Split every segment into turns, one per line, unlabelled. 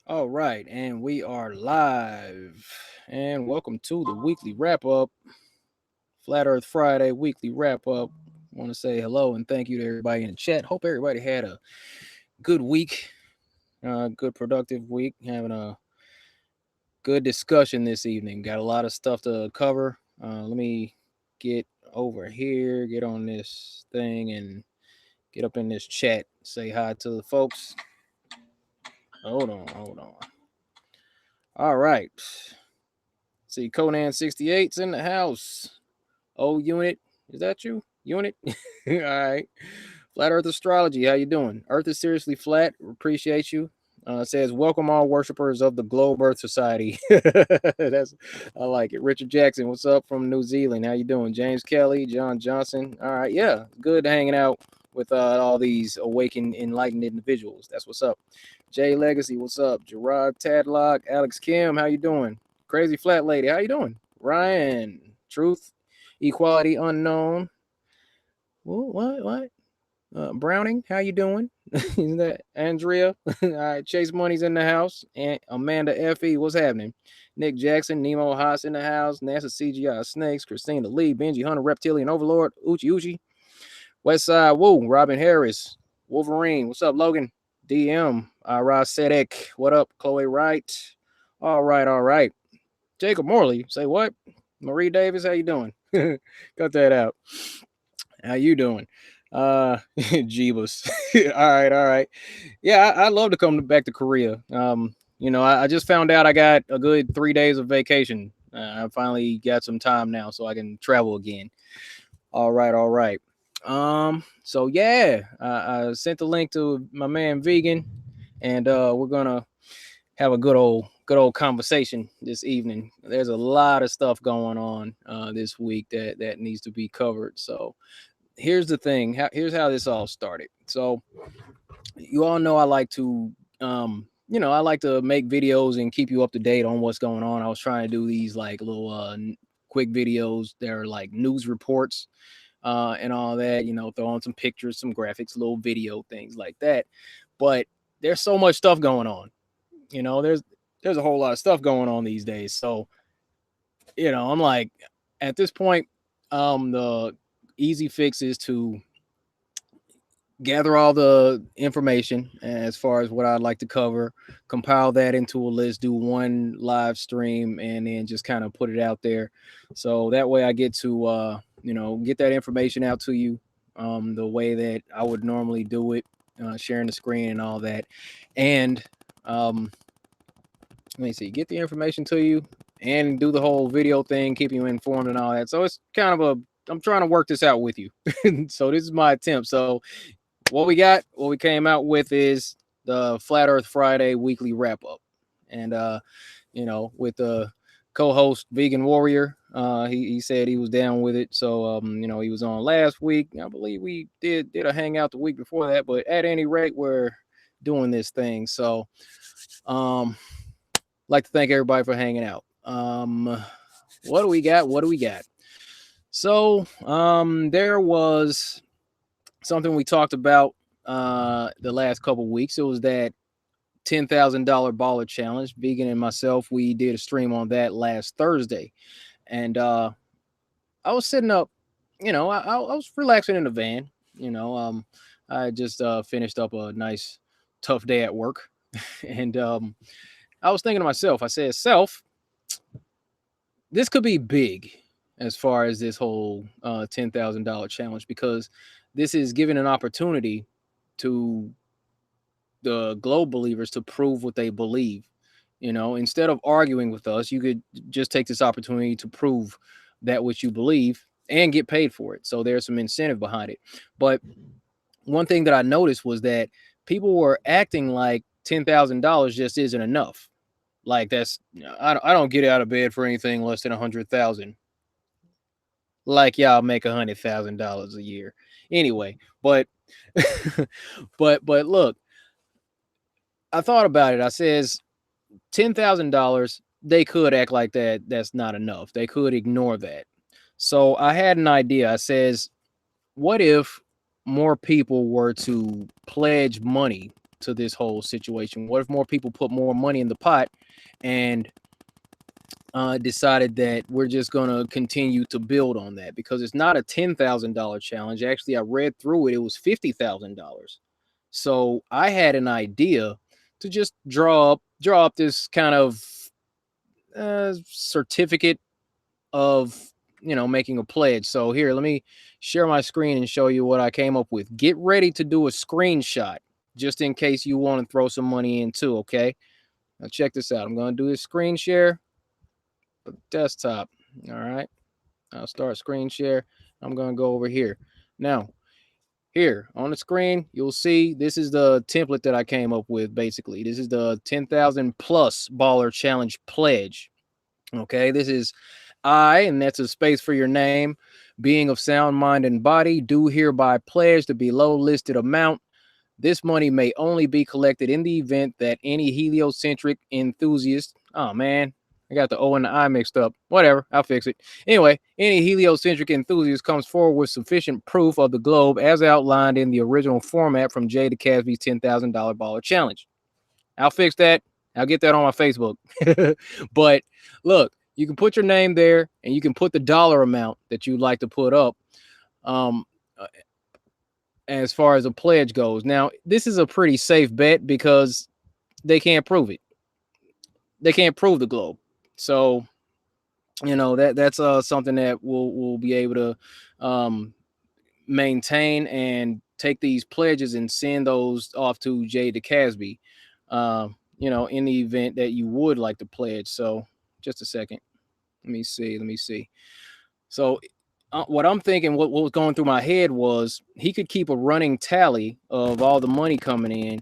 All right, and we are live. And welcome to the weekly wrap up, Flat Earth Friday weekly wrap up. Want to say hello and thank you to everybody in the chat. Hope everybody had a good week, good productive week, having a good discussion this evening. Got a lot of stuff to cover. Let me get over here, get on this thing, and get up in this chat. Say hi to the folks. Hold on. All right. See, Conan 68's in the house. Oh, Unit, is that you? Unit? All right. Flat Earth Astrology, how you doing? Earth is seriously flat. Appreciate you. Says, welcome all worshippers of the Globe Earth Society. That's I like it. Richard Jackson, what's up from New Zealand? How you doing? James Kelly, John Johnson. All right, yeah, good hanging out with all these awakened, enlightened individuals. That's what's up. Jay Legacy, what's up? Gerard Tadlock, Alex Kim, how you doing? Crazy Flat Lady, how you doing? Ryan, Truth, Equality Unknown. What? Browning, how you doing? Is that Andrea? All right, Chase Money's in the house. And Amanda Fe, what's happening? Nick Jackson, Nemo Haas in the house. NASA CGI Snakes, Christina Lee, Benji Hunter, Reptilian Overlord, Uchi, Westside Woo, Robin Harris, Wolverine, what's up, Logan? DM, Ross Sedek, what up, Chloe Wright? All right. Jacob Morley, say what? Marie Davis, how you doing? Cut that out. How you doing? Jeebus. all right. Yeah, I love to come back to Korea. I just found out I got a good 3 days of vacation. I finally got some time now, so I can travel again. All right. So yeah, I sent the link to my man Vegan, and we're gonna have a good old conversation this evening. There's a lot of stuff going on this week that needs to be covered. So here's the thing. Here's how this all started. So you all know I like to I like to make videos and keep you up to date on what's going on. I was trying to do these like little quick videos that are like news reports and all that, throw on some pictures, some graphics, little video things like that. But there's so much stuff going on. There's a whole lot of stuff going on these days. So, I'm like at this point, the easy fix is to gather all the information as far as what I'd like to cover, compile that into a list, do one live stream, and then just kind of put it out there. So that way I get to, get that information out to you the way that I would normally do it, sharing the screen and all that. And um, let me see, get the information to you and do the whole video thing, keep you informed and all that. So it's kind of I'm trying to work this out with you. So this is my attempt. So what we came out with is the Flat Earth Friday weekly wrap up. And with the co-host Vegan Warrior, he said he was down with it. So he was on last week. I believe we did a hangout the week before that, but at any rate, we're doing this thing. So um like to thank everybody for hanging out. What do we got? So there was something we talked about the last couple weeks. It was that $10,000 baller challenge. Vegan and myself, we did a stream on that last Thursday, and I was sitting up, I was relaxing in the van. I just finished up a nice tough day at work, and I was thinking to myself. I said, "Self, this could be big." As far as this whole $10,000 challenge, because this is giving an opportunity to the globe believers to prove what they believe. Instead of arguing with us, you could just take this opportunity to prove that which you believe and get paid for it. So there's some incentive behind it. But one thing that I noticed was that people were acting like $10,000 just isn't enough. Like I don't get out of bed for anything less than 100,000. Like y'all make $100,000 a year anyway. But but look, I thought about it. I says $10,000, they could act like that's not enough. They could ignore that. So I had an idea. I says, what if more people were to pledge money to this whole situation? What if more people put more money in the pot and decided that we're just going to continue to build on that? Because it's not a $10,000 challenge. Actually, I read through it. It was $50,000. So I had an idea to just draw up this kind of certificate of, making a pledge. So here, let me share my screen and show you what I came up with. Get ready to do a screenshot just in case you want to throw some money in too. Okay. Now check this out. I'm going to do this screen share for the desktop. All right. I'll start screen share. I'm going to go over here. Now, here on the screen, you'll see this is the template that I came up with. Basically, this is the 10,000 plus baller challenge pledge. Okay, this is and that's a space for your name, being of sound mind and body, do hereby pledge the below listed amount. This money may only be collected in the event that any heliocentric enthusiast, oh man, I got the O and the I mixed up. Whatever, I'll fix it. Anyway, any heliocentric enthusiast comes forward with sufficient proof of the globe as outlined in the original format from Jay DeCasby's $10,000 baller challenge. I'll fix that. I'll get that on my Facebook. But look, you can put your name there and you can put the dollar amount that you'd like to put up as far as a pledge goes. Now, this is a pretty safe bet because they can't prove it. They can't prove the globe. So, that's something that we'll be able to maintain and take these pledges and send those off to Jay DeCasby, in the event that you would like to pledge. So just a second. Let me see. So what I'm thinking, what was going through my head was he could keep a running tally of all the money coming in.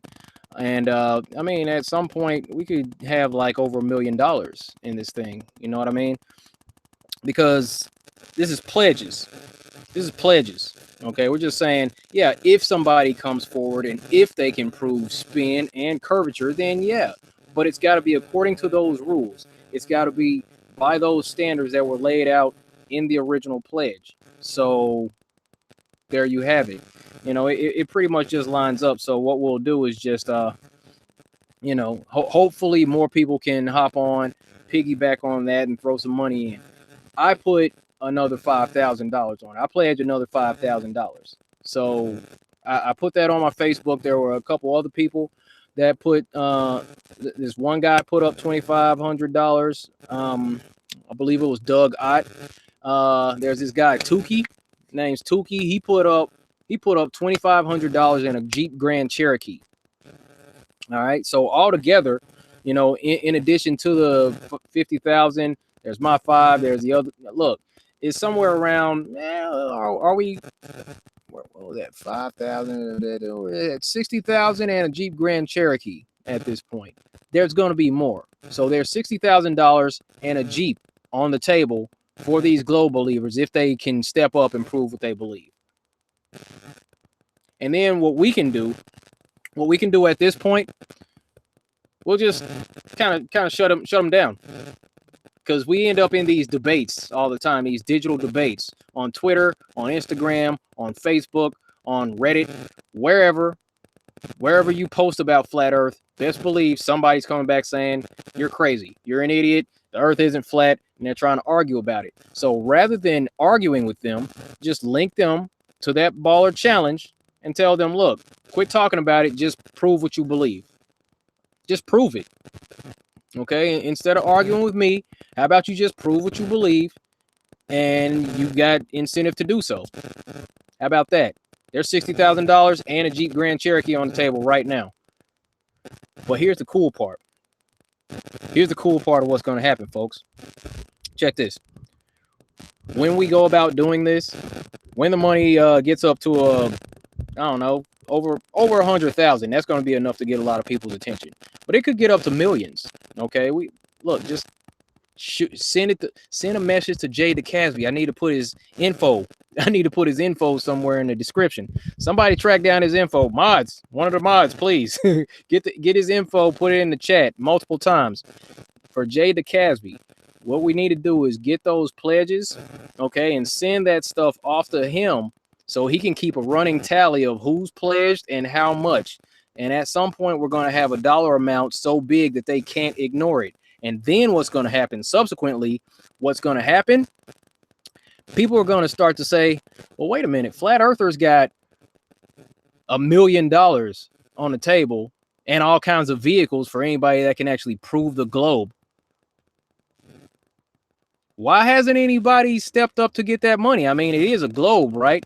And at some point we could have like over $1 million in this thing. You know what I mean? Because this is pledges. Okay, we're just saying, yeah, if somebody comes forward and if they can prove spin and curvature, then yeah. But it's got to be according to those rules. It's got to be by those standards that were laid out in the original pledge. So there you have it. It pretty much just lines up. So what we'll do is just, hopefully more people can hop on, piggyback on that and throw some money in. I put another $5,000 on it. I pledged another $5,000. So I put that on my Facebook. There were a couple other people that put, this one guy put up $2,500. I believe it was Doug Ott. There's this guy Tukey, name's Tukey. He put up $2,500 in a Jeep Grand Cherokee. All right. So altogether, in addition to the 50,000, there's my 5. There's the other. Look, it's somewhere around. Are we? What was that? 5,000, 60,000, and a Jeep Grand Cherokee at this point. There's going to be more. So there's $60,000 and a Jeep on the table for these globe believers if they can step up and prove what they believe. And then what we can do at this point, we'll just kind of shut them down. Because we end up in these debates all the time, these digital debates on Twitter, on Instagram, on Facebook, on Reddit, wherever you post about flat Earth, best believe somebody's coming back saying, you're crazy, you're an idiot, the Earth isn't flat, and they're trying to argue about it. So rather than arguing with them, just link them to that baller challenge and tell them, look, quit talking about it, just prove what you believe. Just prove it. Okay, instead of arguing with me, how about you just prove what you believe and you got incentive to do so? How about that? There's $60,000 and a Jeep Grand Cherokee on the table right now. But here's the cool part. Here's the cool part of what's going to happen, folks. Check this. When we go about doing this, when the money gets up to over 100,000, that's going to be enough to get a lot of people's attention. But it could get up to millions. Okay, just send a message to Jay DeCasby. I need to put his info. Somewhere in the description. Somebody track down his info. Mods, one of the mods, please get his info. Put it in the chat multiple times for Jay DeCasby. What we need to do is get those pledges, okay, and send that stuff off to him so he can keep a running tally of who's pledged and how much. And at some point, we're going to have a dollar amount so big that they can't ignore it. And then what's going to happen subsequently, what's going to happen? People are going to start to say, well, wait a minute, flat earthers got $1 million on the table and all kinds of vehicles for anybody that can actually prove the globe. Why hasn't anybody stepped up to get that money? I mean, it is a globe, right?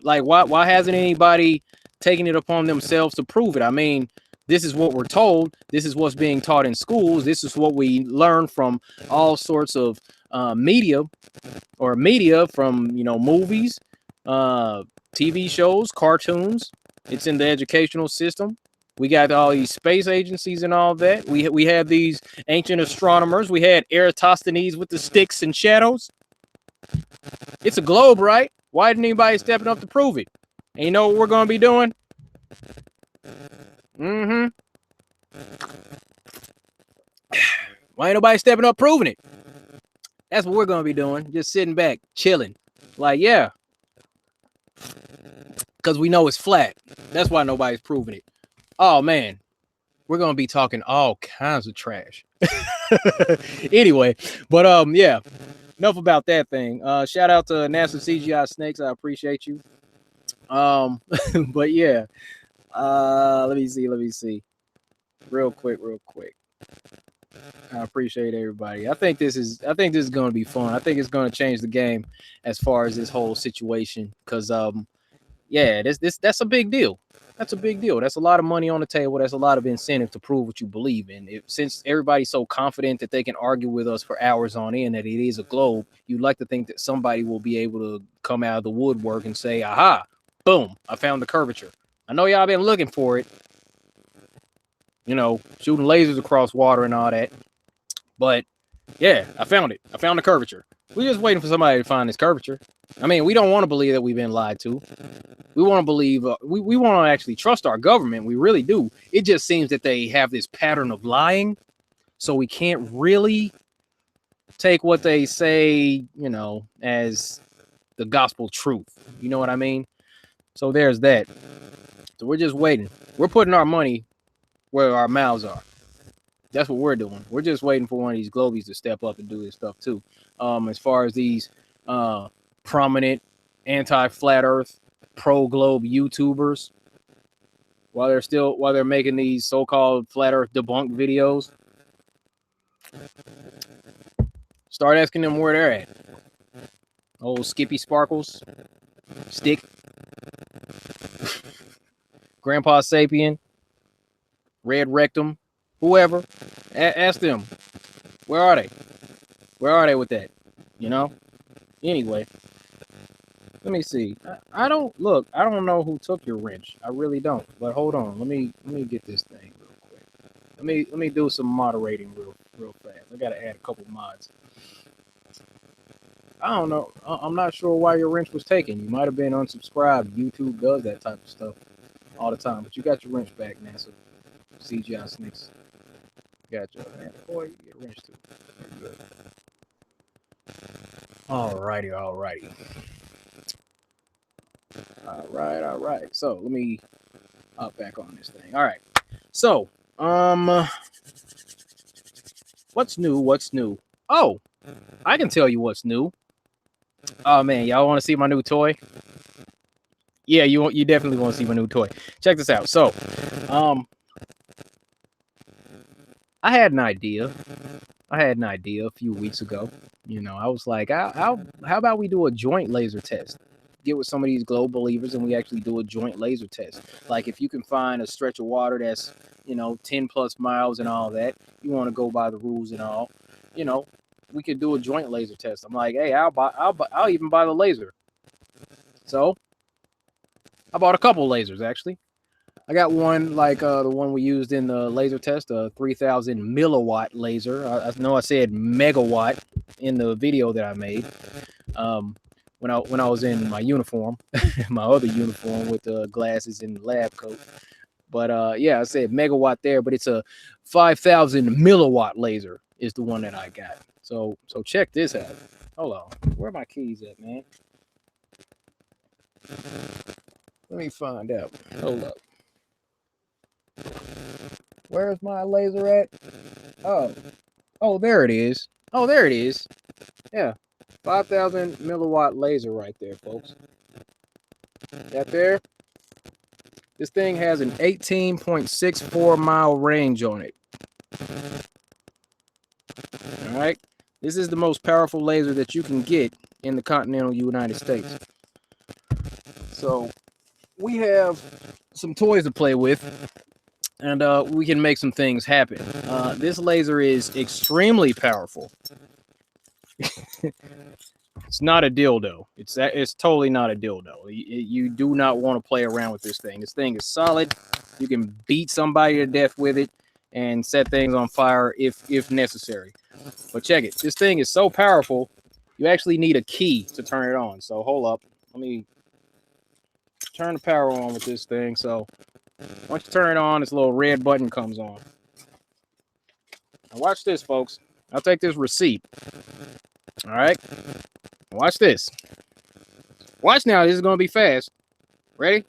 Like, why hasn't anybody taken it upon themselves to prove it? I mean, this is what we're told. This is what's being taught in schools. This is what we learn from all sorts of media from, movies, TV shows, cartoons. It's in the educational system. We got all these space agencies and all that. We have these ancient astronomers. We had Eratosthenes with the sticks and shadows. It's a globe, right? Why didn't anybody stepping up to prove it? And you know what we're going to be doing? Why ain't nobody stepping up proving it? That's what we're going to be doing. Just sitting back, chilling. Like, yeah. Because we know it's flat. That's why nobody's proving it. Oh, man. We're going to be talking all kinds of trash. Anyway, but yeah. Enough about that thing. Shout out to NASA CGI Snakes. I appreciate you. But yeah. Let me see. Real quick. I appreciate everybody. I think this is going to be fun. I think it's going to change the game as far as this whole situation. Because yeah, that's a big deal. That's a big deal. That's a lot of money on the table. That's a lot of incentive to prove what you believe in. Since everybody's so confident that they can argue with us for hours on end that it is a globe, you'd like to think that somebody will be able to come out of the woodwork and say, aha, boom, I found the curvature. I know y'all been looking for it. Shooting lasers across water and all that. But yeah, I found it. I found the curvature. We're just waiting for somebody to find this curvature. I mean, we don't want to believe that we've been lied to. We want to believe, we want to actually trust our government. We really do. It just seems that they have this pattern of lying. So we can't really take what they say, as the gospel truth. You know what I mean? So there's that. So we're just waiting. We're putting our money where our mouths are. That's what we're doing. We're just waiting for one of these globies to step up and do this stuff too. As far as these prominent anti-flat earth pro-globe YouTubers, while they're making these so-called flat earth debunk videos, start asking them where they're at. Old Skippy Sparkles, Stick, Grandpa Sapien, Red Rectum, whoever, ask them, where are they? Where are they with that? Anyway, let me see. I don't know who took your wrench. I really don't. But hold on. Let me get this thing real quick. Let me do some moderating real fast. I gotta add a couple mods. I don't know. I'm not sure why your wrench was taken. You might have been unsubscribed. YouTube does that type of stuff all the time. But you got your wrench back, NASA. CGI Snakes. Gotcha. Boy, you get a wrench too. Good. Alrighty. All right. So let me hop back on this thing. All right. So, what's new? Oh, I can tell you what's new. Oh man, y'all want to see my new toy? Yeah, you definitely want to see my new toy. Check this out. So, I had an idea a few weeks ago. I was like, how about we do a joint laser test? Get with some of these globe believers and we actually do a joint laser test. Like if you can find a stretch of water that's, 10 plus miles and all that, you want to go by the rules and all, we could do a joint laser test. I'm like, hey, I'll even buy the laser. So I bought a couple lasers actually. I got one like the one we used in the laser test, a 3,000 milliwatt laser. I know I said megawatt in the video that I made when I was in my uniform, my other uniform with the glasses and lab coat. But yeah, I said megawatt there, but it's a 5,000 milliwatt laser is the one that I got. So check this out. Hold on, where are my keys at, man? Let me find out. Hold up. Where's my laser at? Oh, there it is. Oh, there it is. Yeah, 5,000 milliwatt laser right there, folks. That there. This thing has an 18.64 mile range on it. All right. This is the most powerful laser that you can get in the continental United States. So we have some toys to play with, and we can make some things happen. This laser is extremely powerful. It's not a dildo. It's totally not a dildo. You do not want to play around with this thing. This thing is solid. You can beat somebody to death with it and set things on fire if necessary. But check it. This thing is so powerful, you actually need a key to turn it on. So hold up. Let me turn the power on with this thing. So once you turn it on, this little red button comes on. Now watch this, folks. I'll take this receipt. All right. Watch this. Watch now. This is going to be fast. Ready?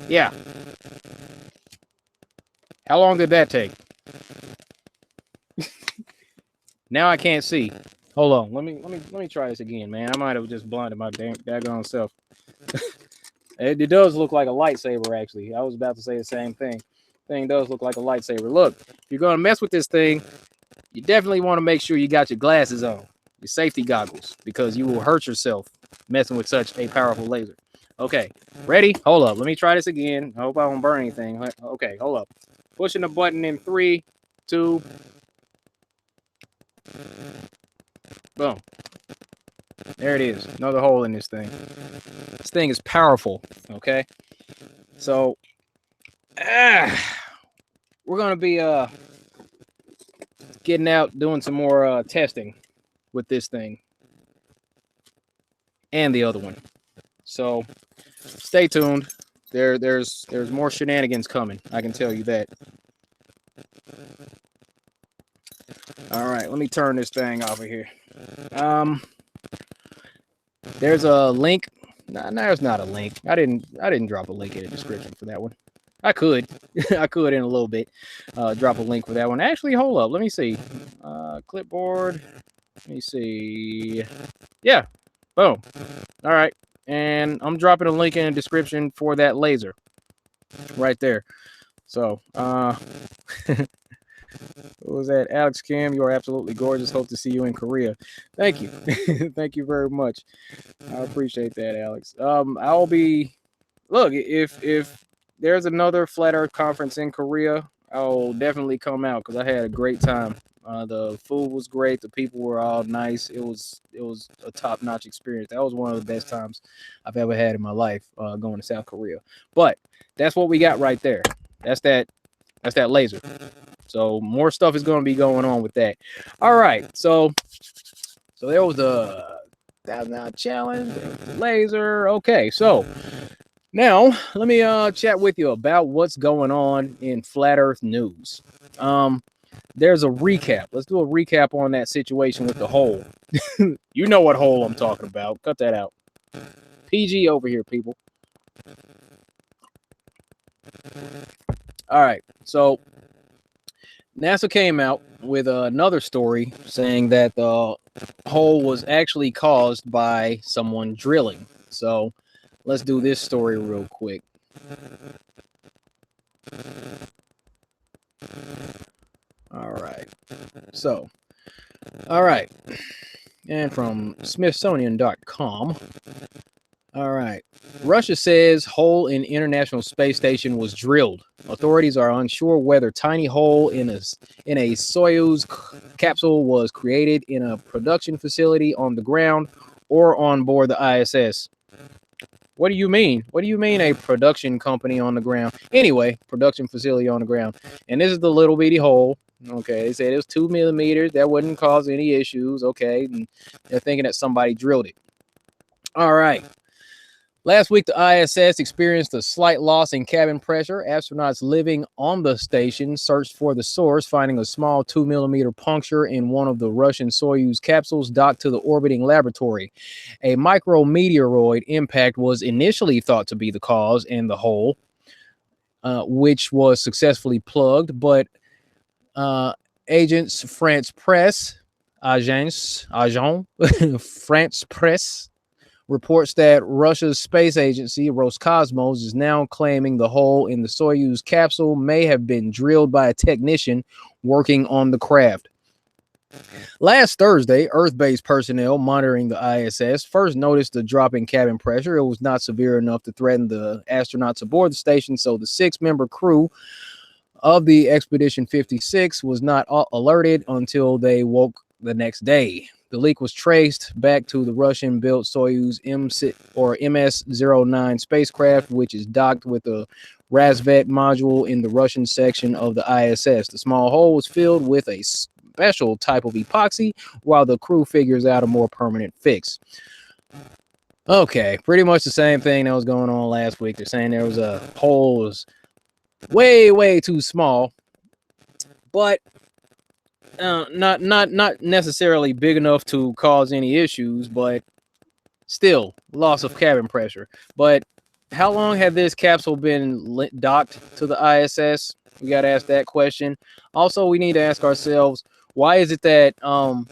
Yeah. How long did that take? Now I can't see. Hold on. Let me try this again, man. I might have just blinded my daggone self. It does look like a lightsaber, actually. I was about to say the same thing. Thing does look like a lightsaber. Look, if you're going to mess with this thing, you definitely want to make sure you got your glasses on, your safety goggles, because you will hurt yourself messing with such a powerful laser. Okay, ready? Hold up. Let me try this again. I hope I don't burn anything. Okay, hold up. Pushing the button in 3, 2. Boom. There it is. Another hole in this thing. This thing is powerful. Okay. So, we're going to be getting out, doing some more testing with this thing and the other one. So, stay tuned. There's more shenanigans coming. I can tell you that. All right, let me turn this thing off of here. There's a link. No, there's not a link. I didn't drop a link in the description for that one. I could. I could in a little bit drop a link for that one. Actually, hold up. Let me see. Clipboard. Let me see. Yeah. Boom. All right. And I'm dropping a link in the description for that laser right there. So, what was that? Alex Kim, you are absolutely gorgeous. Hope to see you in Korea. Thank you. Thank you very much. I appreciate that, Alex. I'll be, look, if there's another Flat Earth conference in Korea, I'll definitely come out because I had a great time. The food was great. The people were all nice. It was a top-notch experience. That was one of the best times I've ever had in my life going to South Korea. But that's what we got right there. That's that laser. So more stuff is going to be going on with that. All right. So there was a 1,000-hour challenge, laser. Okay. So now let me chat with you about what's going on in Flat Earth news. There's a recap. Let's do a recap on that situation with the hole. You know what hole I'm talking about. Cut that out. PG over here, people. All right. So NASA came out with another story saying that the hole was actually caused by someone drilling. So let's do this story real quick. All right. So, all right. And from Smithsonian.com. All right. Russia says hole in International Space Station was drilled. Authorities are unsure whether tiny hole in a Soyuz capsule was created in a production facility on the ground or on board the ISS. What do you mean? What do you mean a production company on the ground? Anyway, production facility on the ground. And this is the little bitty hole. Okay, they said it was 2 millimeters. That wouldn't cause any issues. Okay, and they're thinking that somebody drilled it. All right. Last week, the ISS experienced a slight loss in cabin pressure. Astronauts living on the station searched for the source, finding a small 2 millimeter puncture in one of the Russian Soyuz capsules docked to the orbiting laboratory. A micrometeoroid impact was initially thought to be the cause in the hole, which was successfully plugged, but uh, agents France Press, Agence France Press reports that Russia's space agency, Roscosmos, is now claiming the hole in the Soyuz capsule may have been drilled by a technician working on the craft. Last Thursday, Earth-based personnel monitoring the ISS first noticed a drop in cabin pressure. It was not severe enough to threaten the astronauts aboard the station, so the six-member crew of the Expedition 56 was not alerted until they woke the next day. The leak was traced back to the Russian-built Soyuz MS-09 spacecraft, which is docked with a Razvet module in the Russian section of the ISS. The small hole was filled with a special type of epoxy while the crew figures out a more permanent fix. Okay, pretty much the same thing that was going on last week. They're saying there was a hole was way too small, but not necessarily big enough to cause any issues, but still loss of cabin pressure. But how long had this capsule been docked to the ISS? We got to ask that question. Also, we need to ask ourselves, why is it that what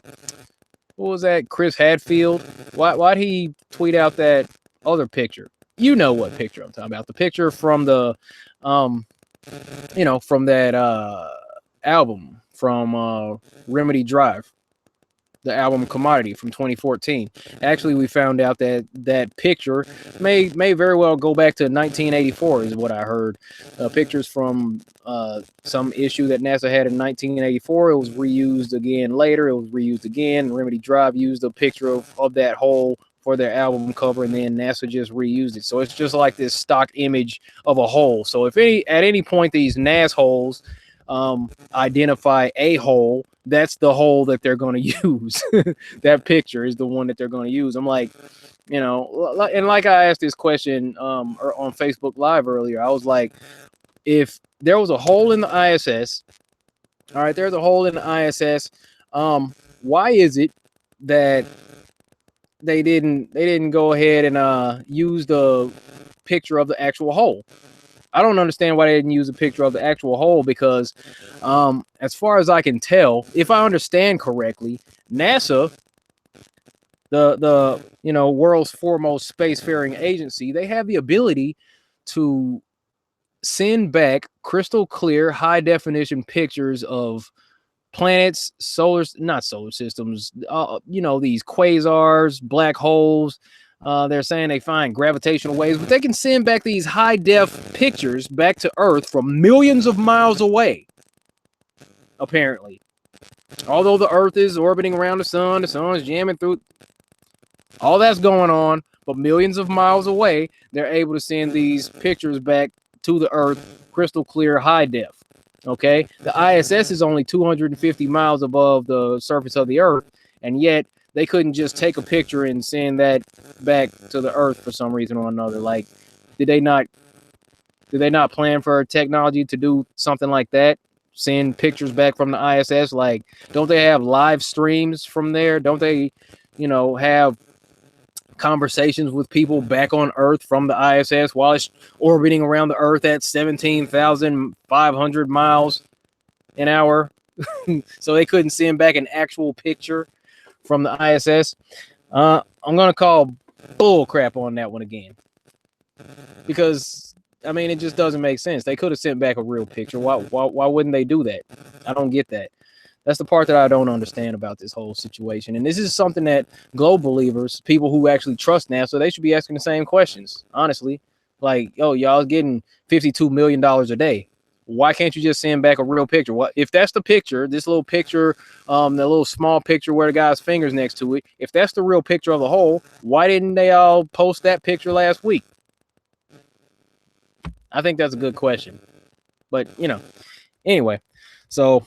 was that, Chris Hadfield? Why'd he tweet out that other picture? You know what picture I'm talking about. The picture from the from that album from Remedy Drive, the album Commodity from 2014. Actually, we found out that that picture may very well go back to 1984, is what I heard. Pictures from some issue that NASA had in 1984. It was reused again later. It was reused again. Remedy Drive used a picture of that hole for their album cover, and then NASA just reused it. So it's just like this stock image of a hole. So if at any point these NAS holes identify a hole, that's the hole that they're going to use. That picture is the one that they're going to use. I'm like, and like I asked this question on Facebook Live earlier, I was like, if there was a hole in the ISS, all right, there's a hole in the ISS. Why is it that they didn't go ahead and use the picture of the actual hole? I don't understand why they didn't use a picture of the actual hole, because as far as I can tell, if I understand correctly, NASA, the world's foremost spacefaring agency, they have the ability to send back crystal clear, high definition pictures of planets, not solar systems, these quasars, black holes. They're saying they find gravitational waves, but they can send back these high def pictures back to Earth from millions of miles away, apparently. Although the Earth is orbiting around the sun is jamming through, all that's going on, but millions of miles away, they're able to send these pictures back to the Earth, crystal clear, high def. Okay, the ISS is only 250 miles above the surface of the Earth, and yet they couldn't just take a picture and send that back to the Earth for some reason or another. Like, did they not plan for technology to do something like that? Send pictures back from the ISS? Like, don't they have live streams from there? Don't they, have conversations with people back on Earth from the ISS while it's orbiting around the Earth at 17,500 miles an hour? So they couldn't send back an actual picture from the ISS. I'm gonna call bull crap on that one again, because it just doesn't make sense. They could have sent back a real picture. Why wouldn't they do that? I don't get that. That's the part that I don't understand about this whole situation. And this is something that globe believers, people who actually trust NASA, they should be asking the same questions, honestly. Like, y'all getting $52 million a day. Why can't you just send back a real picture? What if that's the picture, this little picture, the little small picture where the guy's finger's next to it, if that's the real picture of the hole, why didn't they all post that picture last week? I think that's a good question. But, anyway, so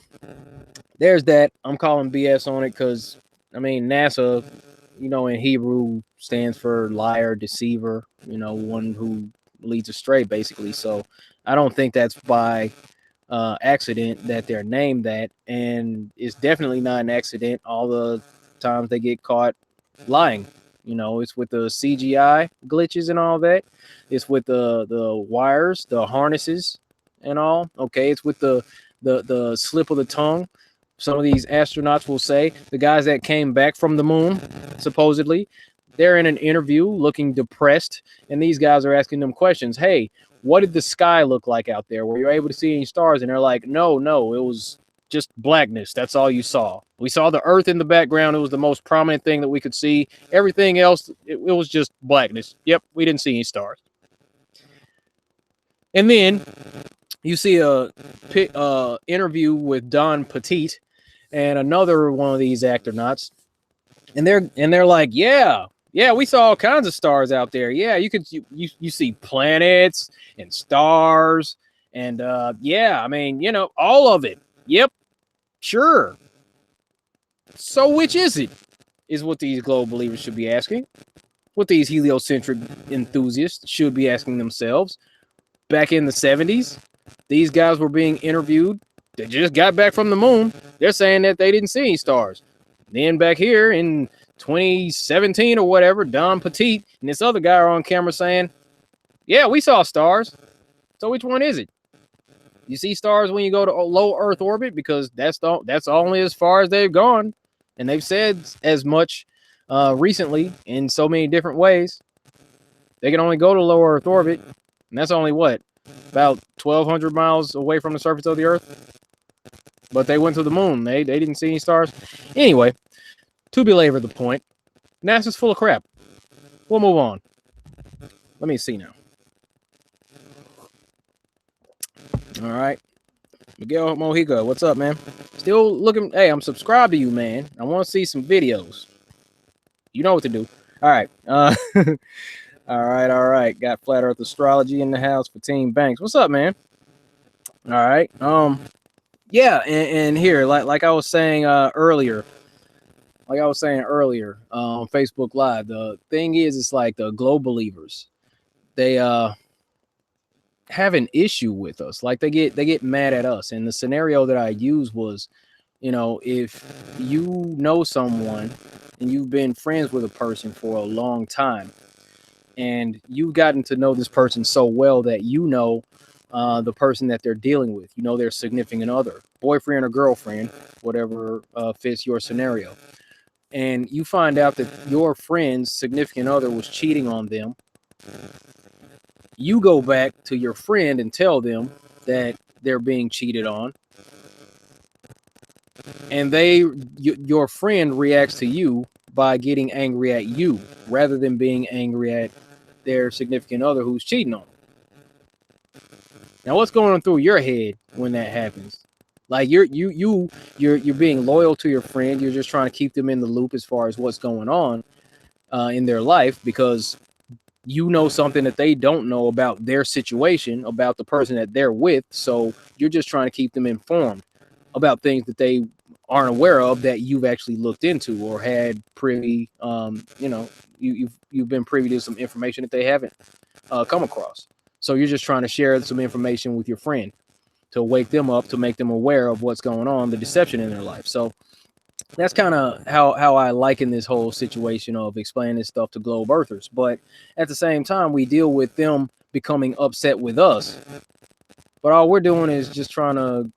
there's that. I'm calling BS on it because, NASA, in Hebrew stands for liar, deceiver, one who leads astray, basically. So I don't think that's by accident that they're named that. And it's definitely not an accident all the times they get caught lying. It's with the CGI glitches and all that. It's with the wires, the harnesses, and all. Okay, it's with the slip of the tongue. Some of these astronauts will say the guys that came back from the moon, supposedly, they're in an interview looking depressed, and these guys are asking them questions. Hey, what did the sky look like out there? Were you able to see any stars? And they're like, no, it was just blackness. That's all you saw. We saw the earth in the background. It was the most prominent thing that we could see. Everything else, it was just blackness. Yep, we didn't see any stars. And then you see a interview with Don Petit and another one of these astronauts, and they're like, yeah, we saw all kinds of stars out there. Yeah, you see planets and stars, and yeah, I mean, all of it. Yep, sure. So which is it? Is what these globe believers should be asking. What these heliocentric enthusiasts should be asking themselves. Back in the 70s, these guys were being interviewed. They just got back from the moon. They're saying that they didn't see any stars. Then back here in 2017 or whatever, Don Petit and this other guy are on camera saying, yeah, we saw stars. So which one is it? You see stars when you go to low Earth orbit, because that's only as far as they've gone. And they've said as much recently in so many different ways. They can only go to low Earth orbit. And that's only what? About 1,200 miles away from the surface of the Earth. But they went to the moon. They didn't see any stars. Anyway, to belabor the point, NASA's full of crap. We'll move on. Let me see now. All right. Miguel Mojica, what's up, man? Still looking. Hey, I'm subscribed to you, man. I want to see some videos. You know what to do. All right. All right. Got Flat Earth Astrology in the house for Team Banks. What's up, man? All right. Yeah, and here, like I was saying earlier, on Facebook Live, the thing is, it's like the globe believers, they have an issue with us. Like they get mad at us. And the scenario that I used was, if you know someone and you've been friends with a person for a long time, and you've gotten to know this person so well that the person that they're dealing with, their significant other, boyfriend or girlfriend, whatever fits your scenario. And you find out that your friend's significant other was cheating on them. You go back to your friend and tell them that they're being cheated on. And your friend reacts to you by getting angry at you rather than being angry at their significant other who's cheating on them. Now, what's going on through your head when that happens? Like you're being loyal to your friend. You're just trying to keep them in the loop as far as what's going on in their life, because you know something that they don't know about their situation, about the person that they're with. So you're just trying to keep them informed about things that they aren't aware of, that you've actually looked into or had privy. You've been privy to some information that they haven't come across. So you're just trying to share some information with your friend to wake them up, to make them aware of what's going on, the deception in their life. So that's kind of how I liken this whole situation of explaining this stuff to globe earthers. But at the same time, we deal with them becoming upset with us. But all we're doing is just trying to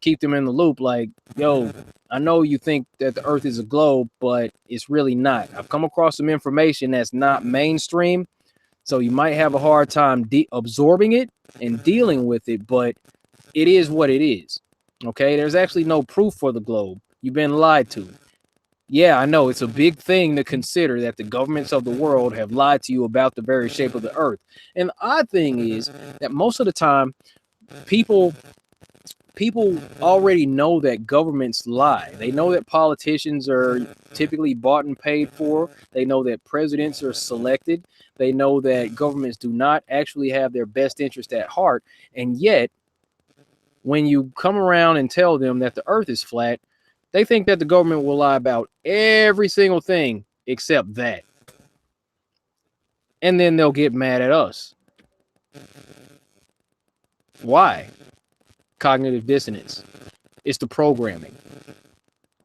keep them in the loop. Like, yo, I know you think that the earth is a globe, but it's really not. I've come across some information that's not mainstream. So you might have a hard time absorbing it and dealing with it, but it is what it is. Okay, there's actually no proof for the globe. You've been lied to. Yeah, I know it's a big thing to consider that the governments of the world have lied to you about the very shape of the earth. And the odd thing is that most of the time, people already know that governments lie. They know that politicians are typically bought and paid for. They know that presidents are selected. They know that governments do not actually have their best interest at heart. And yet, when you come around and tell them that the earth is flat, They think that the government will lie about every single thing except that. And then they'll get mad at us. Why? Cognitive dissonance. It's the programming.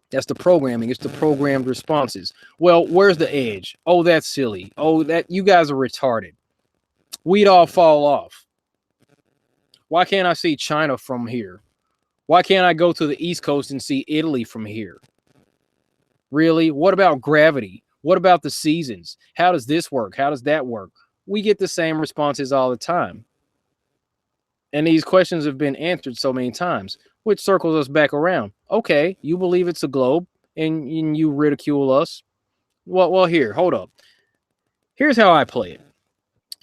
That's the programming. It's the programmed responses. Well, where's the edge? Oh, that's silly. Oh, that you guys are retarded. We'd all fall off. Why can't I see China from here? Why can't I go to the East Coast and see Italy from here? Really? What about gravity? What about the seasons? How does this work? How does that work? We get the same responses all the time. And these questions have been answered so many times, which circles us back around. Okay, you believe it's a globe and you ridicule us. Well, here, hold up. Here's how I play it.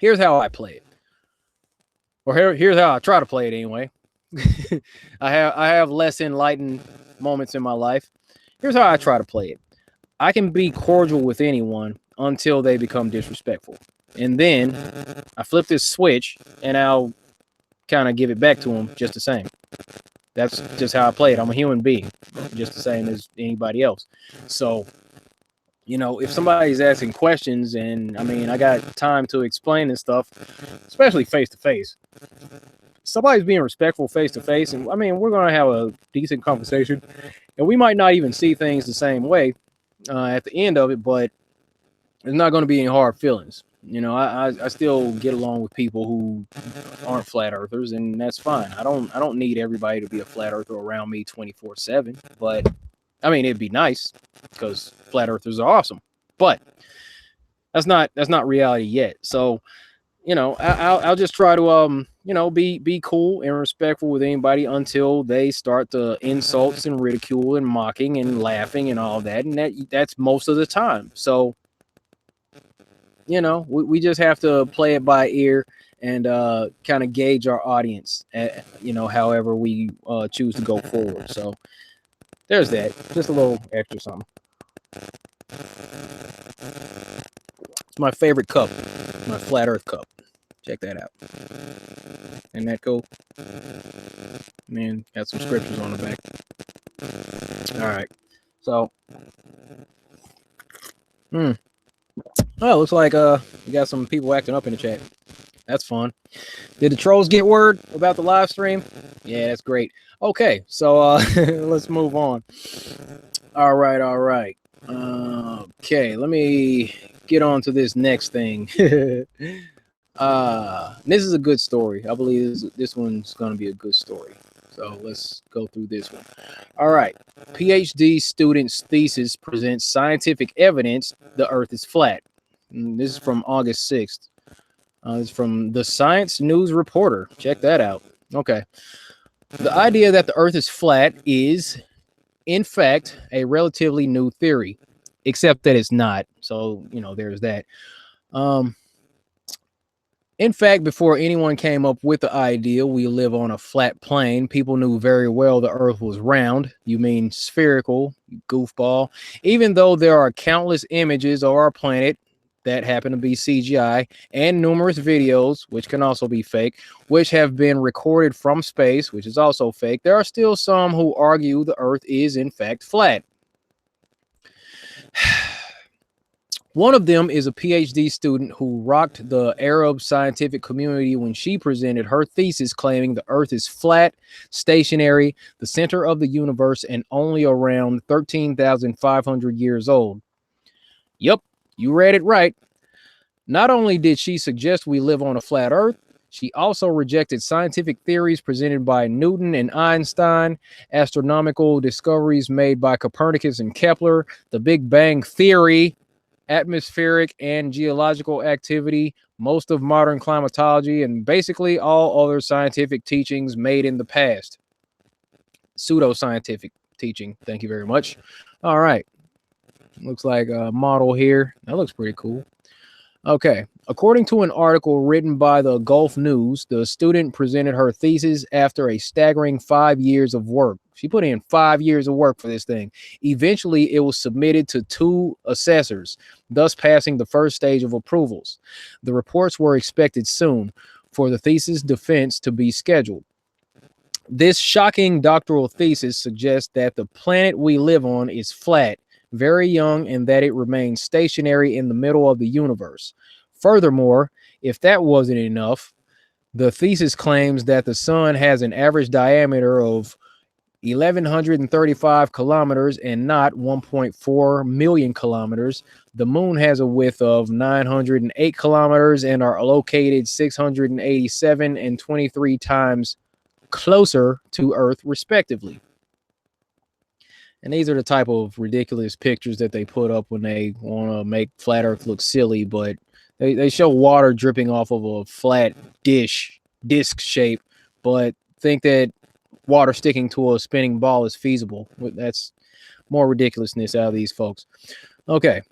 Here's how I play it. Or here's how I try to play it anyway. I have less enlightened moments in my life. Here's how I try to play it. I can be cordial with anyone until they become disrespectful. And then I flip this switch and I'll kind of give it back to them just the same. That's just how I play it. I'm a human being, just the same as anybody else. So, you know, if somebody's asking questions and I mean, I got time to explain this stuff, especially face to face. Somebody's being respectful face to face, and I mean, we're going to have a decent conversation, and we might not even see things the same way at the end of it, but there's not going to be any hard feelings. You know, I still get along with people who aren't flat earthers, and that's fine. I don't need everybody to be a flat earther around me 24/7, but I mean, it'd be nice because flat earthers are awesome, but that's not reality yet. So, you know, I'll just try to you know, be cool and respectful with anybody until they start the insults and ridicule and mocking and laughing and all that, and that's most of the time. So, you know, we just have to play it by ear and kind of gauge our audience, you know, however we choose to go forward. So there's that. Just a little extra something. It's my favorite cup, my flat earth cup. Check that out. Isn't that cool? Man, got some scriptures on the back. All right. So, oh, looks like we got some people acting up in the chat. That's fun. Did the trolls get word about the live stream? Yeah, that's great. Okay, so let's move on. All right. Okay, let me get on to this next thing. This is a good story. I believe this one's going to be a good story. So let's go through this one. All right. PhD student's thesis presents scientific evidence the Earth is flat. And this is from August 6th. It's from the Science News Reporter. Check that out. Okay. The idea that the Earth is flat is, in fact, a relatively new theory, except that it's not. So, you know, there's that. In fact, before anyone came up with the idea we live on a flat plane, people knew very well the Earth was round. You mean spherical, you goofball. Even though there are countless images of our planet that happen to be CGI and numerous videos, which can also be fake, which have been recorded from space, which is also fake, there are still some who argue the Earth is in fact flat. One of them is a PhD student who rocked the Arab scientific community when she presented her thesis claiming the Earth is flat, stationary, the center of the universe, and only around 13,500 years old. Yep, you read it right. Not only did she suggest we live on a flat Earth, she also rejected scientific theories presented by Newton and Einstein, astronomical discoveries made by Copernicus and Kepler, the Big Bang Theory, atmospheric and geological activity, most of modern climatology, and basically all other scientific teachings made in the past. Pseudoscientific teaching. Thank you very much. All right. Looks like a model here. That looks pretty cool. Okay. According to an article written by the Gulf News, the student presented her thesis after a staggering 5 years of work. She put in 5 years of work for this thing. Eventually, it was submitted to 2 assessors, thus passing the first stage of approvals. The reports were expected soon for the thesis defense to be scheduled. This shocking doctoral thesis suggests that the planet we live on is flat, very young, and that it remains stationary in the middle of the universe. Furthermore, if that wasn't enough, the thesis claims that the sun has an average diameter of 1,135 kilometers and not 1.4 million kilometers. The moon has a width of 908 kilometers and are located 687 and 23 times closer to Earth, respectively. And these are the type of ridiculous pictures that they put up when they want to make flat Earth look silly, but they show water dripping off of a flat disc shape, but think that water sticking to a spinning ball is feasible. That's more ridiculousness out of these folks. Okay.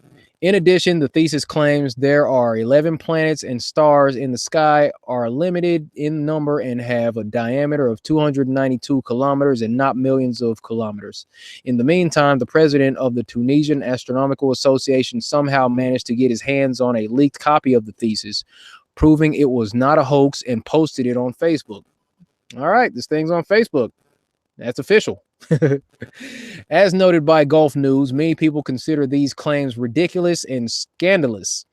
In addition, the thesis claims there are 11 planets and stars in the sky, are limited in number, and have a diameter of 292 kilometers and not millions of kilometers. In the meantime, the president of the Tunisian Astronomical Association somehow managed to get his hands on a leaked copy of the thesis, proving it was not a hoax, and posted it on Facebook. All right, this thing's on Facebook. That's official. As noted by Gulf News, many people consider these claims ridiculous and scandalous.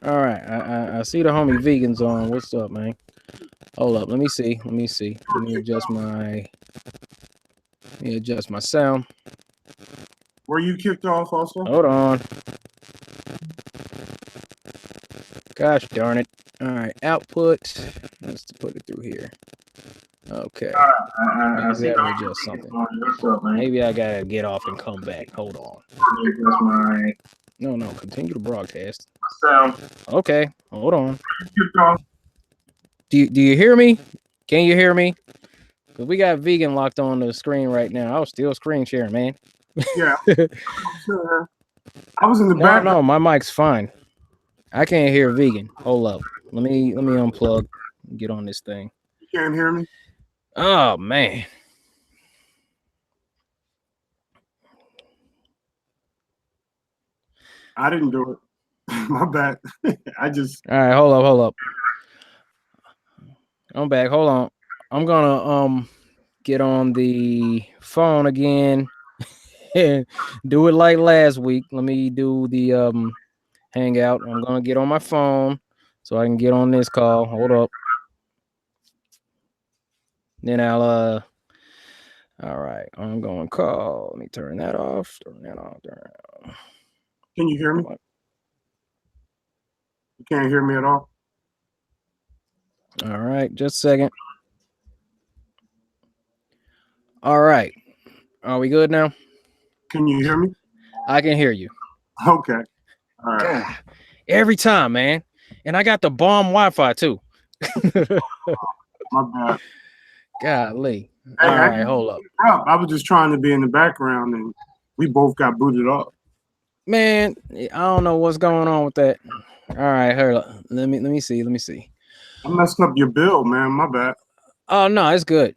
All right, I see the homie vegans on. What's up, man? Hold up, let me see. Let me adjust my sound.
Were you kicked off also?
Hold on. Gosh darn it. All right, output. Let's put it through here. Okay. Maybe I gotta adjust something. Maybe I gotta get off and come back. Hold on. No, continue to broadcast. Okay, hold on. Do you hear me? Can you hear me? Because we got vegan locked on the screen right now. I was still screen sharing, man.
Yeah. Sure. I was in the back.
No, my mic's fine. I can't hear vegan. Hold up. Let me unplug and get on this thing.
You can't hear me?
Oh man.
I didn't do it. My bad. I just.
All right, hold up. I'm back. Hold on. I'm gonna get on the phone again and do it like last week. Let me do the hangout. I'm gonna get on my phone so I can get on this call. Hold up. Then I'll all right, I'm going to call. Let me turn that off. Turn that on.
Can you hear me? You can't hear me at all?
All right, just a second. All right. Are we good now?
Can you hear me?
I can hear you.
Okay. All right.
God, every time, man. And I got the bomb Wi-Fi too.
My bad.
Golly. All right, hold up.
I was just trying to be in the background and we both got booted off.
Man, I don't know what's going on with that. All right, hold up. Let me see.
I messed up your bill, man. My bad.
Oh no, it's good.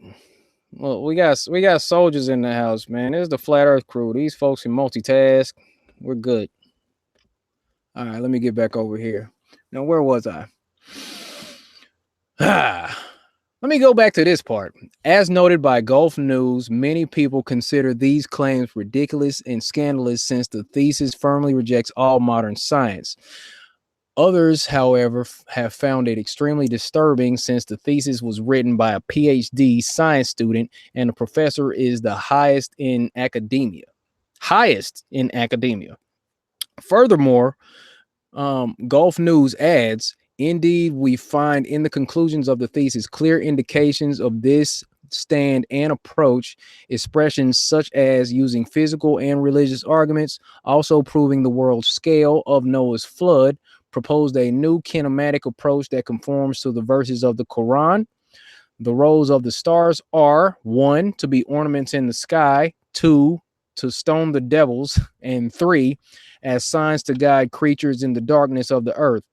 Well, we got soldiers in the house, man. This is the Flat Earth crew. These folks can multitask. We're good. All right, let me get back over here. Now, where was I? Let me go back to this part. As noted by Gulf News, many people consider these claims ridiculous and scandalous since the thesis firmly rejects all modern science. Others, however, have found it extremely disturbing since the thesis was written by a PhD science student and the professor is the highest in academia. Highest in academia. Furthermore, Gulf News adds, indeed, we find in the conclusions of the thesis clear indications of this stand and approach, expressions such as using physical and religious arguments, also proving the world's scale of Noah's flood, proposed a new kinematic approach that conforms to the verses of the Quran. The roles of the stars are 1, to be ornaments in the sky, 2, to stone the devils, and 3, as signs to guide creatures in the darkness of the earth.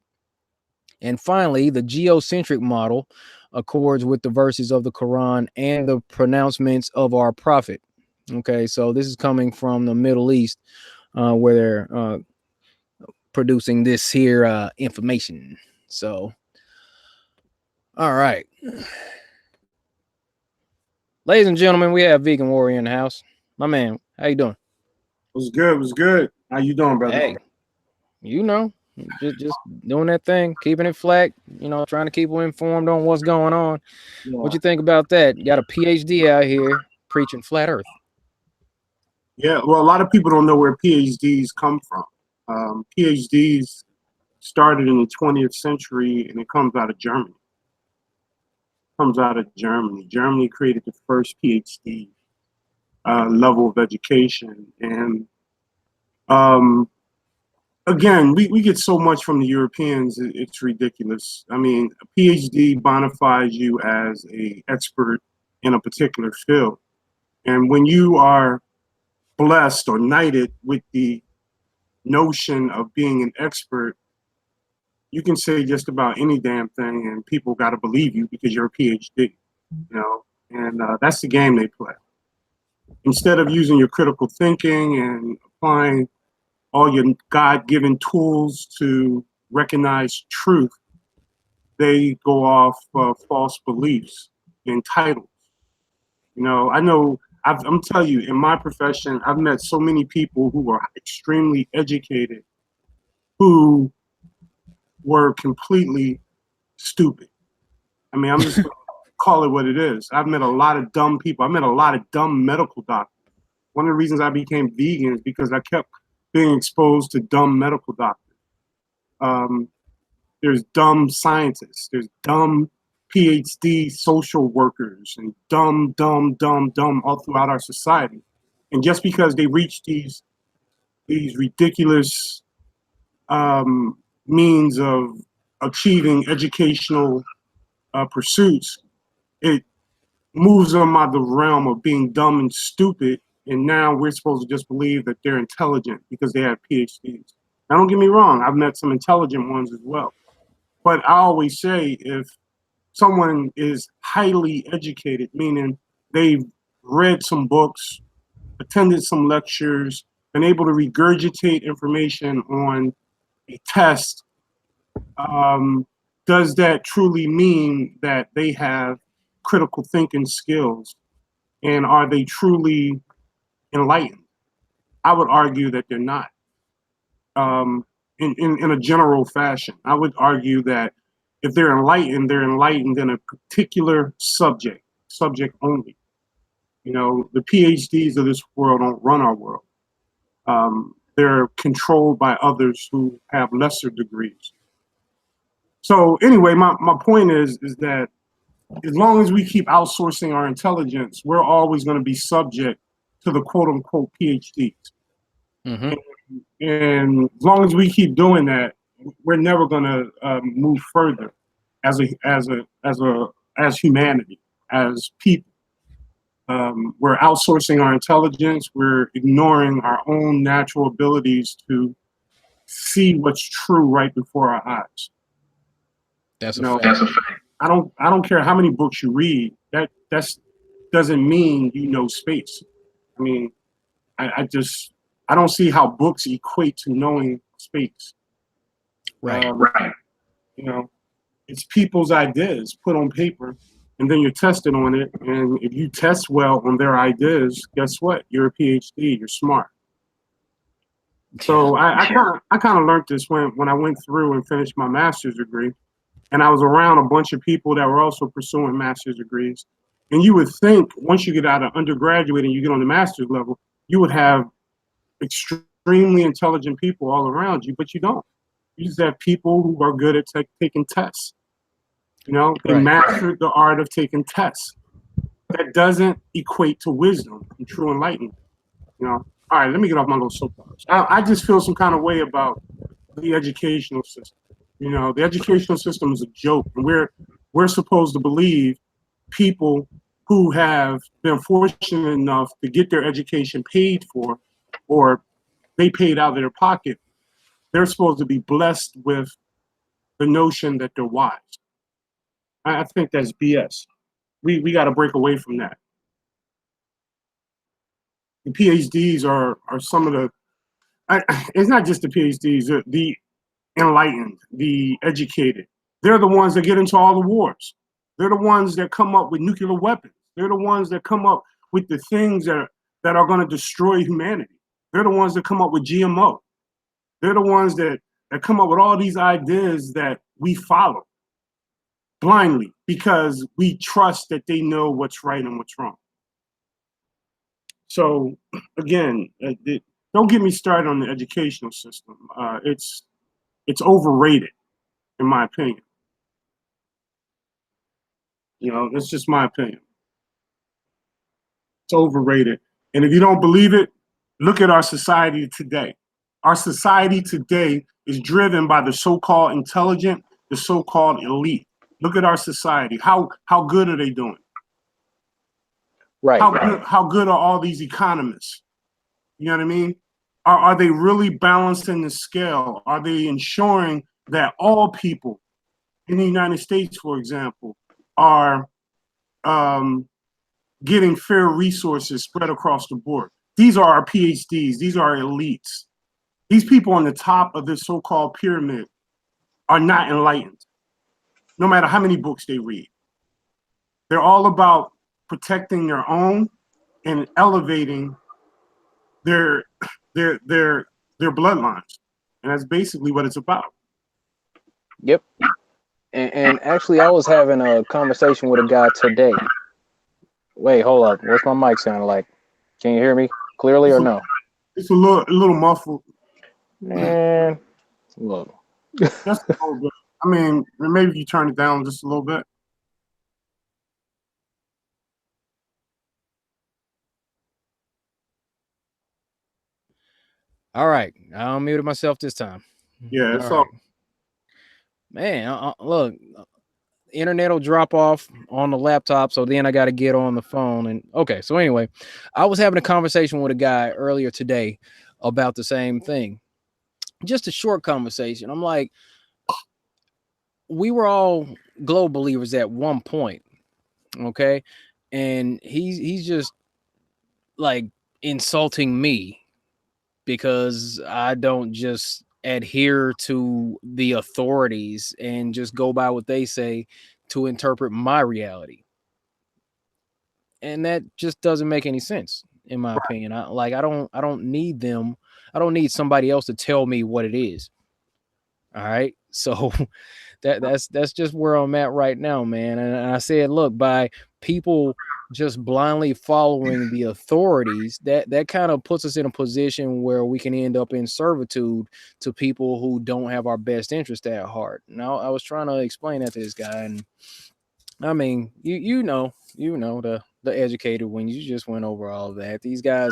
And finally, the geocentric model accords with the verses of the Quran and the pronouncements of our prophet. Okay, so this is coming from the Middle East, where they're producing this here information. So, all right. Ladies and gentlemen, we have Vegan Warrior in the house. My man, how you doing?
What's good? What's good? How you doing, brother?
Hey, you know, just doing that thing, keeping it flat, you know, trying to keep them informed on what's going on.
Yeah.
What you think about that? You got a PhD out here preaching flat earth.
Yeah, well, a lot of people don't know where PhDs come from. PhDs started in the 20th century, and it comes out of Germany. Germany created the first PhD level of education. And again, we get so much from the Europeans, it's ridiculous. I mean, a PhD bonifies you as an expert in a particular field. And when you are blessed or knighted with the notion of being an expert, you can say just about any damn thing and people got to believe you because you're a PhD, you know, and that's the game they play. Instead of using your critical thinking and applying all your God-given tools to recognize truth, they go off false beliefs and titles. You know, I'm telling you, in my profession, I've met so many people who are extremely educated who were completely stupid. I mean, I'm just going to call it what it is. I've met a lot of dumb people. I met a lot of dumb medical doctors. One of the reasons I became vegan is because I kept being exposed to dumb medical doctors. There's dumb scientists. There's dumb PhD social workers and dumb all throughout our society. And just because they reach these ridiculous means of achieving educational pursuits, it moves them out of the realm of being dumb and stupid. And now we're supposed to just believe that they're intelligent because they have PhDs. Now, don't get me wrong, I've met some intelligent ones as well. But I always say if someone is highly educated, meaning they've read some books, attended some lectures, been able to regurgitate information on a test, does that truly mean that they have critical thinking skills? And are they truly enlightened? I would argue that they're not. In a general fashion, I would argue that if they're enlightened in a particular subject only. You know, the PhDs of this world don't run our world. They're controlled by others who have lesser degrees. So anyway, my point is that as long as we keep outsourcing our intelligence, we're always going to be subject to the quote unquote PhDs.
Mm-hmm.
And as long as we keep doing that, we're never going to move further as humanity, as people. We're outsourcing our intelligence. We're ignoring our own natural abilities to see what's true right before our eyes.
That's
That's a fact. I don't care how many books you read. That doesn't mean you know space. I mean, I don't see how books equate to knowing space.
Right.
Right. You know, it's people's ideas put on paper, and then you're tested on it. And if you test well on their ideas, guess what? You're a PhD. You're smart.
Yeah.
So I kind of learned this when I went through and finished my master's degree, and I was around a bunch of people that were also pursuing master's degrees. And you would think once you get out of undergraduate and you get on the master's level, you would have extremely intelligent people all around you, but you don't. You just have people who are good at taking tests. You know, they
Right.
mastered the art of taking tests. That doesn't equate to wisdom and true enlightenment. You know, all right, let me get off my little soapbox. I just feel some kind of way about the educational system. You know, the educational system is a joke, and we're supposed to believe people who have been fortunate enough to get their education paid for, or they paid out of their pocket. They're supposed to be blessed with the notion that they're wise. I think that's BS. We got to break away from that. The PhDs are some of the. It's not just the PhDs. The enlightened, the educated. They're the ones that get into all the wars. They're the ones that come up with nuclear weapons. They're the ones that come up with the things that are going to destroy humanity. They're the ones that come up with GMO. They're the ones that come up with all these ideas that we follow blindly because we trust that they know what's right and what's wrong. So again, don't get me started on the educational system. It's overrated, in my opinion. You know, that's just my opinion. It's overrated. And if you don't believe it, look at our society today. Our society today is driven by the so-called intelligent, the so-called elite. Look at our society. How good are they doing?
Right.
How good are all these economists? You know what I mean? Are they really balancing the scale? Are they ensuring that all people in the United States, for example, are getting fair resources spread across the board? These are our PhDs. These are our elites. These people on the top of this so-called pyramid are not enlightened, no matter how many books they read. They're all about protecting their own and elevating their bloodlines, and that's basically what it's about.
Yep. And actually, I was having a conversation with a guy today. Wait, hold up. What's my mic sounding like? Can you hear me clearly or no?
It's a little muffled.
Man, look.
Just a little bit. I mean, maybe you turn it down just a little bit.
All right, I unmuted myself this time.
Yeah, it's
all right. Man, look, internet will drop off on the laptop, so then I got to get on the phone. And okay, so anyway, I was having a conversation with a guy earlier today about the same thing. Just a short conversation. I'm like, we were all globe believers at one point, okay? And he's just like insulting me because I don't just adhere to the authorities and just go by what they say to interpret my reality. And that just doesn't make any sense in my opinion. I don't need them. I don't need somebody else to tell me what it is. All right. So that's just where I'm at right now, man. And I said, look, by people just blindly following the authorities, that kind of puts us in a position where we can end up in servitude to people who don't have our best interest at heart. Now, I was trying to explain that to this guy, and I mean, you know the educated when you just went over all of that. These guys,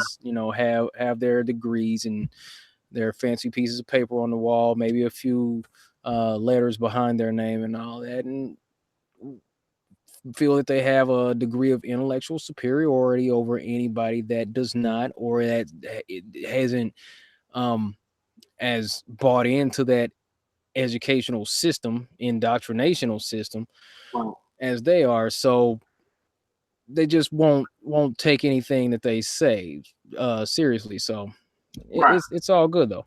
have their degrees and their fancy pieces of paper on the wall, maybe a few letters behind their name and all that, and feel that they have a degree of intellectual superiority over anybody that does not, or that it hasn't as bought into that educational system, indoctrinational system as they are. So they just won't take anything that they say seriously. So it's all good though.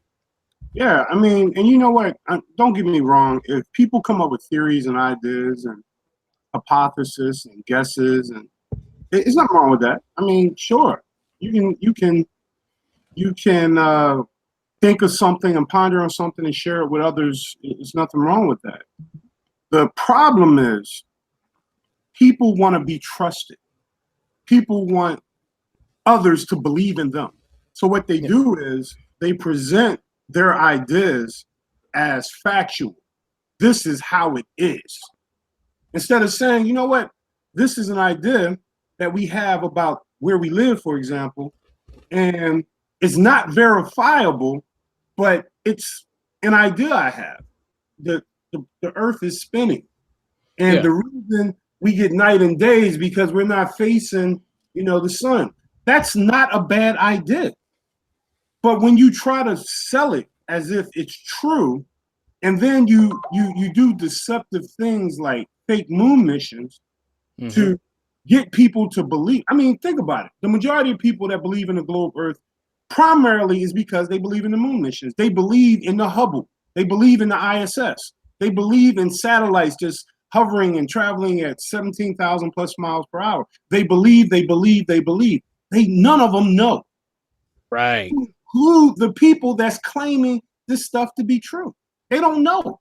Yeah, I mean, and you know what? Don't get me wrong. If people come up with theories and ideas and hypotheses and guesses, and it's nothing wrong with that. I mean, sure, you can think of something and ponder on something and share it with others. There's nothing wrong with that. The problem is people want to be trusted. People want others to believe in them. So what they do is they present their ideas as factual. This is how it is. Instead of saying, you know what, this is an idea that we have about where we live, for example, and it's not verifiable, but it's an idea I have. The earth is spinning. And the reason we get night and days because we're not facing, the sun. That's not a bad idea. But when you try to sell it as if it's true, and then you do deceptive things like fake moon missions to get people to believe. I mean, think about it. The majority of people that believe in the globe Earth primarily is because they believe in the moon missions. They believe in the Hubble. They believe in the ISS. They believe in satellites just hovering and traveling at 17,000 plus miles per hour. They believe. None of them know.
Right.
Who the people that's claiming this stuff to be true? They don't know.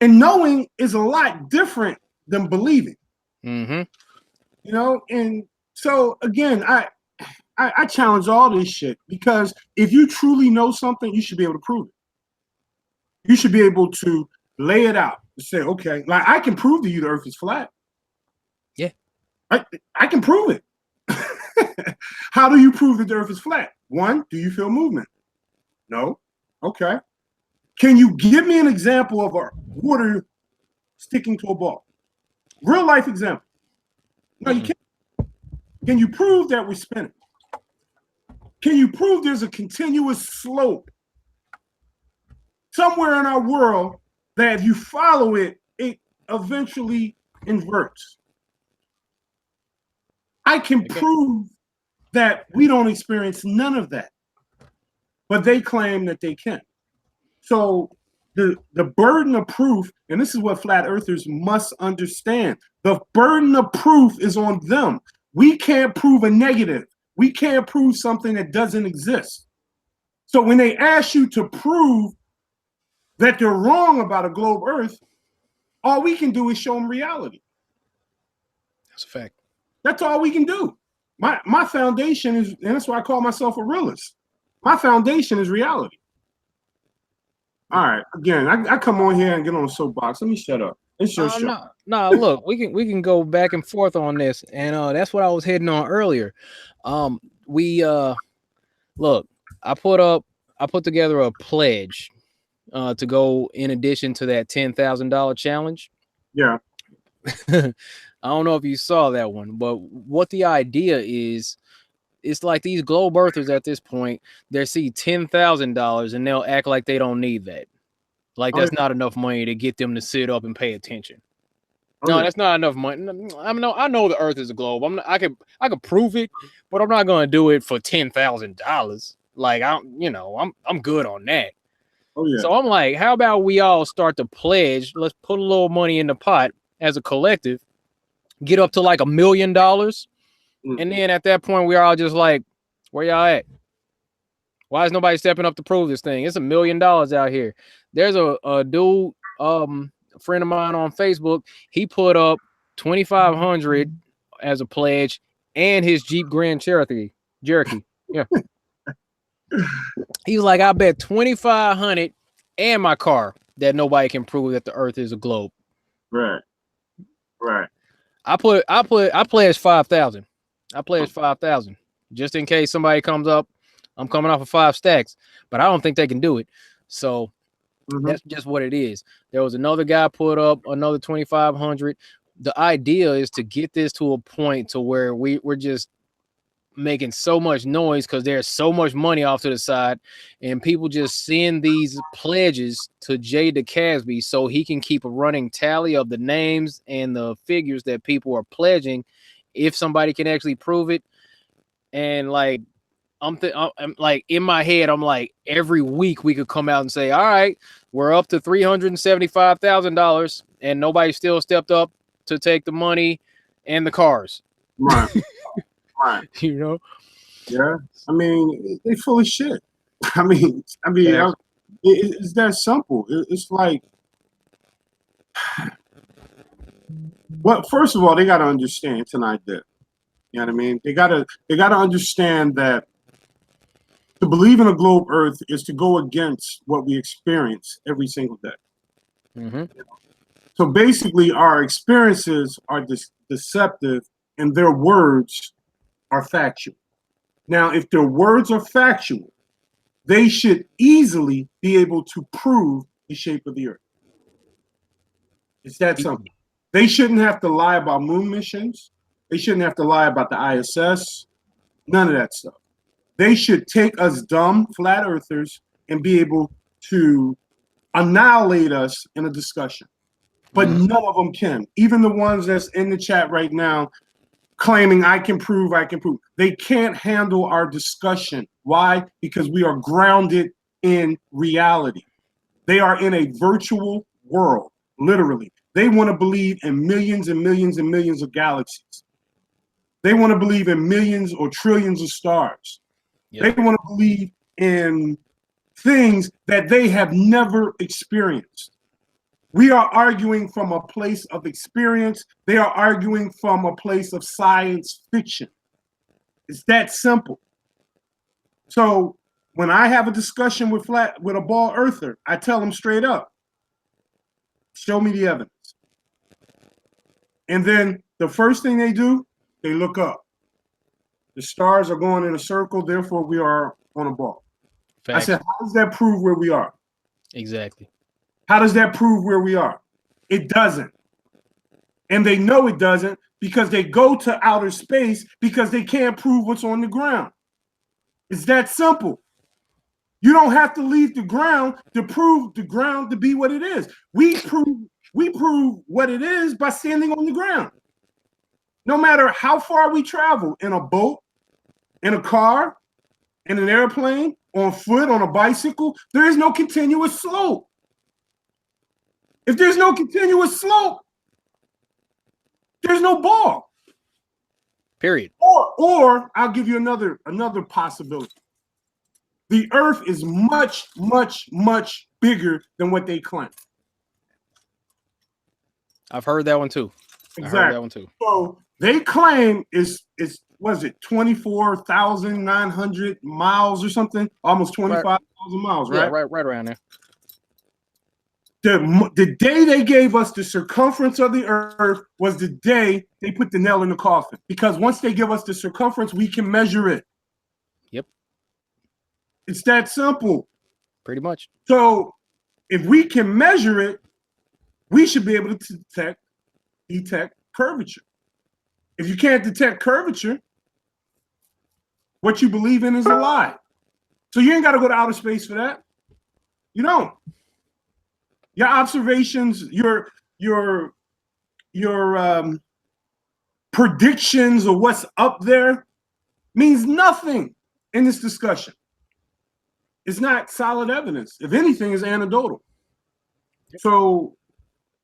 And knowing is a lot different than believing.
Mm-hmm.
And so again, I challenge all this shit because if you truly know something, you should be able to prove it. You should be able to lay it out and say, okay, like I can prove to you the earth is flat.
Yeah.
I can prove it. How do you prove that the earth is flat? One, do you feel movement? No. Okay. Can you give me an example of a water sticking to a ball? Real life example. No, you can't. Can you prove that we're spinning? Can you prove there's a continuous slope somewhere in our world that if you follow it, it eventually inverts? I can prove that we don't experience none of that, but they claim that they can. So the burden of proof, and this is what flat earthers must understand, the burden of proof is on them. We can't prove a negative. We can't prove something that doesn't exist. So when they ask you to prove that they're wrong about a globe earth, all we can do is show them reality.
That's a fact.
That's all we can do. My foundation is, and that's why I call myself a realist. My foundation is reality. All right. Again, I come on here and get on a soapbox. Let me shut up. It's your show.
No, look, we can go back and forth on this, and that's what I was heading on earlier. Look, I put together a pledge to go in addition to that $10,000 challenge.
Yeah.
I don't know if you saw that one, but what the idea is, it's like these globe earthers at this point, they see $10,000 and they'll act like they don't need that. Like that's not enough money to get them to sit up and pay attention. That's not enough money. I know the earth is a globe. I could prove it, but I'm not going to do it for $10,000. Like I'm good on that.
Oh yeah.
So I'm like, how about we all start to pledge? Let's put a little money in the pot as a collective, get up to like $1 million. And then at that point, we're all just like, where y'all at? Why is nobody stepping up to prove this thing? It's $1 million out here. There's a dude, a friend of mine on Facebook. He put up $2,500 as a pledge and his Jeep Grand Cherokee. Yeah. He was like, I bet $2,500 and my car that nobody can prove that the earth is a globe.
Right.
I pledged 5,000. I pledged 5,000 just in case somebody comes up. I'm coming off of 5 stacks, but I don't think they can do it. So that's just what it is. There was another guy put up another 2,500. The idea is to get this to a point to where we're just making so much noise because there's so much money off to the side, and people just send these pledges to Jay DeCasby so he can keep a running tally of the names and the figures that people are pledging if somebody can actually prove it. And like I'm like in my head, I'm like every week we could come out and say, all right, we're up to $375,000, and nobody still stepped up to take the money and the cars.
Right. Right.
You know?
Yeah. I mean, they full of shit. I mean, it's that simple. It's like, well, first of all, they got to understand tonight that, you know what I mean? They got to understand that to believe in a globe Earth is to go against what we experience every single day.
Mm-hmm.
So basically, our experiences are deceptive, and their words are factual. Now, if their words are factual, they should easily be able to prove the shape of the Earth. It's that simple. They shouldn't have to lie about moon missions. They shouldn't have to lie about the ISS. None of that stuff. They should take us dumb flat earthers and be able to annihilate us in a discussion. But none of them can. Even the ones that's in the chat right now claiming I can prove. They can't handle our discussion. Why? Because we are grounded in reality. They are in a virtual world, literally. They want to believe in millions and millions and millions of galaxies. They want to believe in millions or trillions of stars. Yep. They want to believe in things that they have never experienced. We are arguing from a place of experience. They are arguing from a place of science fiction. It's that simple. So when I have a discussion with a ball earther, I tell them straight up, show me the evidence. And then the first thing they do, they look up. The stars are going in a circle, therefore we are on a ball. Facts. I said, how does that prove where we are?
Exactly.
How does that prove where we are? It doesn't. And they know it doesn't because they go to outer space because they can't prove what's on the ground. It's that simple. You don't have to leave the ground to prove the ground to be what it is. We prove what it is by standing on the ground. No matter how far we travel, in a boat, in a car, in an airplane, on foot, on a bicycle, there is no continuous slope. If there's no continuous slope, there's no ball.
Period.
Or I'll give you another possibility. The Earth is much, much, much bigger than what they claim.
I've heard that one too.
Exactly.
I heard that one too.
So they claim is was it 24,900 miles or something? Almost 25,000 miles, right?
Yeah, right around there.
The day they gave us the circumference of the Earth was the day they put the nail in the coffin. Because once they give us the circumference, we can measure it.
Yep.
It's that simple.
Pretty much.
So if we can measure it, we should be able to detect curvature. If you can't detect curvature, what you believe in is a lie. So you ain't got to go to outer space for that. You don't. Your observations, your predictions of what's up there means nothing in this discussion. It's not solid evidence. If anything, it's anecdotal. So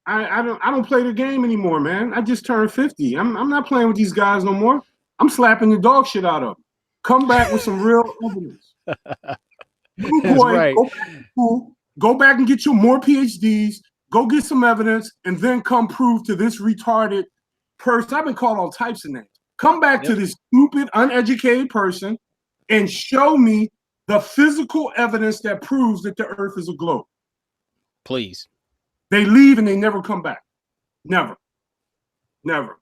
I don't play the game anymore, man. I just turned 50. I'm not playing with these guys no more. I'm slapping the dog shit out of them. Come back with some real evidence. Boy, right. Go back and get you more PhDs. Go get some evidence, and then come prove to this retarded person. I've been called all types of names. Come back to this stupid, uneducated person and show me the physical evidence that proves that the Earth is a globe.
Please.
They leave and they never come back. Never. Yep.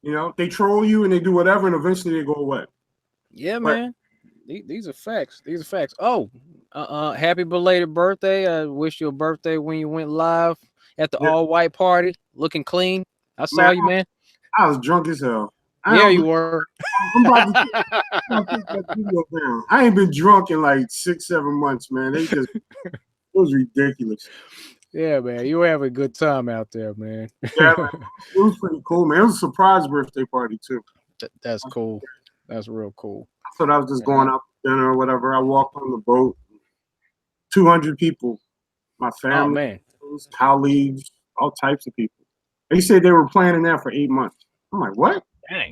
You know, they troll you and they do whatever, and eventually they go away.
Yeah, man. These are facts. Oh, happy belated birthday. I wish you a birthday when you went live at the all-white party, looking clean. I saw you, man.
I was drunk as hell.
You were.
I'm about to take that video down. I ain't been drunk in like 6-7 months, man. It was ridiculous.
Yeah, man. You were having a good time out there, man.
Yeah, man. It was pretty cool, man. It was a surprise birthday party, too.
That's cool. That's real cool.
So I was just going out to dinner or whatever. I walked on the boat, 200 people, my
Oh
family,
man,
colleagues, all types of people. They said they were planning that for 8 months. I'm like, what?
dang.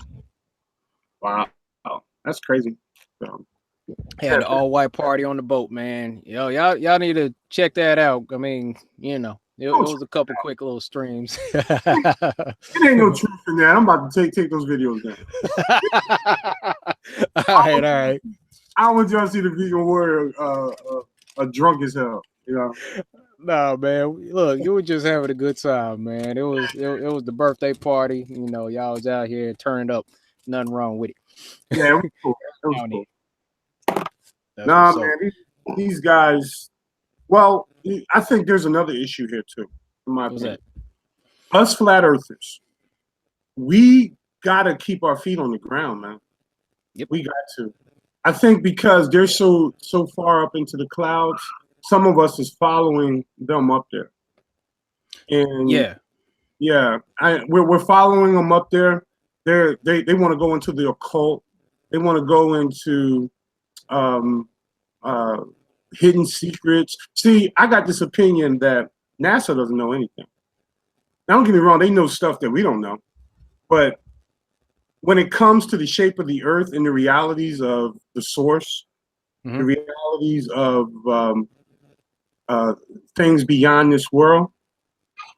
Wow, that's crazy. So,
Had the all white party on the boat, man. Yo, y'all need to check that out. I mean, it was a couple quick little streams.
it ain't no truth in that. I'm about to take those videos down.
All right.
I want y'all to see the vegan warrior drunk as hell.
No, man. Look, you were just having a good time, man. It was the birthday party. Y'all was out here turned up. Nothing wrong with it.
Yeah, it was cool. It was cool.
Nah,
man, these guys. Well, I think there's another issue here too. In my opinion, us flat earthers, we gotta keep our feet on the ground, man.
Yep.
We got to. I think because they're so far up into the clouds, some of us is following them up there. And we're following them up there. They want to go into the occult. They want to go into hidden secrets. See, I got this opinion that NASA doesn't know anything. Now, don't get me wrong, they know stuff that we don't know. But when it comes to the shape of the earth and the realities of the source, the realities of things beyond this world,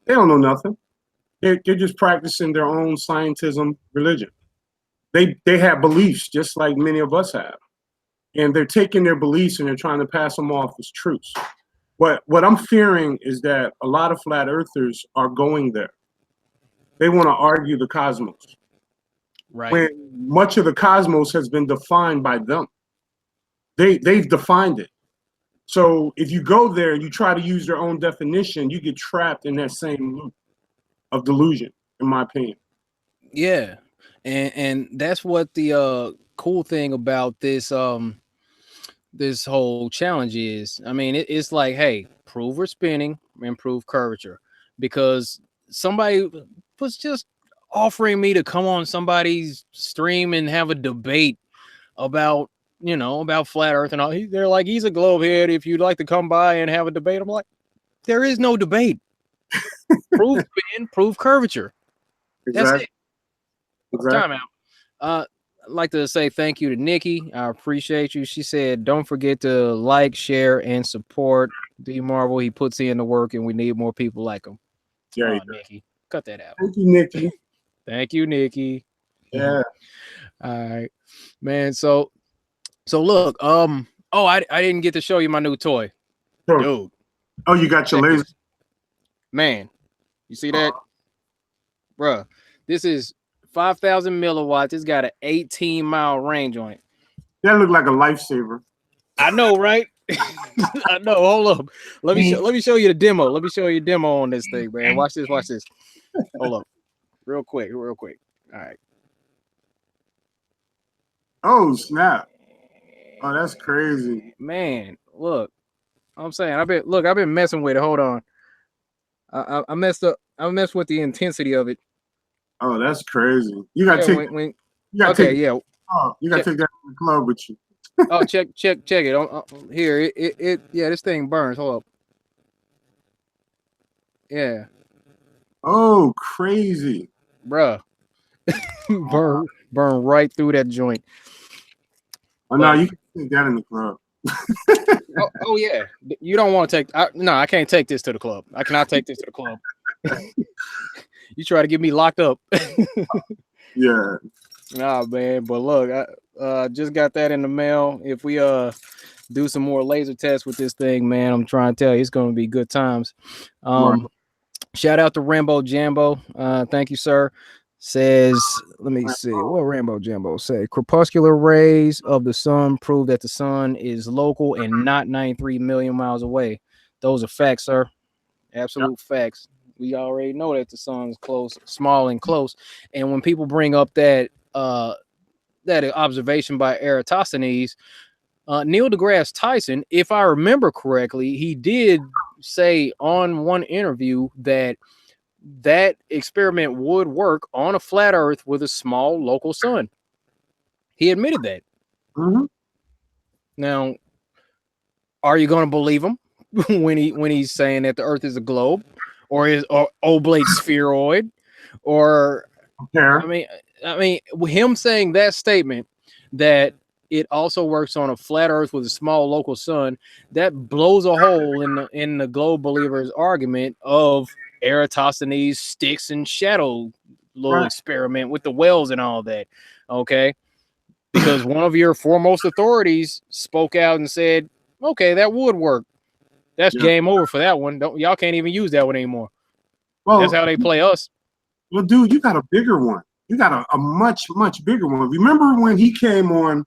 they don't know nothing. They're just practicing their own scientism religion. They have beliefs just like many of us have. And they're taking their beliefs and they're trying to pass them off as truths. What I'm fearing is that a lot of flat earthers are going there. They want to argue the cosmos.
Right.
When much of the cosmos has been defined by them. They've defined it. So if you go there and you try to use their own definition, you get trapped in that same loop of delusion, in my opinion.
Yeah. And that's what the cool thing about this this whole challenge is. I mean, it's like, hey, prove we're spinning and prove curvature, because somebody was just offering me to come on somebody's stream and have a debate about flat earth and all. They're like, he's a globe head, if you'd like to come by and have a debate. I'm like, there is no debate. Prove spin, prove curvature.
Exactly.
That's it. Exactly. Time out. I'd like to say thank you to Nikki. I appreciate you. She said, don't forget to like, share, and support D Marvel. He puts in the work and we need more people like him.
Yeah,
Nikki, cut that out.
Thank you, Nikki.
Thank you, Nikki.
Yeah.
All right, man. So look, I didn't get to show you my new toy.
Sure.
Dude.
Oh, you got your laser.
Man, you see that? Bruh, this is 5,000 milliwatts. It's got an 18-mile range on it.
That looked like a lifesaver.
I know, right? I know. Hold up. Let me show you the demo. Let me show you a demo on this thing, man. Watch this. Hold up. Real quick. All right.
Oh, snap. Oh, that's crazy.
Man, look. I'm saying, I've been messing with it. Hold on. I messed up. I messed with the intensity of it.
Oh, that's crazy. You gotta take.
You gotta take that
to the club with you.
Oh, check it. Here, this thing burns. Hold up. Yeah.
Oh, crazy,
bruh. burn right through that joint.
Oh no, you can take that in the club.
oh yeah, you don't want to take. I can't take this to the club. I cannot take this to the club. You try to get me locked up.
Yeah.
Nah, man. But look, I just got that in the mail. If we do some more laser tests with this thing, man, I'm trying to tell you, it's going to be good times. Shout out to Rambo Jambo. Thank you, sir. Says, let me see what Rambo Jambo say. Crepuscular rays of the sun prove that the sun is local and not 93 million miles away. Those are facts, sir. Absolute facts. We already know that the sun's close, small and close. And when people bring up that observation by Eratosthenes, Neil deGrasse Tyson, if I remember correctly, he did say on one interview that experiment would work on a flat Earth with a small local sun. He admitted that.
Mm-hmm.
Now, are you going to believe him when he's saying that the Earth is a globe, or is or oblate spheroid, or
Compare.
I mean, him saying that statement that it also works on a flat Earth with a small local sun, that blows a hole in the globe believers' argument of Eratosthenes' sticks and shadow little
Right.
experiment with the wells and all that. Okay, because one of your foremost authorities spoke out and said, "Okay, that would work." That's
Yeah.
game over for that one. Don't y'all can't even use that one anymore. That's
Well,
how they play us.
well, dude, you got a bigger one. You got a much, much bigger one. Remember when he came on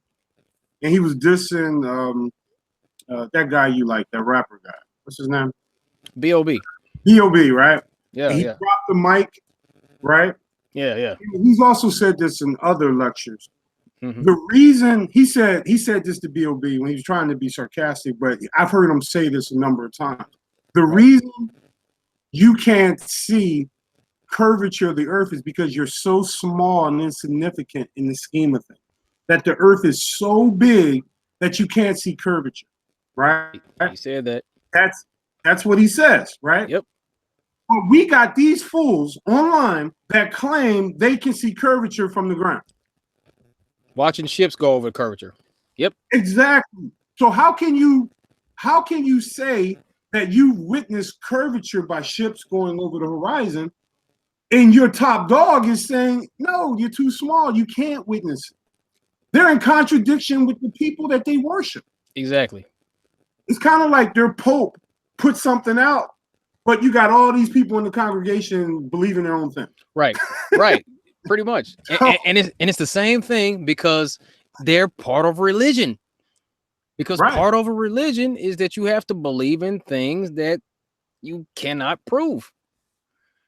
and he was dissing that guy you like, that rapper guy. What's his name?
B.O.B.
B.O.B., right?
Yeah,
And he
yeah,
dropped the mic, right?
yeah, yeah.
He's also said this in other lectures.
Mm-hmm.
The reason he said this to B.O.B. when he was trying to be sarcastic, but I've heard him say this a number of times. The reason you can't see curvature of the earth is because you're so small and insignificant in the scheme of things. That the earth is so big that you can't see curvature, right?
He said that.
That's what he says, right?
Yep.
But we got these fools online that claim they can see curvature from the ground.
Watching ships go over the curvature. Yep.
Exactly. So how can you say that you witnessed curvature by ships going over the horizon, and your top dog is saying, no, you're too small, you can't witness it? They're in contradiction with the people that they worship.
Exactly.
It's kind of like their pope put something out, but you got all these people in the congregation believing their own thing.
Right. Right. Pretty much. And it's the same thing because they're part of religion. Because part of a religion is that you have to believe in things that you cannot prove.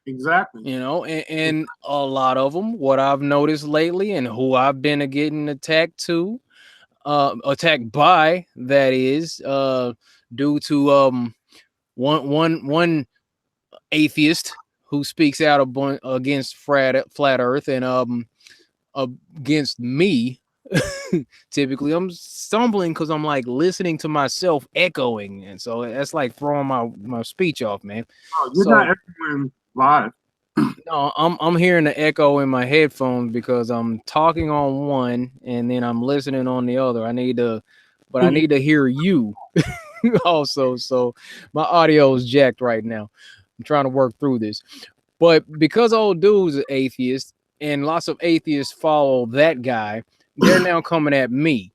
Exactly.
You know, and a lot of them, what I've noticed lately and who I've been getting attacked by, that is, due to one atheist who speaks out against flat Earth and against me. Typically, I'm stumbling because I'm like listening to myself echoing, and so that's like throwing my speech off, man.
Oh, you're not echoing live.
No, I'm hearing the echo in my headphones because I'm talking on one and then I'm listening on the other. I need to hear you also. So my audio is jacked right now. I'm trying to work through this. But because old dude's an atheist and lots of atheists follow that guy, they're now coming at me.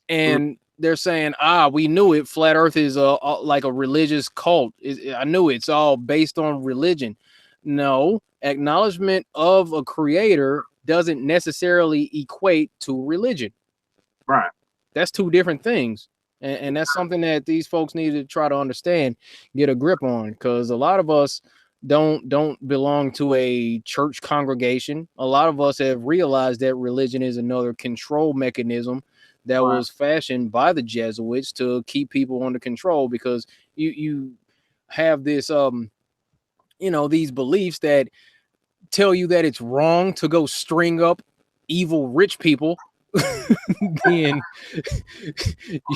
And they're saying, we knew it. Flat Earth is like a religious cult. I knew it's all based on religion. No, acknowledgement of a creator doesn't necessarily equate to religion.
Right.
That's two different things. And that's something that these folks need to try to understand, get a grip on, because a lot of us don't belong to a church congregation. A lot of us have realized that religion is another control mechanism that was fashioned by the Jesuits to keep people under control, because you have this these beliefs that tell you that it's wrong to go string up evil rich people. Then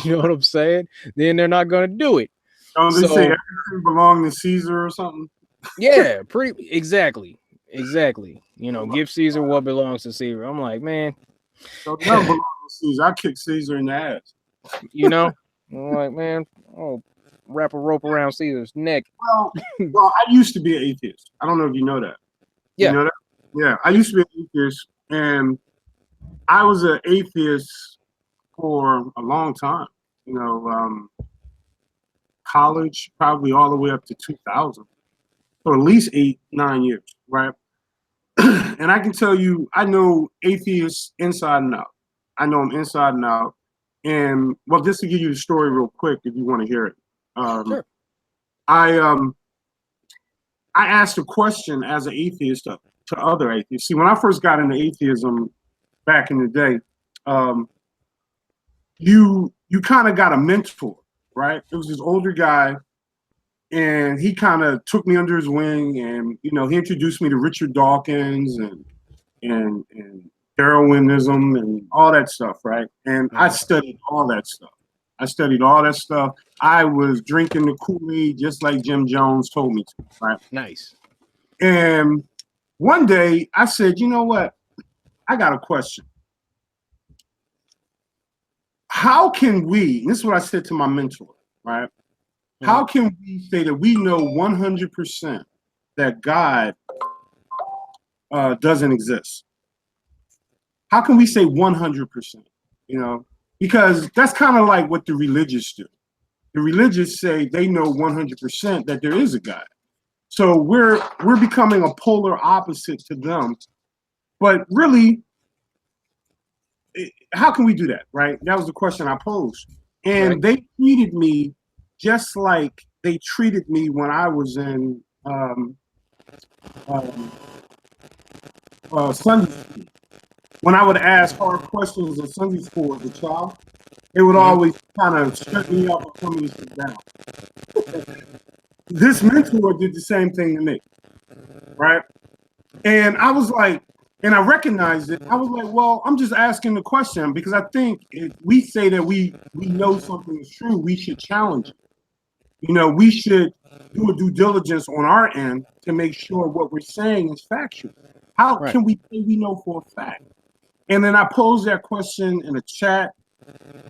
you know what I'm saying? Then they're not gonna do it.
Don't they say everything belongs to Caesar or something?
Yeah, exactly. Give Caesar what belongs to Caesar. I'm like, man.
So that belongs to Caesar. I kick Caesar in the ass.
I'm like, man, wrap a rope around Caesar's neck.
Well, I used to be an atheist. I don't know if you know that.
Yeah.
You know that? Yeah, I used to be an atheist, and I was an atheist for a long time. College, probably all the way up to 2000. So at least 8-9 years, right? And I can tell you, I know atheists inside and out. I know them inside and out. And well, just to give you the story real quick, if you want to hear it.
Sure.
I asked a question as an atheist to other atheists. See, when I first got into atheism back in the day, you kind of got a mentor, right? It was this older guy, and he kind of took me under his wing, and he introduced me to Richard Dawkins and Darwinism and all that stuff, right? And I
Mhm.
studied all that stuff. I studied all that stuff. I was drinking the Kool-Aid just like Jim Jones told me to, right?
Nice.
And one day I said, you know what? I got a question. How can we, this is what I said to my mentor, right? How
Mhm.
can we say that we know 100% that God doesn't exist? How can we say 100%? You know, because that's kind of like what the religious do. The religious say they know 100% that there is a God. So we're becoming a polar opposite to them. But really, how can we do that, right? That was the question I posed.
Right.
And they treated me just like they treated me when I was in um, Sunday school. When I would ask hard questions in Sunday school as a child, they would
Mhm.
always kind of shut me up and tell me to sit down. This mentor did the same thing to me, right? And I was like, and I recognized it. I was like, well, I'm just asking the question because I think if we say that we know something is true, we should challenge it. You know, we should do a due diligence on our end to make sure what we're saying is factual. How
Right.
can we say we know for a fact? And then I posed that question in a chat,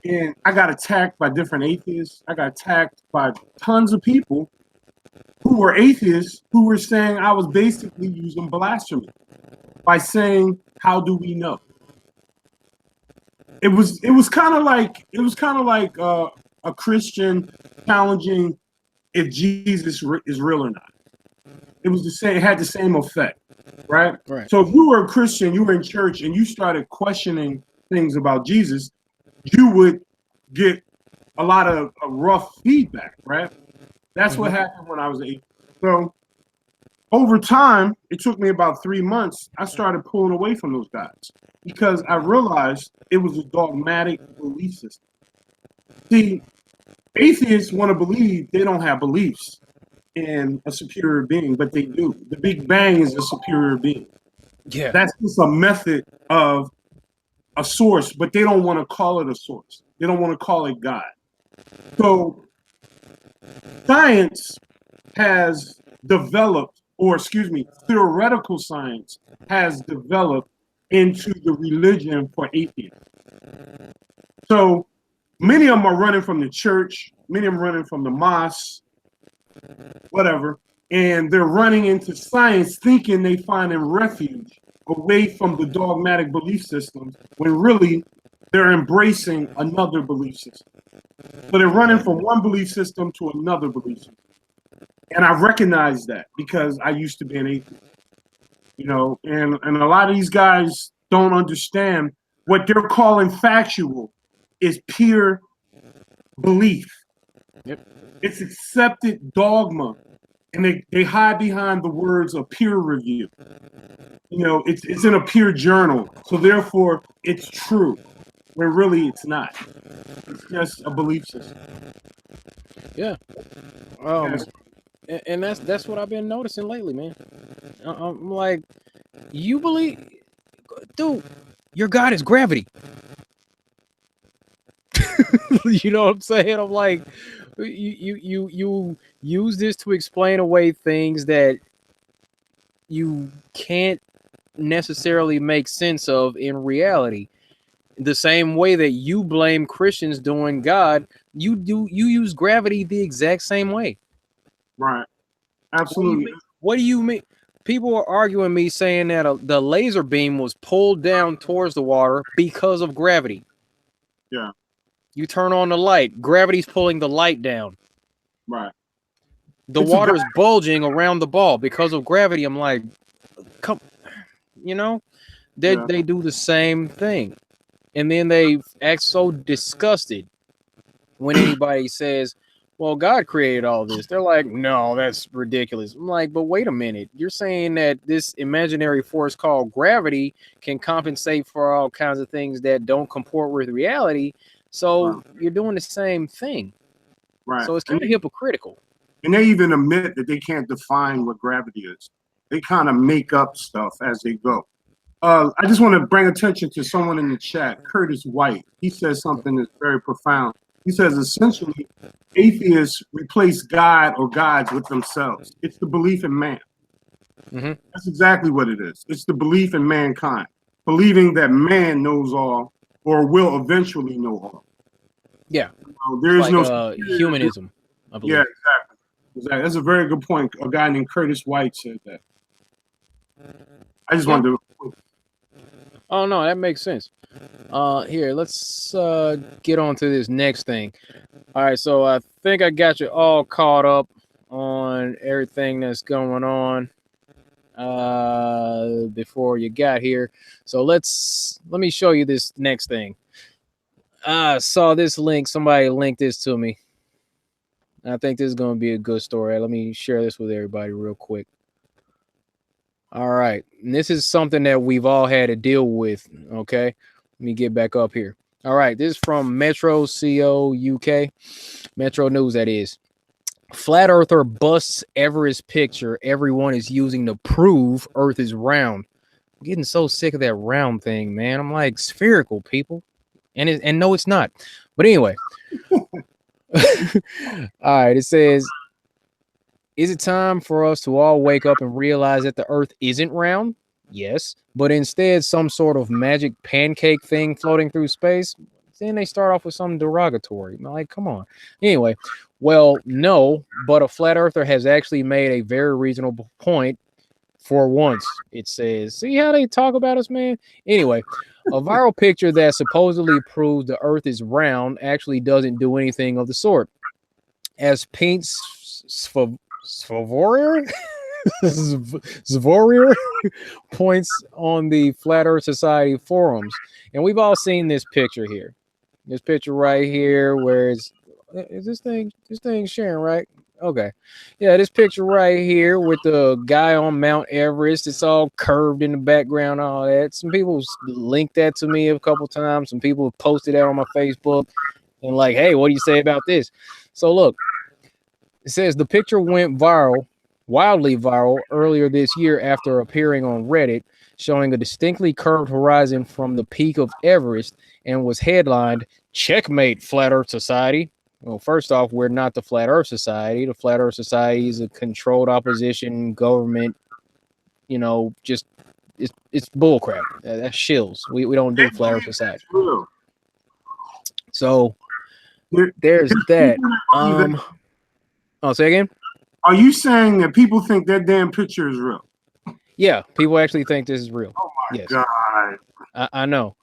and I got attacked by different atheists. I got attacked by tons of people who were atheists who were saying I was basically using blasphemy by saying, "How do we know?" It was kind of like a Christian challenging if Jesus is real or not. It was the same. It had the same effect, right?
Right.
So if you were a Christian, you were in church, and you started questioning things about Jesus, you would get a lot of rough feedback, right? That's what
Mhm.
happened when I was 8. So over time, it took me about 3 months. I started pulling away from those guys because I realized it was a dogmatic belief system. See, atheists want to believe they don't have beliefs in a superior being, but they do. The Big Bang is a superior being.
Yeah.
That's just a method of a source, but they don't want to call it a source. They don't want to call it God. So science has developed, or excuse me, theoretical science has developed into the religion for atheists. So many of them are running from the church, many of them running from the mosque, whatever, and they're running into science thinking they finding refuge away from the dogmatic belief systems when really they're embracing another belief system. So they're running
Right.
from one belief system to another belief system. And I recognize that because I used to be an atheist, you know, and a lot of these guys don't understand what they're calling factual is pure belief.
Yep.
It's accepted dogma. And they hide behind the words of peer review. You know, it's in a peer journal. So therefore it's true. Where really it's not. It's just a belief system.
Yeah.
Yes.
And that's what I've been noticing lately, man. I'm like, you believe, dude, your God is gravity. You know what I'm saying? I'm like, you use this to explain away things that you can't necessarily make sense of in reality. The same way that you blame Christians doing God, you use gravity the exact same way.
Right.
What do you
Absolutely.
mean? What do you mean? People are arguing me saying that the laser beam was pulled down towards the water because of gravity.
Yeah.
You turn on the light, gravity's pulling the light down.
Right.
The
It's a guy.
water is bulging around the ball because of gravity. I'm like, come, you know,
Yeah.
they do the same thing, and then they act so disgusted when anybody says, well, God created all this. They're like, no, that's ridiculous. I'm like, but wait a minute. You're saying that this imaginary force called gravity can compensate for all kinds of things that don't comport with reality.
Right.
So you're doing the same thing.
Right.
So it's kind of hypocritical.
And they even admit that they can't define what gravity is. They kind of make up stuff as they go. I just want to bring attention to someone in the chat, Curtis White. He says something that's very profound. He says essentially, atheists replace God or gods with themselves. It's the belief in man.
Mm-hmm.
That's exactly what it is. It's the belief in mankind, believing that man knows all or will eventually know all.
Yeah.
There is
like
no
humanism, I believe.
Yeah, exactly. That's a very good point. A guy named Curtis White said that. I just wanted to.
Oh no, that makes sense. Here, let's get on to this next thing. All right, so I think I got you all caught up on everything that's going on before you got here. So let me show you this next thing. I saw this link. Somebody linked this to me. I think this is going to be a good story. Let me share this with everybody real quick. All right. And this is something that we've all had to deal with. Okay. Let me get back up here. All right. This is from Metro Co UK. Metro News, that is. Flat Earther busts Everest picture everyone is using to prove Earth is round. I'm getting so sick of that round thing, man. I'm like, spherical, people. And no, it's not. But anyway. All right. It says, is it time for us to all wake up and realize that the Earth isn't round? Yes, but instead some sort of magic pancake thing floating through space? Then they start off with something derogatory. Like, come on. Anyway, well, no, but a flat earther has actually made a very reasonable point for once. It says, see how they talk about us, man? Anyway, a viral picture that supposedly proves the Earth is round actually doesn't do anything of the sort. As paints Svorier Zvorier points on the Flat Earth Society forums, and we've all seen this picture here. This picture right here, where is this thing sharing, right? Okay, yeah, this picture right here with the guy on Mount Everest. It's all curved in the background, all that. Some people linked that to me a couple times. Some people have posted that on my Facebook, and like, hey, what do you say about this? So look. It says the picture went viral, wildly viral, earlier this year after appearing on Reddit, showing a distinctly curved horizon from the peak of Everest and was headlined, "Checkmate, Flat Earth Society." Well, first off, we're not the Flat Earth Society. The Flat Earth Society is a controlled opposition government, just it's bullcrap. That's shills. We don't do Flat Earth Society. So there's that. Oh, say again?
Are you saying that people think that damn picture is real?
Yeah, people actually think this is real.
Oh my
yes.
God.
I know.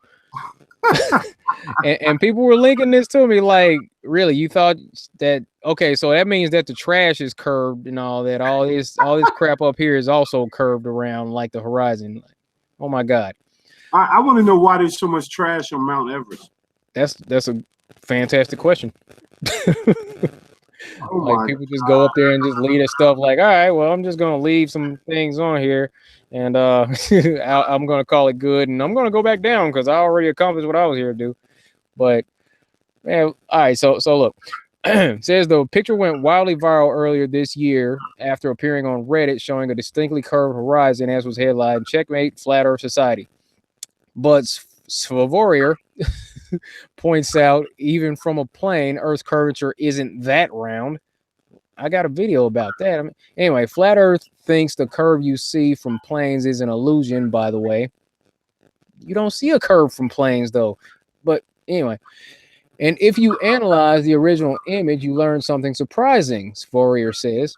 and people were linking this to me like, really, you thought that, okay, so that means that the trash is curved and all that. All this crap up here is also curved around like the horizon. Oh my God.
I want to know why there's so much trash on Mount Everest.
That's a fantastic question.
Oh
like people just go up there and just leave their stuff like, all right, well, I'm just gonna leave some things on here and I'm gonna call it good and I'm gonna go back down because I already accomplished what I was here to do. But man, all right, so look. It says the picture went wildly viral earlier this year after appearing on Reddit, showing a distinctly curved horizon, as was headlined "Checkmate, Flat Earth Society." But Svorier points out, even from a plane, Earth's curvature isn't that round. I got a video about that. Anyway, Flat Earth thinks the curve you see from planes is an illusion, by the way. You don't see a curve from planes, though. But anyway, and if you analyze the original image, you learn something surprising, Svorier says.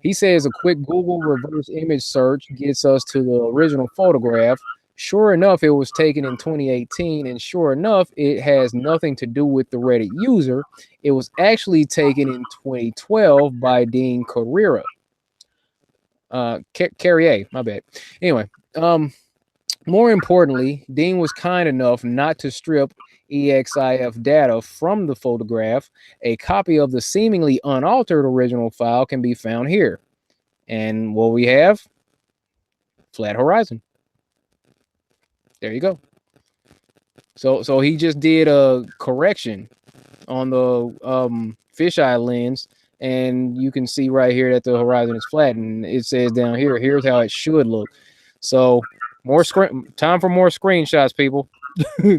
He says a quick Google reverse image search gets us to the original photograph. Sure enough, it was taken in 2018, and sure enough, it has nothing to do with the Reddit user. It was actually taken in 2012 by Dean Carriera. Carrier, my bad. Anyway, more importantly, Dean was kind enough not to strip EXIF data from the photograph. A copy of the seemingly unaltered original file can be found here. And what we have? Flat horizon. There you go. So he just did a correction on the fisheye lens, and you can see right here that the horizon is flat, and it says down here, here's how it should look. So More screen time for more screenshots, people.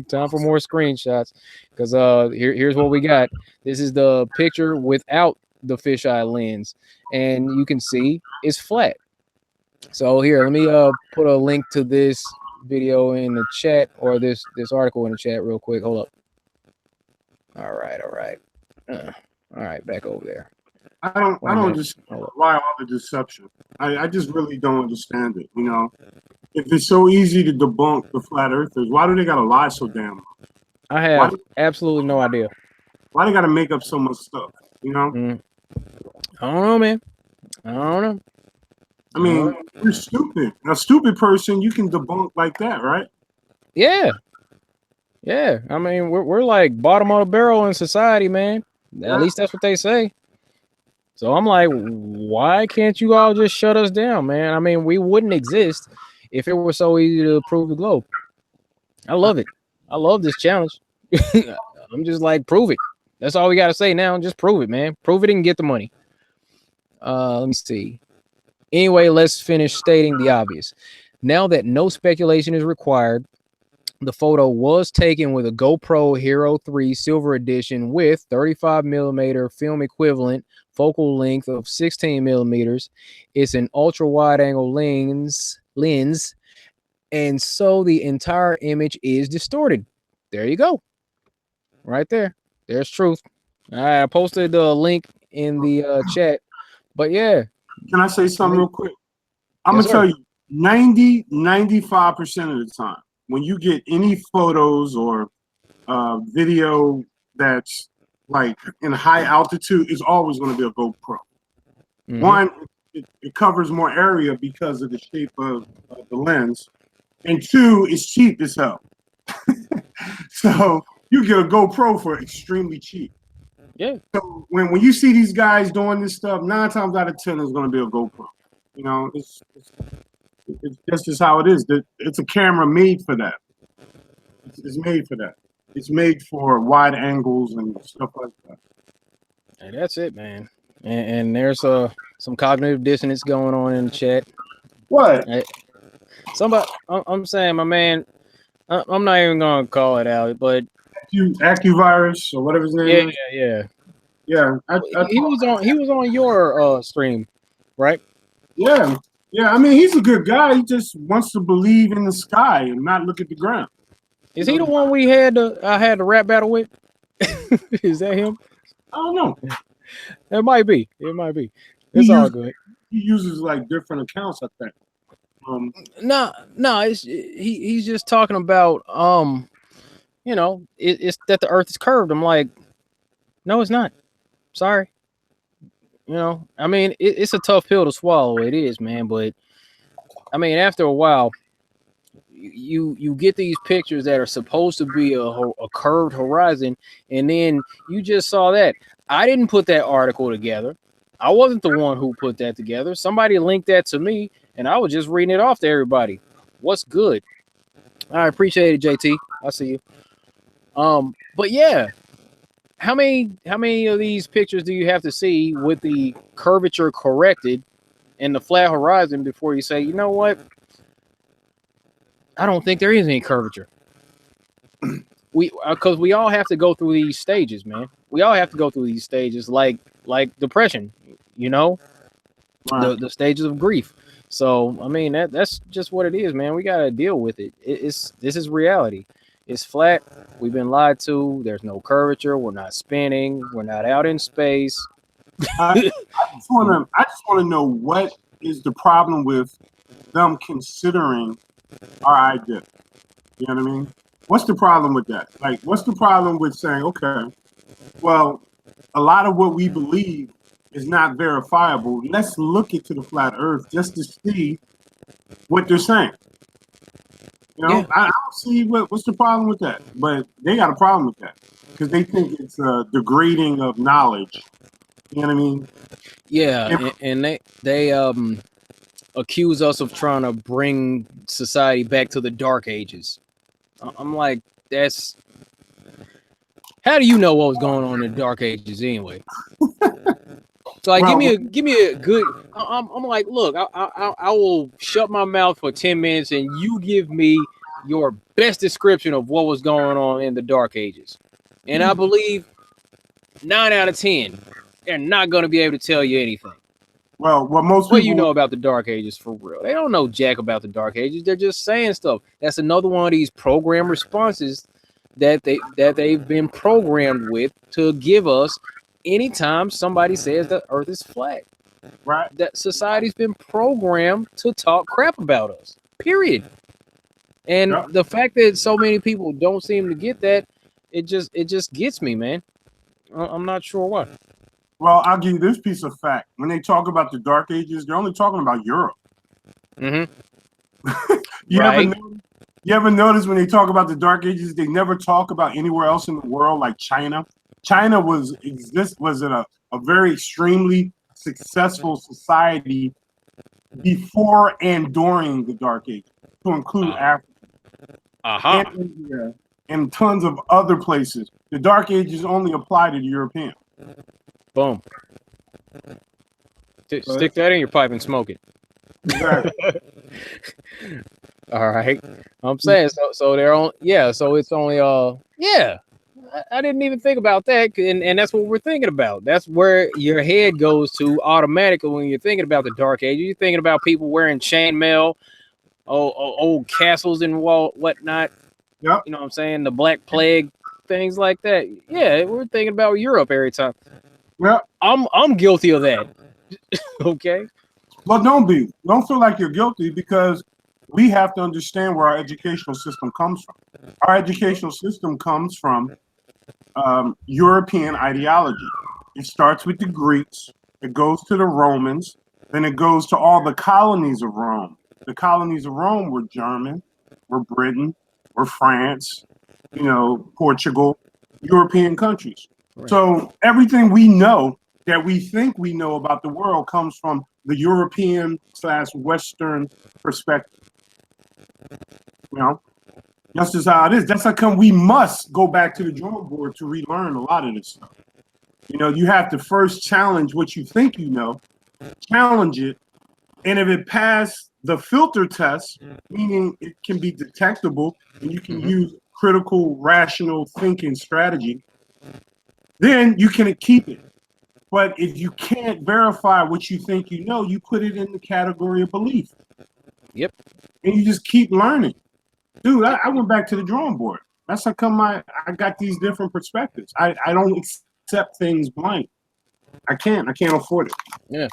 Time for more screenshots. Because here's what we got. This is the picture without the fisheye lens, and you can see it's flat. So here, let me put a link to this video in the chat, or this article in the chat real quick. Hold up. All right, all right. All right, back over there.
I don't
Wait a minute.
understand
Hold up.
why all the deception. I just really don't understand it. You know, if it's so easy to debunk the flat earthers, why do they gotta lie so damn much?
I have absolutely no idea.
Why they gotta make up so much stuff? You know?
I don't know, man. I don't know.
I mean, you're stupid. A stupid person you can debunk like that, right?
Yeah. Yeah. I mean, we're like bottom of the barrel in society, man.
Yeah.
At least that's what they say. So I'm like, why can't you all just shut us down, man? I mean, we wouldn't exist if it were so easy to prove the globe. I love it. I love this challenge. I'm just like, prove it. That's all we got to say now. Just prove it, man. Prove it and get the money. Let me see. Anyway, let's finish stating the obvious. Now that no speculation is required, the photo was taken with a GoPro Hero 3 Silver Edition with 35 millimeter film equivalent, focal length of 16 millimeters. It's an ultra wide angle lens, and so the entire image is distorted. There you go. Right there. There's truth. I posted the link in the chat. But yeah.
Can I say something real quick? I'm
Yes,
going to
sir.
tell you, 95% of the time, when you get any photos or video that's like in high altitude, it's always going to be a GoPro. One, it covers more area because of the shape of the lens. And two, it's cheap as hell. So you get a GoPro for extremely cheap.
Yeah.
So when you see these guys doing this stuff, 9 times out of 10 is going to be a GoPro. You know, it's just as how it is. It's a camera made for that. It's made for that. It's made for wide angles and stuff like that.
Hey, that's it, man. And there's some cognitive dissonance going on in the chat.
What?
Hey, somebody, I'm saying, my man, I'm not even gonna call it out, but
AccuVirus or whatever his name is.
Yeah.
Yeah,
He was on your stream, right?
Yeah. I mean, he's a good guy. He just wants to believe in the sky and not look at the ground.
Is he the one I had the rap battle with? Is that him?
I don't know.
It might be. It's all good.
He uses like different accounts, I think.
No, he's just talking about it's that the earth is curved. I'm like, no, it's not. Sorry. I mean, it's a tough pill to swallow. It is, man. But I mean, after a while, you get these pictures that are supposed to be a curved horizon, and then you just saw that. I didn't put that article together. I wasn't the one who put that together. Somebody linked that to me, and I was just reading it off to everybody. What's good? I appreciate it, JT. I see you. But yeah, how many of these pictures do you have to see with the curvature corrected and the flat horizon before you say, you know what? I don't think there is any curvature. Because we all have to go through these stages, man. We all have to go through these stages, like depression, right. the stages of grief. So I mean that's just what it is, man. We gotta deal with it. This is reality. It's flat. We've been lied to. There's no curvature. We're not spinning. We're not out in space.
I just want to know what is the problem with them considering our idea. You know what I mean? What's the problem with that? Like, what's the problem with saying, okay, well, a lot of what we believe is not verifiable. Let's look into the flat earth just to see what they're saying. You know, yeah. I don't see what's the problem with that. But they got a problem with that because they think it's a degrading of knowledge. You know what I mean?
Yeah, and they accuse us of trying to bring society back to the dark ages. I'm like, how do you know what was going on in the dark ages anyway? So like,
Well,
give me a good. I'm like, look, I will shut my mouth for 10 minutes, and you give me your best description of what was going on in the Dark Ages, and I believe 9 out of 10, they're not going to be able to tell you anything.
what most
What do you know
people,
about the Dark Ages for real? They don't know jack about the Dark Ages. They're just saying stuff. That's another one of these program responses that they've been programmed with to give us anytime somebody says the Earth is flat.
right?
That society's been programmed to talk crap about us. Period. And
Yep.
the fact that so many people don't seem to get that, it just gets me, man. I'm not sure why.
Well, I'll give you this piece of fact. When they talk about the Dark Ages, they're only talking about Europe.
Mm-hmm.
You
Right.
you ever notice when they talk about the Dark Ages, they never talk about anywhere else in the world like China. China was a very extremely successful society before and during the Dark Ages, to include Africa and
Aha.
India and tons of other places. The Dark Ages only apply to the Europeans.
Boom. Stick that in your pipe and smoke it.
Exactly.
All right. I'm saying so they're on, yeah, so it's only yeah. I didn't even think about that, and that's what we're thinking about. That's where your head goes to automatically when you're thinking about the Dark Ages. You're thinking about people wearing chainmail, old castles and whatnot.
Yep.
You know what I'm saying? The Black Plague, things like that. Yeah, we're thinking about Europe every time.
Well,
I'm guilty of that. Okay.
but don't feel like you're guilty, because we have to understand where our educational system comes from. Our educational system comes from European ideology. It starts with the Greeks, it goes to the Romans, then it goes to all the colonies of Rome. The colonies of Rome were German, were Britain, were France, Portugal, European countries.
Right.
So everything we know that we think we know about the world comes from the European/Western perspective. That's just how it is. That's how come we must go back to the drawing board to relearn a lot of this stuff. You have to first challenge what you think you know, challenge it, and if it passed the filter test, meaning it can be detectable and you can use critical, rational thinking strategy, then you can keep it. But if you can't verify what you think you know, you put it in the category of belief.
Yep.
And you just keep learning. Dude, I went back to the drawing board. That's how come I got these different perspectives. I don't accept things blind. I can't afford it.
Yeah,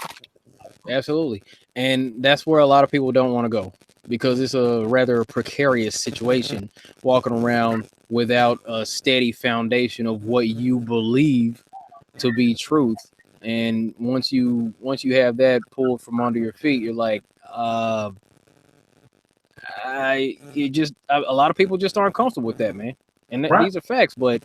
absolutely. And that's where a lot of people don't want to go, because it's a rather precarious situation walking around without a steady foundation of what you believe to be truth. And once you have that pulled from under your feet, you're like, a lot of people just aren't comfortable with that, man. And
Right.
these are facts. But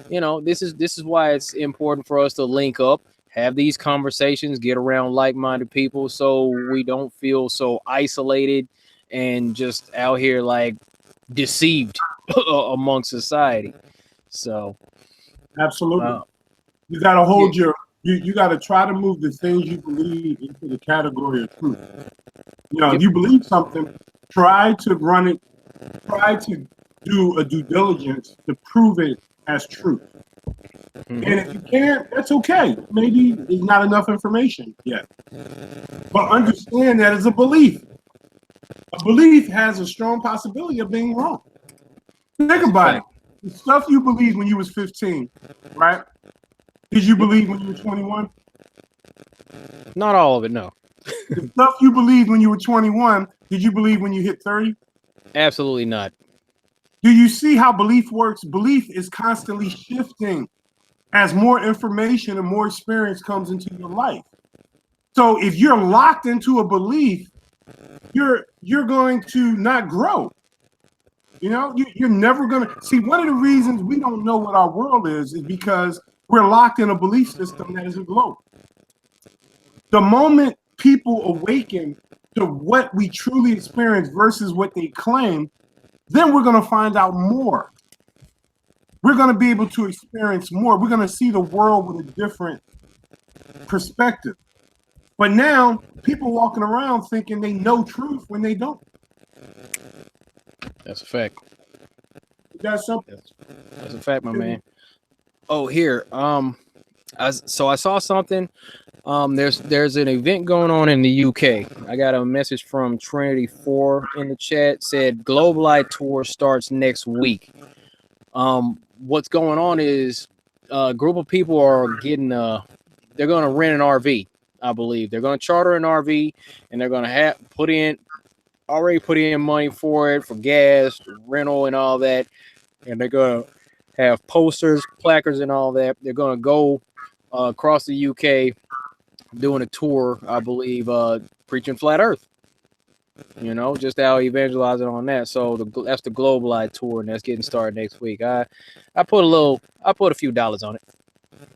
this is why it's important for us to link up, have these conversations, get around like-minded people, so we don't feel so isolated and just out here like deceived amongst society. So
Absolutely. You got to hold you got to try to move the things you believe into the category of truth. If you believe something, try to do a due diligence to prove it as truth. And if you can't, that's okay. Maybe there's not enough information yet. But understand that it's a belief. A belief has a strong possibility of being wrong. Think about it. The stuff you believed when you was 15, right? Did you believe when you were 21?
not all of it, no.
The stuff you believed when you were 21, did you believe when you hit 30?
Absolutely not.
Do you see how belief works? Belief is constantly shifting as more information and more experience comes into your life. So if you're locked into a belief, you're going to not grow. You're never going to see. One of the reasons we don't know what our world is because we're locked in a belief system that isn't global. The moment people awaken to what we truly experience versus what they claim, then we're going to find out more. We're going to be able to experience more. We're going to see the world with a different perspective. But now people walking around thinking they know truth when they don't.
That's a fact.
You got something?
That's a fact, my man. Oh, here. I saw something. There's an event going on in the UK. I got a message from Trinity 4 in the chat. Said Globe Light Tour starts next week. What's going on is a group of people are getting they're going to rent an RV. I believe they're going to charter an RV, and they're going to already put in money for it, for gas, rental, and all that. And they're going to have posters, placards, and all that. They're going to go across the UK doing a tour, I believe, preaching flat Earth. You know, just out evangelizing on that. So that's the Globalized tour, and that's getting started next week. I put a few dollars on it.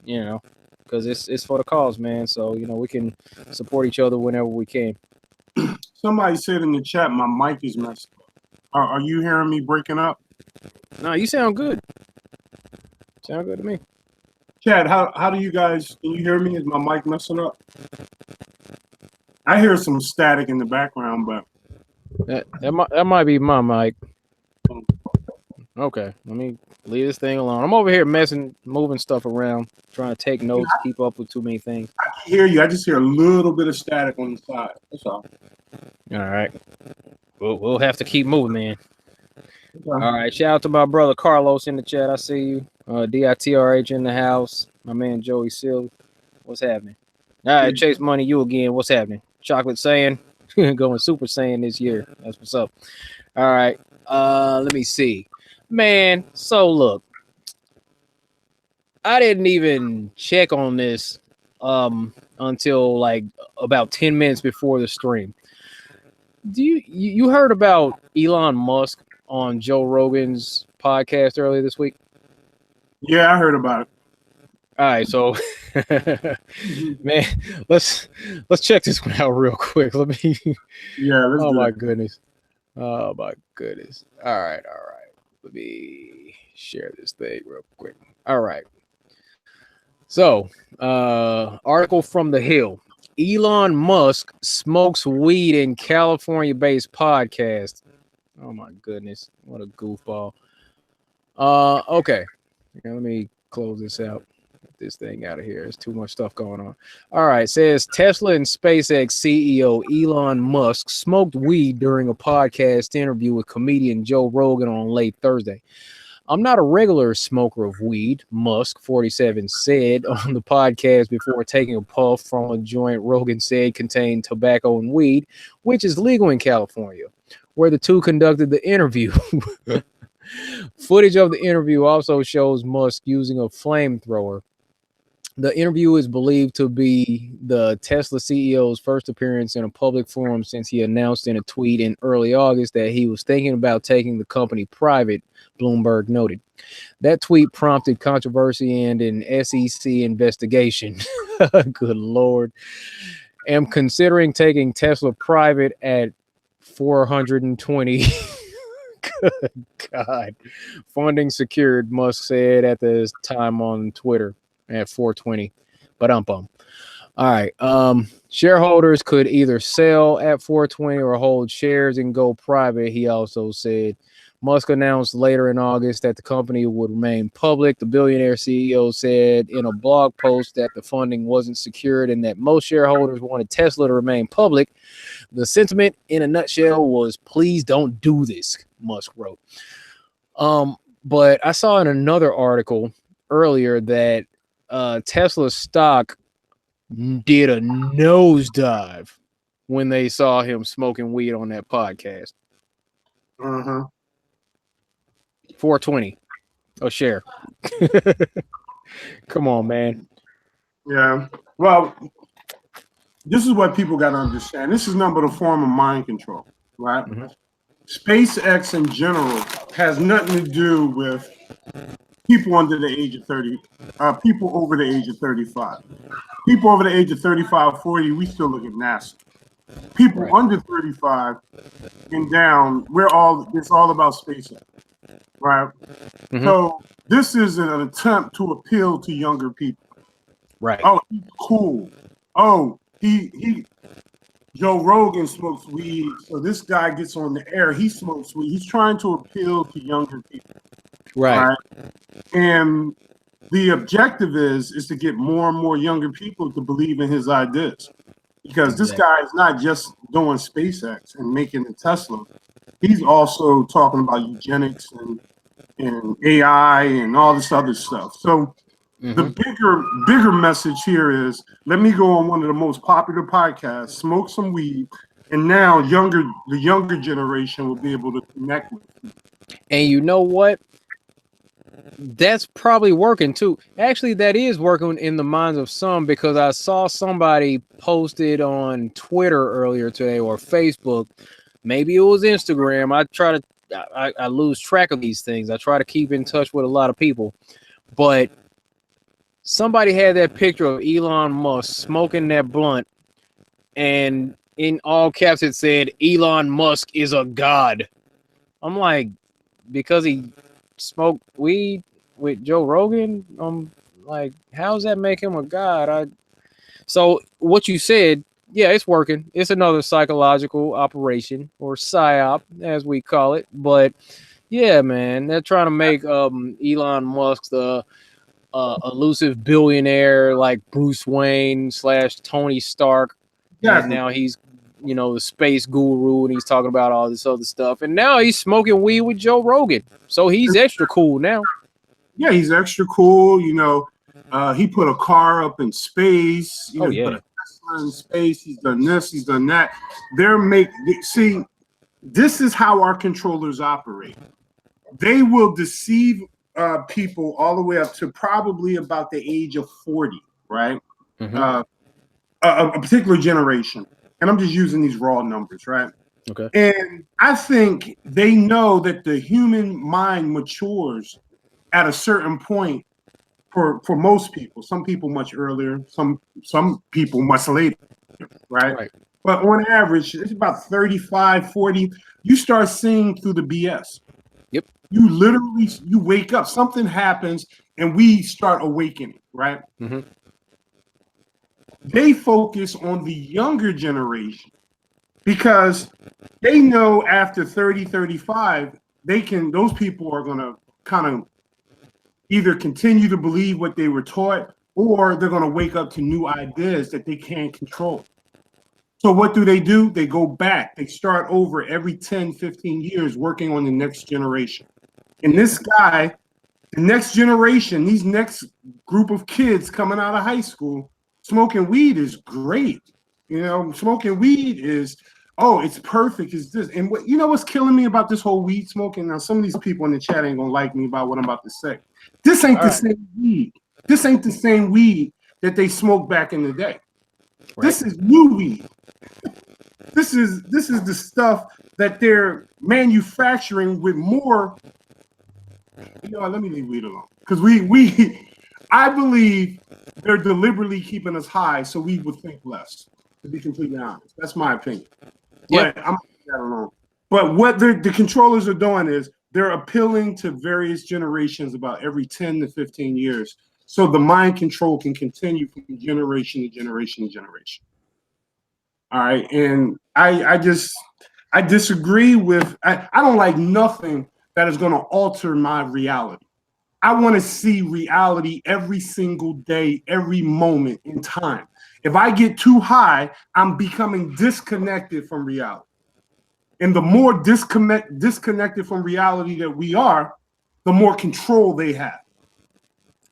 You know, because it's for the cause, man. So you know we can support each other whenever we can.
Somebody said in the chat my mic is messed up. Are you hearing me breaking up?
No, you sound good. Sound good to me.
Chad, how do you guys, can you hear me? Is my mic messing up? I hear some static in the background, but
that might be my mic. Okay, let me leave this thing alone. I'm over here moving stuff around, trying to take notes, keep up with too many things.
I can hear you. I just hear a little bit of static on the side. That's all.
All right. We'll have to keep moving, man. All right. Shout out to my brother Carlos in the chat. I see you. DITRH in the house. My man Joey Silly. What's happening? All right, Chase Money, you again. What's happening? Chocolate Saiyan. Going Super Saiyan this year. That's what's up. All right. Let me see. Man, so look. I didn't even check on this until like about 10 minutes before the stream. Do you heard about Elon Musk on Joe Rogan's podcast earlier this week?
Yeah, I heard about it.
All right, so man, let's check this one out real quick. Let me.
Yeah.
Oh my goodness. Oh my goodness. All right. Let me share this thing real quick. All right. So, article from The Hill. Elon Musk smokes weed in California-based podcast. Oh my goodness, what a goofball. Okay. Now, let me close this out. Get this thing out of here. There's too much stuff going on. All right. Says Tesla and SpaceX CEO Elon Musk smoked weed during a podcast interview with comedian Joe Rogan on late Thursday. I'm not a regular smoker of weed, Musk, 47, said on the podcast before taking a puff from a joint Rogan said contained tobacco and weed, which is legal in California, where the two conducted the interview. Footage of the interview also shows Musk using a flamethrower. The interview is believed to be the Tesla CEO's first appearance in a public forum since he announced in a tweet in early August that he was thinking about taking the company private, Bloomberg noted. That tweet prompted controversy and an SEC investigation. Good Lord. Am considering taking Tesla private at 420. Good God. Funding secured, Musk said at the time on Twitter. At 420, but all right. Shareholders could either sell at 420 or hold shares and go private. He also said Musk announced later in August that the company would remain public. The billionaire CEO said in a blog post that the funding wasn't secured and that most shareholders wanted Tesla to remain public. The sentiment in a nutshell was, please don't do this, Musk wrote. But I saw in another article earlier that Tesla stock did a nosedive when they saw him smoking weed on that podcast. 420 a share. Come on, man.
Yeah. Well, this is what people got to understand. This is nothing but a form of mind control, right? Mm-hmm. SpaceX in general has nothing to do with people under the age of 30, people over the age of 35. People over the age of 35, 40, we still look at NASA. People under 35 and down, it's all about SpaceX, right? Mm-hmm. So this is an attempt to appeal to younger people.
Right.
Oh, he's cool. Oh, he Joe Rogan smokes weed, so this guy gets on the air. He smokes weed. He's trying to appeal to younger people.
Right.
All right. And the objective is to get more and more younger people to believe in his ideas. Because this
Exactly.
guy is not just doing SpaceX and making the Tesla. He's also talking about eugenics and AI and all this other stuff. So the bigger message here is let me go on one of the most popular podcasts, smoke some weed, and now the younger generation will be able to connect with.
And you know what? That's probably working too. Actually, that is working in the minds of some, because I saw somebody posted on Twitter earlier today, or Facebook. Maybe it was Instagram. I lose track of these things. I try to keep in touch with a lot of people, but somebody had that picture of Elon Musk smoking that blunt, and in all caps it said, Elon Musk is a god. I'm like, because he smoked weed with Joe Rogan? Like, how does that make him a god? So what you said, yeah, it's working. It's another psychological operation, or psyop as we call it. But yeah, man, they're trying to make Elon Musk the elusive billionaire like Bruce Wayne / Tony Stark, and
Exactly.
now he's, the space guru, and he's talking about all this other stuff, and now he's smoking weed with Joe Rogan, so he's extra cool now.
Yeah, he's extra cool. He put a car up in space.
Oh
He put
yeah.
a Tesla in space. He's done this. He's done that. See, this is how our controllers operate. They will deceive people all the way up to probably about the age of 40, right?
Mm-hmm.
A particular generation. And I'm just using these raw numbers, right?
Okay.
And I think they know that the human mind matures at a certain point for most people. Some people much earlier, some people much later, right?
Right.
But on average, it's about 35, 40. You start seeing through the BS.
Yep.
You wake up, something happens, and we start awakening, right?
Mm-hmm.
They focus on the younger generation because they know after 30, 35, those people are going to kind of either continue to believe what they were taught, or they're going to wake up to new ideas that they can't control. So what do? They go back. They start over every 10, 15 years working on the next generation. And this guy, the next generation, these next group of kids coming out of high school, smoking weed is great. Smoking weed is, it's perfect. It's this. And what's killing me about this whole weed smoking? Now, some of these people in the chat ain't gonna like me about what I'm about to say. This ain't same weed. This ain't the same weed that they smoked back in the day. Right. This is new weed. This is the stuff that they're manufacturing with more. Let me leave weed alone, because I believe they're deliberately keeping us high so we would think less. To be completely honest, that's my opinion. But I'm that alone. But what the controllers are doing is they're appealing to various generations about every 10 to 15 years, so the mind control can continue from generation to generation to generation. All right, and I disagree with. I don't like nothing that is going to alter my reality. I want to see reality every single day, every moment in time. If I get too high, I'm becoming disconnected from reality. And the more disconnected from reality that we are, the more control they have.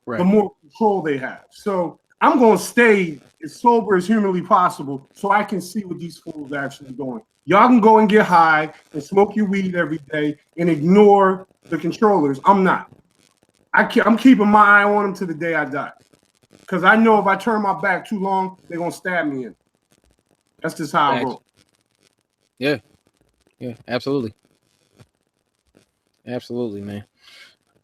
Right. The more control they have. So I'm going to stay as sober as humanly possible so I can see what these fools are actually doing. Y'all can go and get high and smoke your weed every day and ignore the controllers. I'm not. I'm keeping my eye on them to the day I die. Because I know if I turn my back too long, they're going to stab me in. That's just how I roll.
Yeah. Yeah, absolutely. Absolutely, man.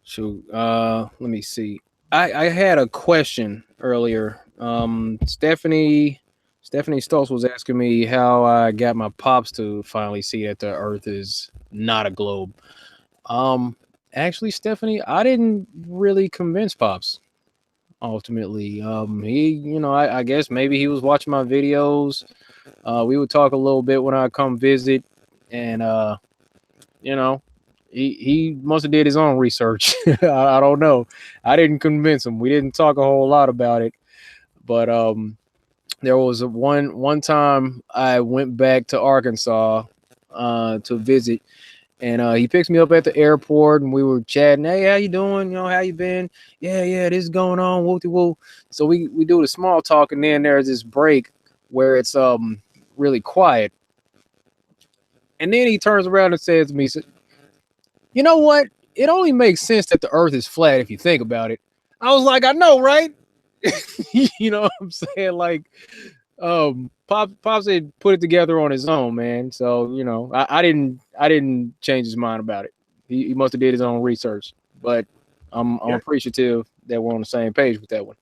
So, let me see. I had a question earlier. Stephanie Stoltz was asking me how I got my pops to finally see that the Earth is not a globe. Actually, Stephanie, I didn't really convince pops. ultimately. He, I guess maybe he was watching my videos. We would talk a little bit when I come visit, and you know, he must have did his own research. I don't know. I didn't convince him. We didn't talk a whole lot about it, but there was one time I went back to Arkansas to visit, and he picks me up at the airport, and we were chatting. Hey, how you doing? How you been? Yeah, this is going on. Whoopty woo. So we do the small talk, and then there's this break where it's really quiet, and then he turns around and says to me, "You know what? It only makes sense that the Earth is flat if you think about it." I was like, "I know, right?" You know what I'm saying? Like, Pop said put it together on his own, man. So I didn't change his mind about it. He must have did his own research, but I'm
Yeah,
appreciative that we're on the same page with that one.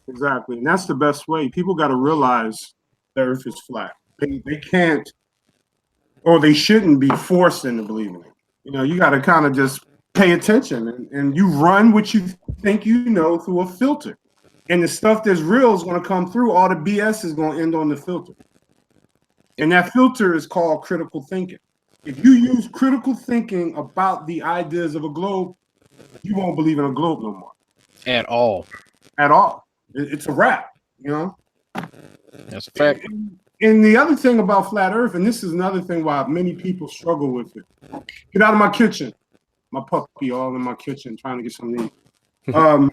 exactly. And that's the best way. People got to realize the Earth is flat. They can't, or they shouldn't be forced into believing it. You got to kind of just pay attention, and you run what you think you know through a filter. And the stuff that's real is going to come through. All the BS is going to end on the filter. And that filter is called critical thinking. If you use critical thinking about the ideas of a globe, you won't believe in a globe no more.
At all.
At all. It's a wrap.
That's a fact.
And the other thing about flat Earth, and this is another thing why many people struggle with it. Get out of my kitchen. My puppy all in my kitchen trying to get something to eat.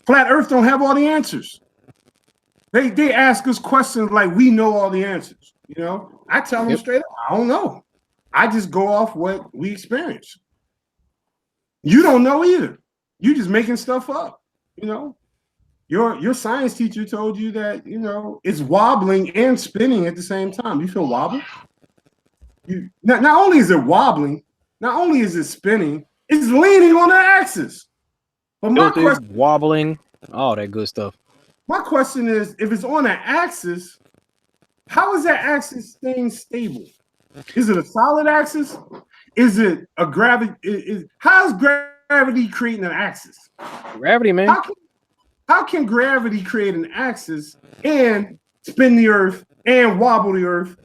Flat Earth don't have all the answers. They ask us questions like we know all the answers. I tell them straight up, I don't know. I just go off what we experience. You don't know either. You just making stuff up. Your science teacher told you that it's wobbling and spinning at the same time. You feel wobble? Not only is it wobbling, not only is it spinning, it's leaning on the axis. But my question,
wobbling, all that good stuff.
My question is, if it's on an axis, how is that axis staying stable? Is it a solid axis? Is it a gravity? How's gravity creating an axis?
Gravity, man.
How can gravity create an axis and spin the Earth and wobble the Earth?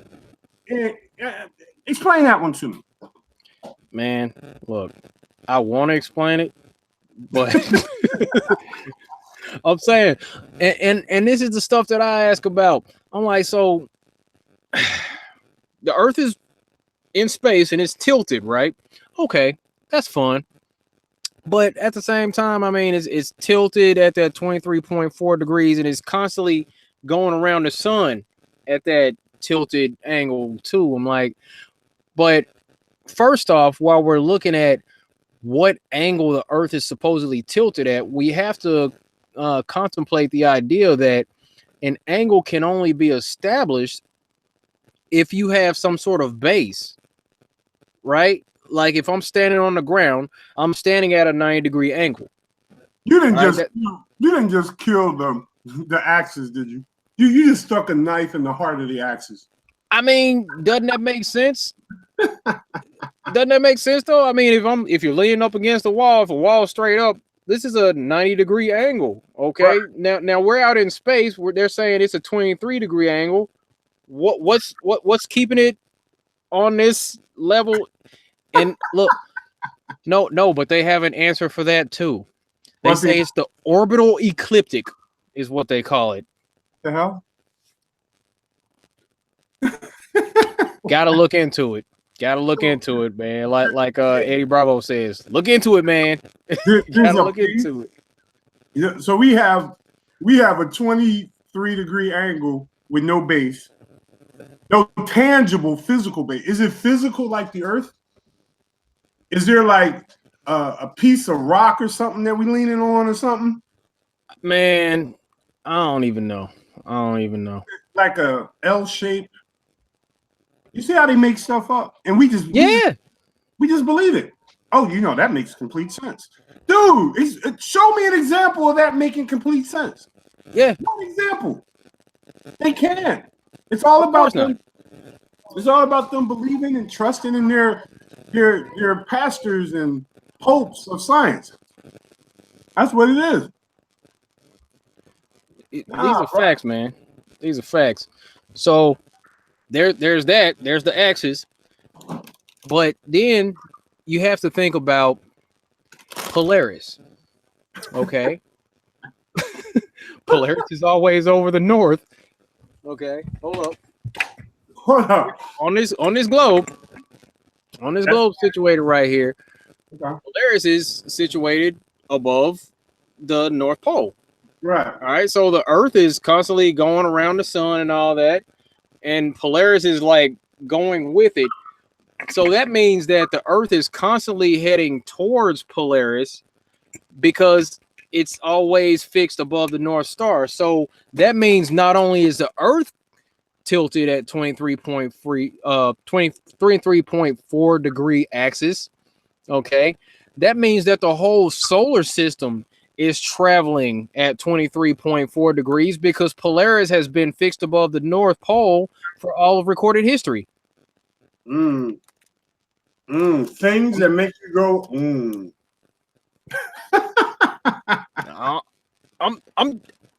Explain that one to me.
Man, look, I want to explain it, but I'm saying, and this is the stuff that I ask about. I'm like, so the Earth is in space and it's tilted, right? Okay, that's fun. But at the same time, I mean, it's tilted at that 23.4 degrees, and it's constantly going around the sun at that tilted angle too. I'm like, but first off, while we're looking at what angle the Earth is supposedly tilted at, we have to contemplate the idea that an angle can only be established if you have some sort of base, right? Like if I'm standing on the ground, I'm standing at a 90-degree angle.
You didn't just kill the axis, did you? You just stuck a knife in the heart of the axis.
I mean, doesn't that make sense? Doesn't that make sense though? I mean, if you're leaning up against the wall, if a wall straight up, this is a 90-degree angle. Okay. Right. Now we're out in space where they're saying it's a 23-degree angle. What's keeping it on this level? And look, no, but they have an answer for that too. They say it's the orbital ecliptic, is what they call it.
The hell?
Gotta look into it. Gotta look into it, man. Like Eddie Bravo says, look into it, man. Gotta look into it.
Yeah, so we have a 23-degree angle with no base, no tangible physical base. Is it physical like the Earth? Is there like a piece of rock or something that we leaning on or something?
Man, I don't even know.
Like a L shape. You see how they make stuff up, and we just believe it. Oh, that makes complete sense, dude. Show me an example of that making complete sense.
Yeah,
no example. They can't. It's all about them. It's all about them believing and trusting in their pastors and popes of science. That's what it is.
These are facts, man. These are facts. So there's that. There's the axis. But then you have to think about Polaris. Okay. Polaris is always over the north. Okay. Hold up.
Hold up.
On this globe situated right here,
Okay.
Polaris is situated above the North Pole.
Right.
All right. So the Earth is constantly going around the sun and all that. And Polaris is like going with it. So that means that the Earth is constantly heading towards Polaris because it's always fixed above the North Star. So that means not only is the Earth tilted at 23.4 degree axis, okay, that means that the whole solar system is traveling at 23.4 degrees because Polaris has been fixed above the North Pole for all of recorded history.
Things that make you go,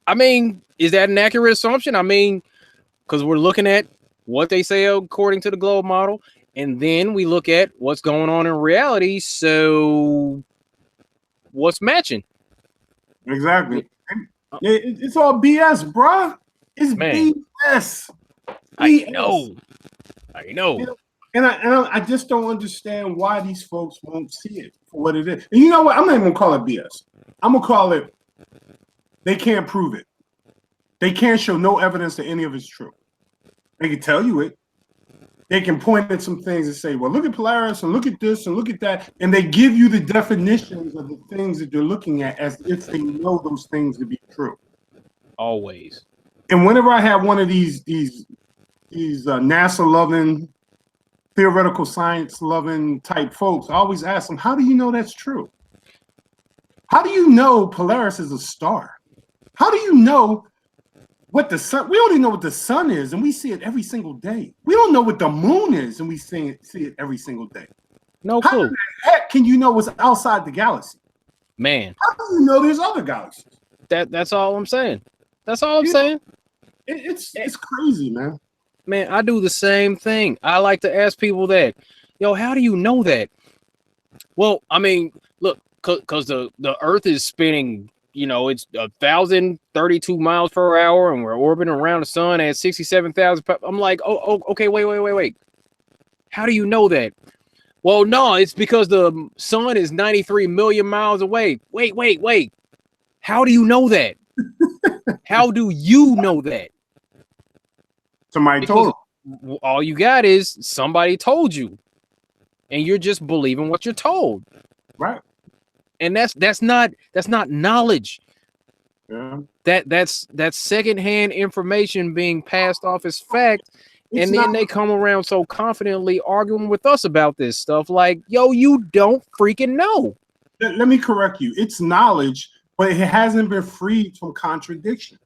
I mean, is that an accurate assumption? I mean, because we're looking at what they say according to the globe model, and then we look at what's going on in reality. So what's matching?
Exactly. It's all BS, bruh. It's BS.
I know.
And I just don't understand why these folks won't see it for what it is. And you know what? I'm not even gonna call it BS. I'm gonna call it they can't prove it. They can't show no evidence that any of it's true. They can tell you it. They can point at some things and say, well, look at Polaris and look at this and look at that. And they give you the definitions of the things that they're looking at as if they know those things to be true.
Always.
And whenever I have one of these NASA-loving, theoretical science-loving type folks, I always ask them, how do you know that's true? How do you know Polaris is a star? How do you know what the sun? We only know what the sun is, and we see it every single day. We don't know what the moon is, and we see it every single day.
No clue.
How the heck can you know what's outside the galaxy?
Man.
How do you know there's other galaxies?
That's all I'm saying. That's all I'm saying.
It's crazy, man.
Man, I do the same thing. I like to ask people that, yo, how do you know that? Well, I mean, look, because the Earth is spinning, you know, it's 1,032 miles per hour, and we're orbiting around the sun at 67,000. I'm like, oh, okay, wait. How do you know that? Well, no, it's because the sun is 93 million miles away. Wait. How do you know that? How do you know that?
Somebody told you.
All you got is somebody told you, and you're just believing what you're told.
Right.
And that's not knowledge.
Yeah.
That's secondhand information being passed off as fact. And then they come around so confidently arguing with us about this stuff. Like, yo, you don't freaking know.
Let me correct you. It's knowledge, but it hasn't been freed from contradiction.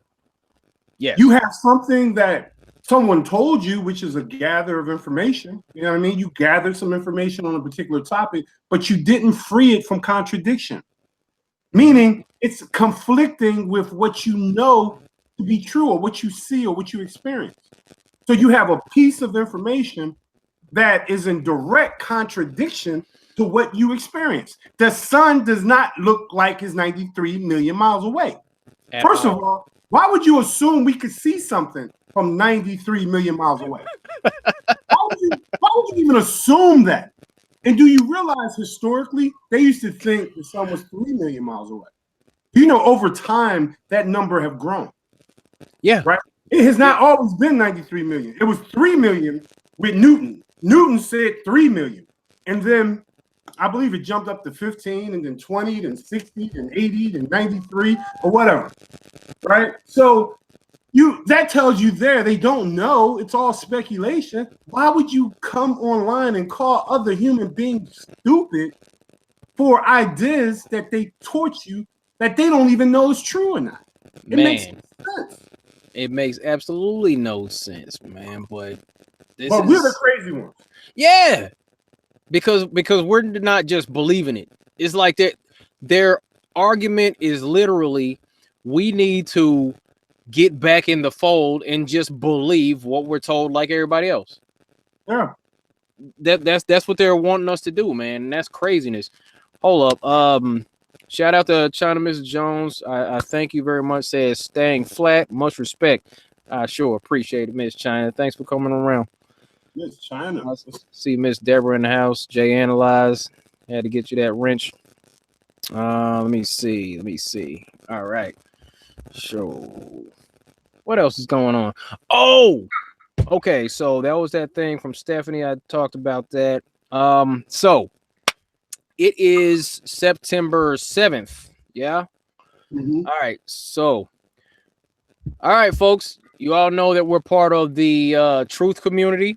Yeah.
You have something that someone told you, which is a gather of information. You know what I mean? You gathered some information on a particular topic, but you didn't free it from contradiction. Meaning it's conflicting with what you know to be true or what you see or what you experience. So you have a piece of information that is in direct contradiction to what you experience. The sun does not look like it's 93 million miles away. First of all, why would you assume we could see something from 93 million miles away? Why would you even assume that? And do you realize historically, they used to think the sun was 3 million miles away. You know, over time, that number have grown.
Yeah.
Right? It has not always been 93 million. It was 3 million with Newton. Newton said 3 million. And then I believe it jumped up to 15 and then 20, then 60, then 80, then 93 or whatever. Right? So that tells you there they don't know. It's all speculation. Why would you come online and call other human beings stupid for ideas that they taught you that they don't even know is true or not? It makes sense.
It makes absolutely no sense, man. But
we're the crazy ones.
Yeah. Because we're not just believing it. It's like that there argument is literally we need to get back in the fold and just believe what we're told like everybody else.
Yeah.
That's what they're wanting us to do, man. And that's craziness. Hold up. Shout out to China Mrs. Jones. I thank you very much. Says staying flat. Much respect. I sure appreciate it, Miss China. Thanks for coming around.
Miss China.
See Miss Deborah in the house. Jay Analyze. Had to get you that wrench. Let me see. All right. So what else is going on? Oh, okay. So that was that thing from Stephanie. I talked about that. So it is September 7th. Yeah.
Mm-hmm.
All right. So, all right, folks. You all know that we're part of the truth community.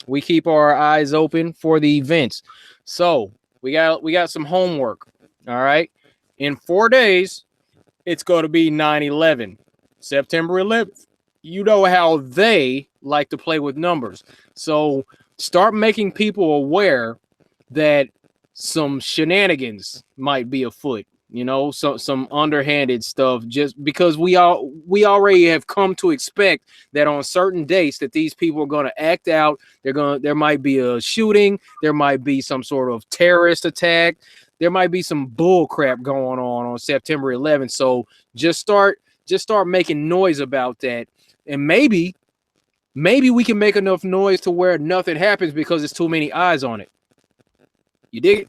We keep our eyes open for the events. So we got some homework. All right. In 4 days, it's going to be 9/11, September 11th. You know how they like to play with numbers. So start making people aware that some shenanigans might be afoot. You know, some underhanded stuff, just because we already have come to expect that on certain dates that these people are going to act out. There might be a shooting, there might be some sort of terrorist attack, there might be some bull crap going on September 11th. So just start making noise about that, and maybe we can make enough noise to where nothing happens because there's too many eyes on it. You dig it?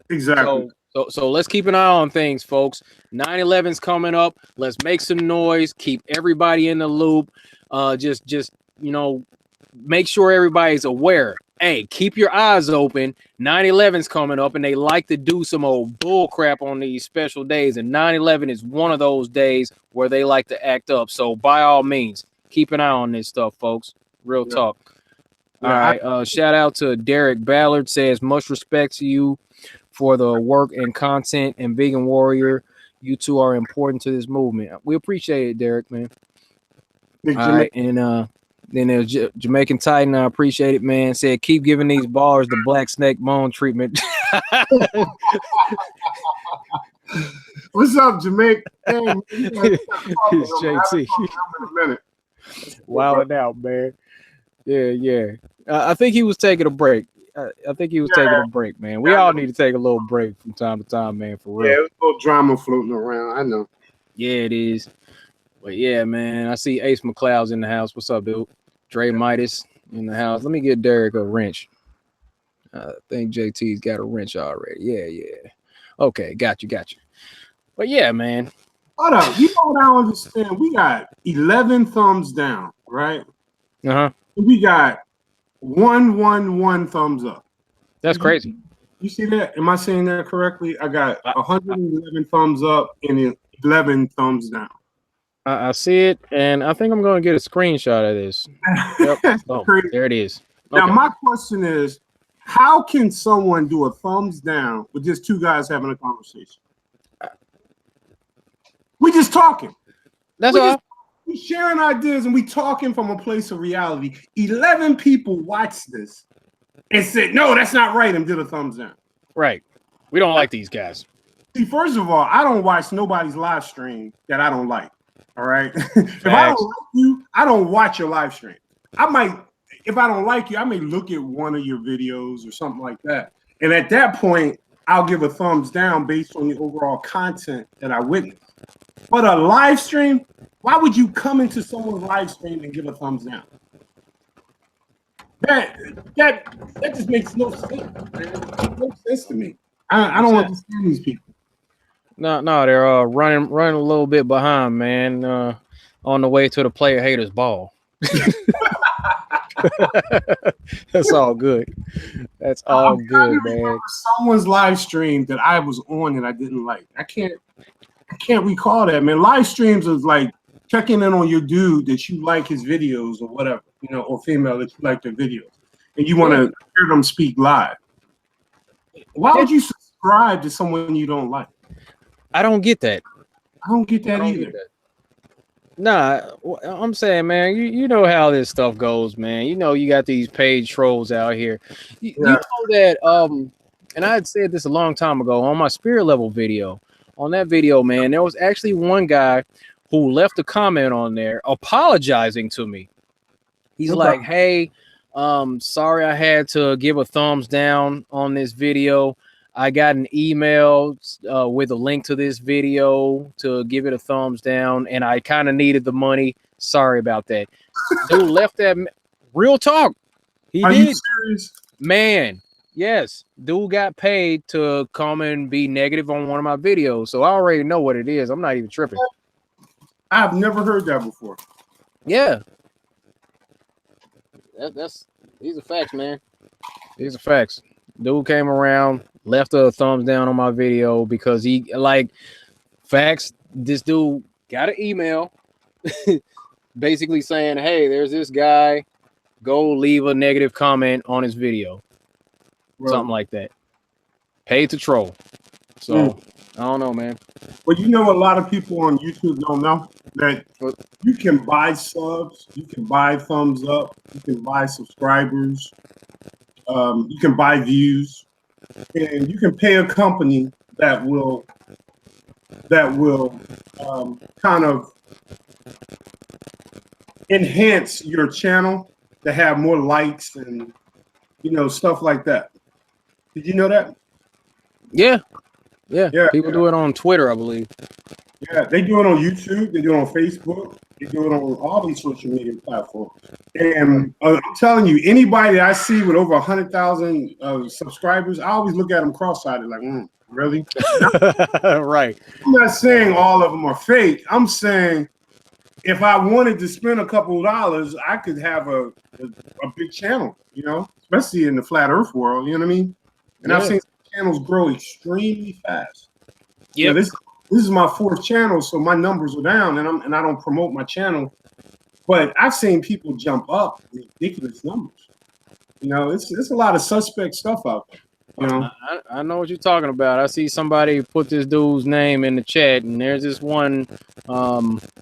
Exactly.
So let's keep an eye on things, folks. 9/11's coming up. Let's make some noise. Keep everybody in the loop. Just make sure everybody's aware. Hey, keep your eyes open. 9/11's coming up, and they like to do some old bull crap on these special days. And 9/11 is one of those days where they like to act up. So by all means, keep an eye on this stuff, folks. Real talk. All right. Shout out to Derek Ballard. Says much respect to you for the work and content, and Vegan Warrior. You two are important to this movement. We appreciate it, Derek, man. All right, and then there's Jamaican Titan. I appreciate it, man. Said keep giving these ballers the black snake bone treatment.
What's up, Jamaica? It's
JT. Wilding out, man. Yeah. I think he was taking a break. I think he was taking a break, man. We all need to take a little break from time to time, man, for real.
Yeah, there's a little drama floating around. I know.
Yeah, it is. But yeah, man, I see Ace McLeod's in the house. What's up, dude? Dre Midas in the house. Let me get Derek a wrench. I think JT's got a wrench already. Yeah. Okay, got you. But yeah, man.
Hold up. You know what I don't understand? We got 11 thumbs down, right?
Uh-huh.
We got 111 thumbs up.
That's crazy.
You see that? Am I saying that correctly? I got 111 thumbs up and 11 thumbs down.
I see it, and I think I'm going to get a screenshot of this. Yep. Oh, there it is. Okay.
Now, my question is, how can someone do a thumbs down with just two guys having a conversation? We just talking.
That's all.
We sharing ideas and we talking from a place of reality. 11 people watched this and said, no, that's not right, and did a thumbs down.
Right. We don't like these guys.
See, first of all, I don't watch nobody's live stream that I don't like. All right. If I don't like you, I don't watch your live stream. If I don't like you, I may look at one of your videos or something like that. And at that point, I'll give a thumbs down based on the overall content that I witnessed. But a live stream, why would you come into someone's live stream and give a thumbs down? That just makes no sense. It makes no sense to me. I don't understand these people.
No, they're running a little bit behind, man. On the way to the player haters ball. That's all good. That's all good, man.
Someone's live stream that I was on and I didn't like. I can't recall that, man. Live streams is like checking in on your dude that you like his videos or whatever, or female that you like their videos, and you want to hear them speak live. Why would you subscribe to someone you don't like?
I don't get that.
I don't get that either.
Nah, I'm saying, man, you know how this stuff goes, man. You know, you got these paid trolls out here. You know that and I had said this a long time ago on my spirit level video. On that video, man, there was actually one guy who left a comment on there apologizing to me. He's
Okay.
like, "Hey, sorry I had to give a thumbs down on this video. I got an email with a link to this video to give it a thumbs down, and I kind of needed the money. Sorry about that." Dude left that. Real talk. He
Are
did.
you serious?
Man, yes. Dude got paid to come and be negative on one of my videos. So I already know what it is. I'm not even tripping.
I've never heard that before.
Yeah. These are facts, man. These are facts. Dude came around, left a thumbs down on my video because he like facts. This dude got an email basically saying, "Hey, there's this guy. Go leave a negative comment on his video." Right. Something like that. Paid to troll. So I don't know, man.
Well, you know, a lot of people on YouTube don't know that you can buy subs, you can buy thumbs up, you can buy subscribers, you can buy views, and you can pay a company that will kind of enhance your channel to have more likes and, you know, stuff like that. Did you know that?
Yeah. People do it on Twitter, I believe.
Yeah, they do it on YouTube. They do it on Facebook. They do it on all these social media platforms. And I'm telling you, anybody that I see with over 100,000 subscribers, I always look at them cross-eyed, like, really?
Right.
I'm not saying all of them are fake. I'm saying if I wanted to spend a couple of dollars, I could have a big channel, you know, especially in the flat Earth world. You know what I mean? And I've seen channels grow extremely fast.
Yeah,
you know, this is my 4th channel, so my numbers are down, and I don't promote my channel. But I've seen people jump up ridiculous numbers. You know, it's a lot of suspect stuff out there. You know,
I know what you're talking about. I see somebody put this dude's name in the chat, and there's this one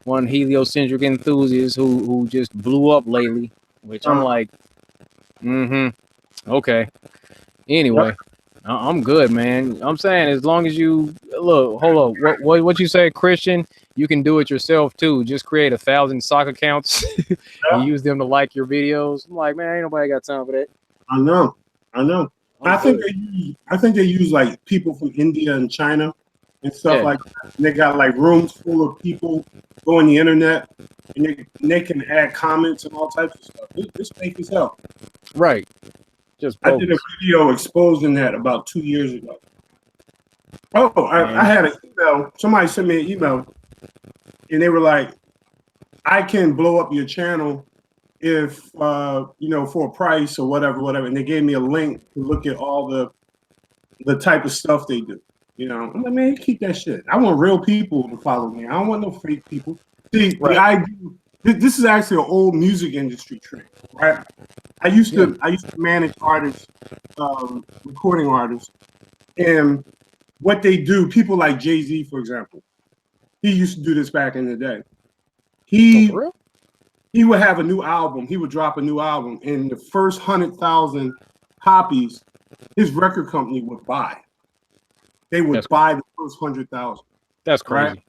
heliocentric enthusiast who just blew up lately, which I'm like, okay. Anyway, I'm good, man. I'm saying as long as you look, hold up, what you say, Christian? You can do it yourself too. Just create 1,000 sock accounts and use them to like your videos. I'm like, man, ain't nobody got time for that.
I know. I think they use like people from India and China and stuff like that. And they got like rooms full of people go on the internet, and they can add comments and all types of stuff. It's fake as hell.
Right. Just
I did a video exposing that about 2 years ago. Oh, I had an email. Somebody sent me an email, and they were like, "I can blow up your channel if you know, for a price or whatever." And they gave me a link to look at all the type of stuff they do. You know, I'm like, man, keep that shit. I want real people to follow me. I don't want no fake people. See, this is actually an old music industry trick, right? I used to manage artists, recording artists, and what they do, people like Jay-Z, for example, he used to do this back in the day. He would have a new album. He would drop a new album, and the first 100,000 copies, his record company would buy. They would buy the first 100,000.
That's crazy.
Right?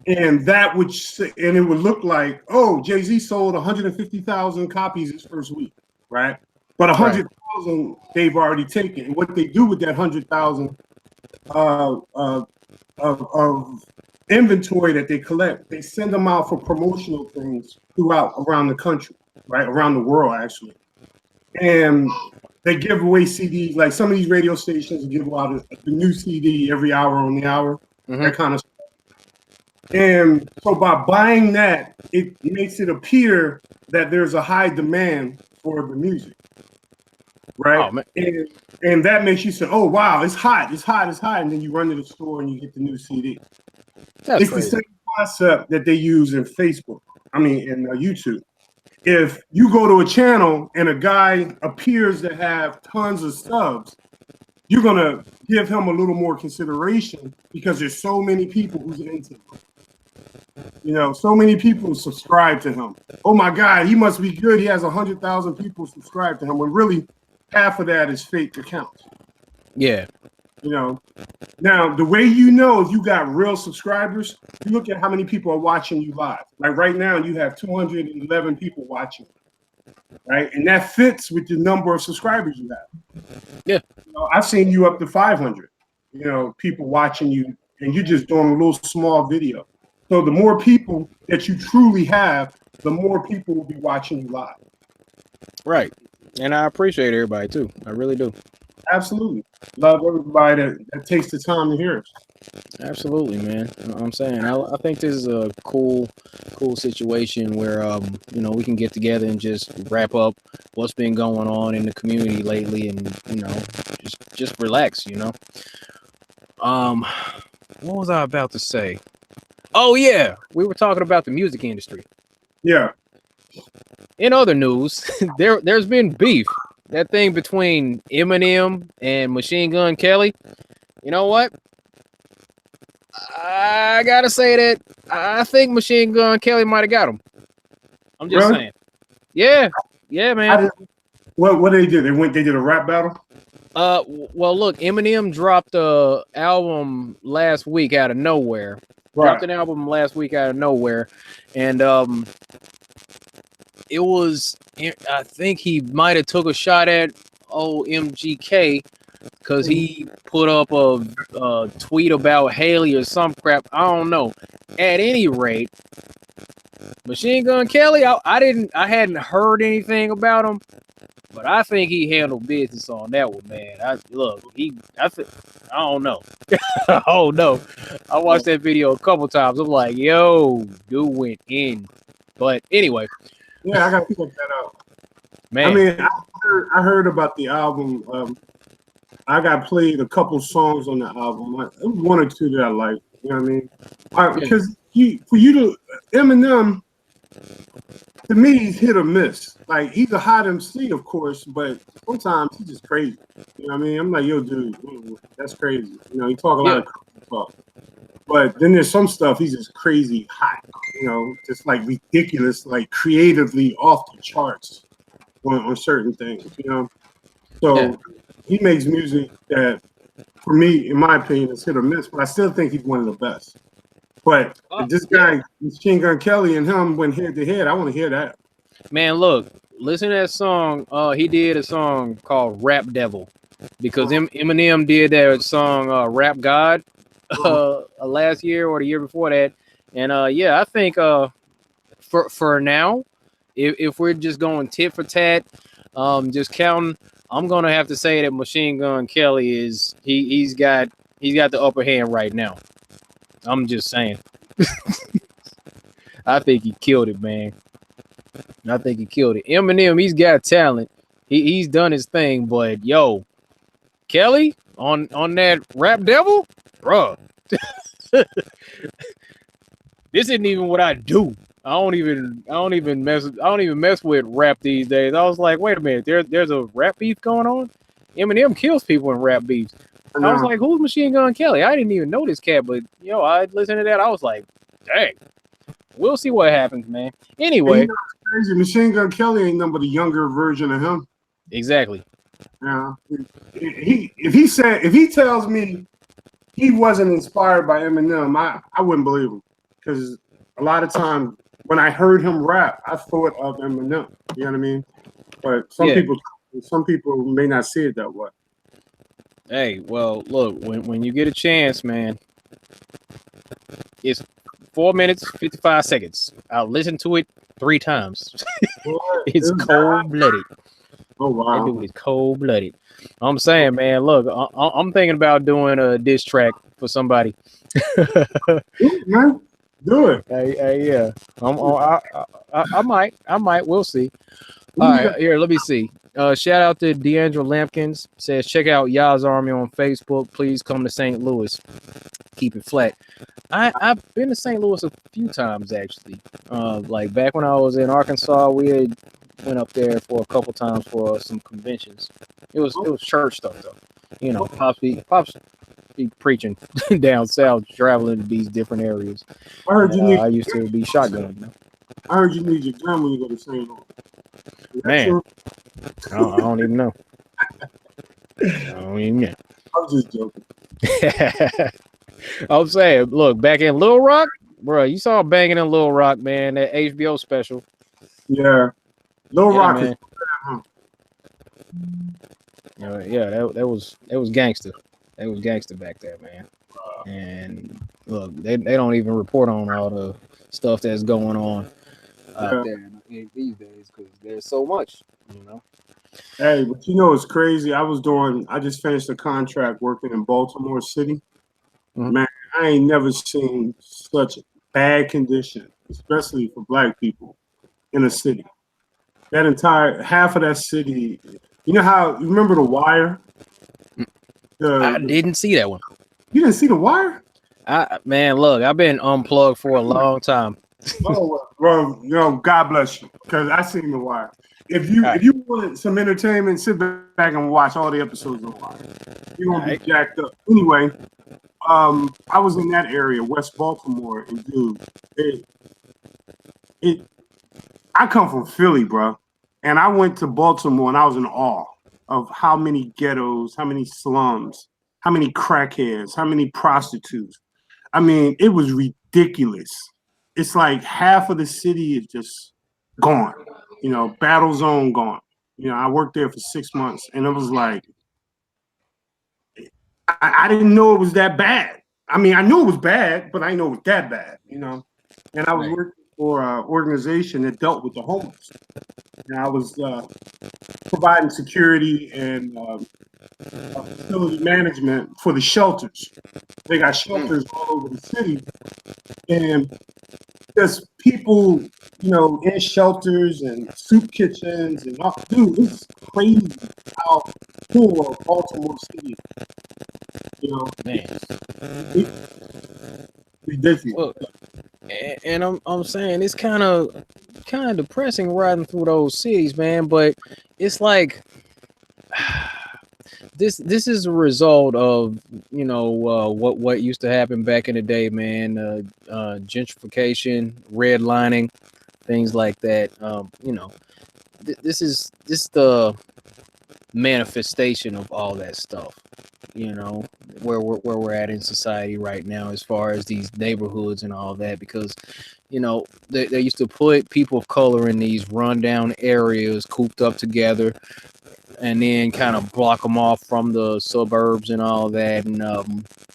And it would look like, oh, Jay-Z sold 150,000 copies his first week, right? But 100,000 they've already taken. And what they do with that 100,000 of inventory that they collect, they send them out for promotional things around the country, right? Around the world, actually. And they give away CDs. Like some of these radio stations give out the new CD every hour on the hour, that kind of stuff. And so by buying that, it makes it appear that there's a high demand for the music, right? Oh, and that makes you say, oh, wow, it's hot. And then you run to the store and you get the new CD. It's crazy. The same concept that they use in Facebook. I mean, in YouTube. If you go to a channel and a guy appears to have tons of subs, you're going to give him a little more consideration because there's so many people who's into him. You know, so many people subscribe to him. Oh my God, he must be good. He has 100,000 people subscribe to him. When really half of that is fake accounts.
Yeah.
You know, now the way you know if you got real subscribers, you look at how many people are watching you live. Like right now, you have 211 people watching, right? And that fits with the number of subscribers you have.
Yeah.
You know, I've seen you up to 500. You know, people watching you, and you're just doing a little small video. So the more people that you truly have, the more people will be watching you live.
Right. And I appreciate everybody too. I really do.
Absolutely. Love everybody that takes the time to hear us.
Absolutely, man. I'm saying I think this is a cool situation where you know, we can get together and just wrap up what's been going on in the community lately, and you know, just relax, you know. What was I about to say? Oh yeah, we were talking about the music industry.
Yeah.
In other news, there's been beef. That thing between Eminem and Machine Gun Kelly. You know what? I gotta say that I think Machine Gun Kelly might have got him. I'm just saying. Yeah, man.
What did they do? They did a rap battle?
Well, look, Eminem dropped a album last week out of nowhere.
Right.
Dropped an album last week out of nowhere, and it was, I think he might have took a shot at MGK because he put up a tweet about Haley or some crap. I don't know. At any rate, Machine Gun Kelly, I hadn't heard anything about him, but I think he handled business on that one, man. I don't know. I don't know. I watched that video a couple times. I'm like, yo, dude went in. But anyway.
Yeah, I gotta check that out.
Man.
I mean, I heard about the album. I got played a couple songs on the album. One or two that I like. You know what I mean? Because Eminem, to me, he's hit or miss. Like, he's a hot MC, of course, but sometimes he's just crazy. You know what I mean? I'm like, yo, dude, that's crazy. You know, he talk a lot of talk. But then there's some stuff he's just crazy hot. You know, just like ridiculous, like creatively off the charts on certain things. You know, so he makes music that, for me, in my opinion, is hit or miss. But I still think he's one of the best. But if this guy, Machine Gun Kelly, and him went head to head, I want to hear that.
Man, look, listen to that song. He did a song called "Rap Devil" because Eminem did that song "Rap God" last year or the year before that. And I think for now, if we're just going tit for tat, just counting, I'm gonna have to say that Machine Gun Kelly is he's got the upper hand right now. I'm just saying. I think he killed it, man. I think he killed it. Eminem, he's got talent. He's done his thing, but yo, Kelly on that Rap Devil, bruh. This isn't even what I do. I don't even mess with rap these days. I was like, wait a minute, there's a rap beef going on. Eminem kills people in rap beefs. I was like, who's Machine Gun Kelly? I didn't even know this cat, but I listened to that. I was like, dang. We'll see what happens, man. Anyway,
crazy. Machine Gun Kelly ain't nothing but a younger version of him.
Exactly.
Yeah. If he tells me he wasn't inspired by Eminem, I wouldn't believe him, because a lot of times when I heard him rap, I thought of Eminem. You know what I mean? But some people may not see it that way.
Hey, well, look, when you get a chance, man, it's 4 minutes 55 seconds. I'll listen to it 3 times. It's cold-blooded.
Oh wow,
that dude is cold-blooded. I'm saying, man, look, I'm thinking about doing a diss track for somebody.
Man, do it.
Yeah, I might. We'll see. All right, here, let me see. Shout out to Deandra Lampkins. Says, check out Yaz Army on Facebook. Please come to St. Louis. Keep it flat. I've been to St. Louis a few times, actually. Like back when I was in Arkansas, we had went up there for a couple times for some conventions. It was church stuff, though. You know, Pops be preaching down south, traveling to these different areas. I used to be shotgun. You know?
I heard you need your gun when you go to St. Louis.
Man, I don't even know. I don't even know.
I was just joking.
I'm saying, look, back in Little Rock, bro, you saw Banging in Little Rock, man, that HBO special.
Yeah. Little
Yeah,
Rock
man.
is huh?
Yeah, that was gangster. That was gangster back there, man. And look, they don't even report on all the stuff that's going on out
Yeah.
there these days because there's so much, you know.
Hey, but you know it's crazy. I just finished a contract working in Baltimore City.
Mhm.
Man, I ain't never seen such bad condition, especially for black people in a city. That entire half of that city, you know how you remember The Wire?
I didn't see that one.
You didn't see The Wire?
Man, look, I've been unplugged for a long time.
Oh well, you know, God bless you, because I seen The Wire. If
All right,
you want some entertainment, sit back and watch all the episodes of The Wire. You're
all
gonna be
right.
jacked up. Anyway, I was in that area, West Baltimore, and dude, it I come from Philly, bro, and I went to Baltimore, and I was in awe of how many ghettos, how many slums, how many crackheads, how many prostitutes. I mean, it was ridiculous. It's like half of the city is just gone. You know, battle zone gone. You know, I worked there for 6 months, and it was like I didn't know it was that bad. I mean, I knew it was bad, but I didn't know it was that bad. You know, and I was
Right.
working for an organization that dealt with the homeless. And I was providing security and facility management for the shelters. They got shelters all over the city, and there's people, you know, in shelters and soup kitchens and all. Dude, it's crazy how poor Baltimore City is. You know,
Man.
it's ridiculous.
Well, and I'm saying it's kind of depressing riding through those cities, man. But it's like this is a result of what used to happen back in the day, man. Gentrification, redlining, things like that. This is the manifestation of all that stuff. You know, where we're at in society right now, as far as these neighborhoods and all that, because they used to put people of color in these rundown areas, cooped up together, and then kind of block them off from the suburbs and all that, and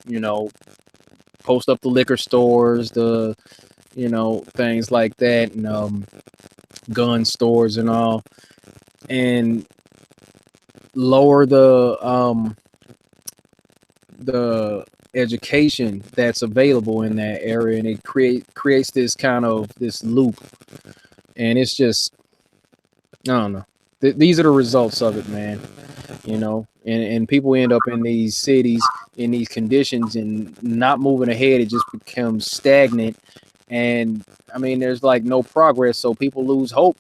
you know, post up the liquor stores, the things like that, and gun stores and all, and lower the education that's available in that area, and it creates this kind of this loop, and it's just I don't know. These are the results of it, man. And people end up in these cities in these conditions and not moving ahead. It just becomes stagnant, and I mean, there's like no progress, so people lose hope,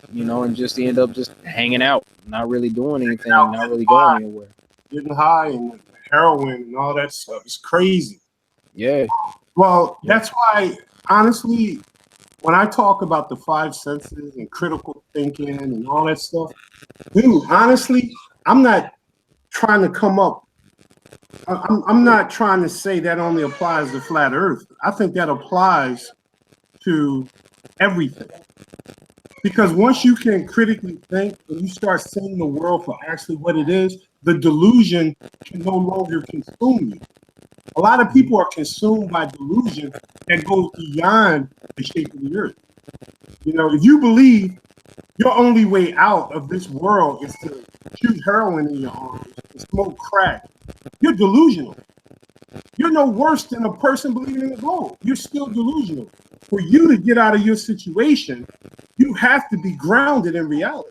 and just end up just hanging out, not really doing anything, not really going anywhere.
Getting high and heroin and all that stuff. It's crazy.
Yeah.
Well,
Yeah.
that's why, honestly, when I talk about the five senses and critical thinking and all that stuff, dude, honestly, I'm not trying to come up. I'm not trying to say that only applies to flat Earth. I think that applies to everything. Because once you can critically think and you start seeing the world for actually what it is, the delusion can no longer consume you. A lot of people are consumed by delusion that goes beyond the shape of the earth. You know, if you believe your only way out of this world is to shoot heroin in your arms and smoke crack, you're delusional. You're no worse than a person believing in the globe. You're still delusional. For you to get out of your situation, you have to be grounded in reality.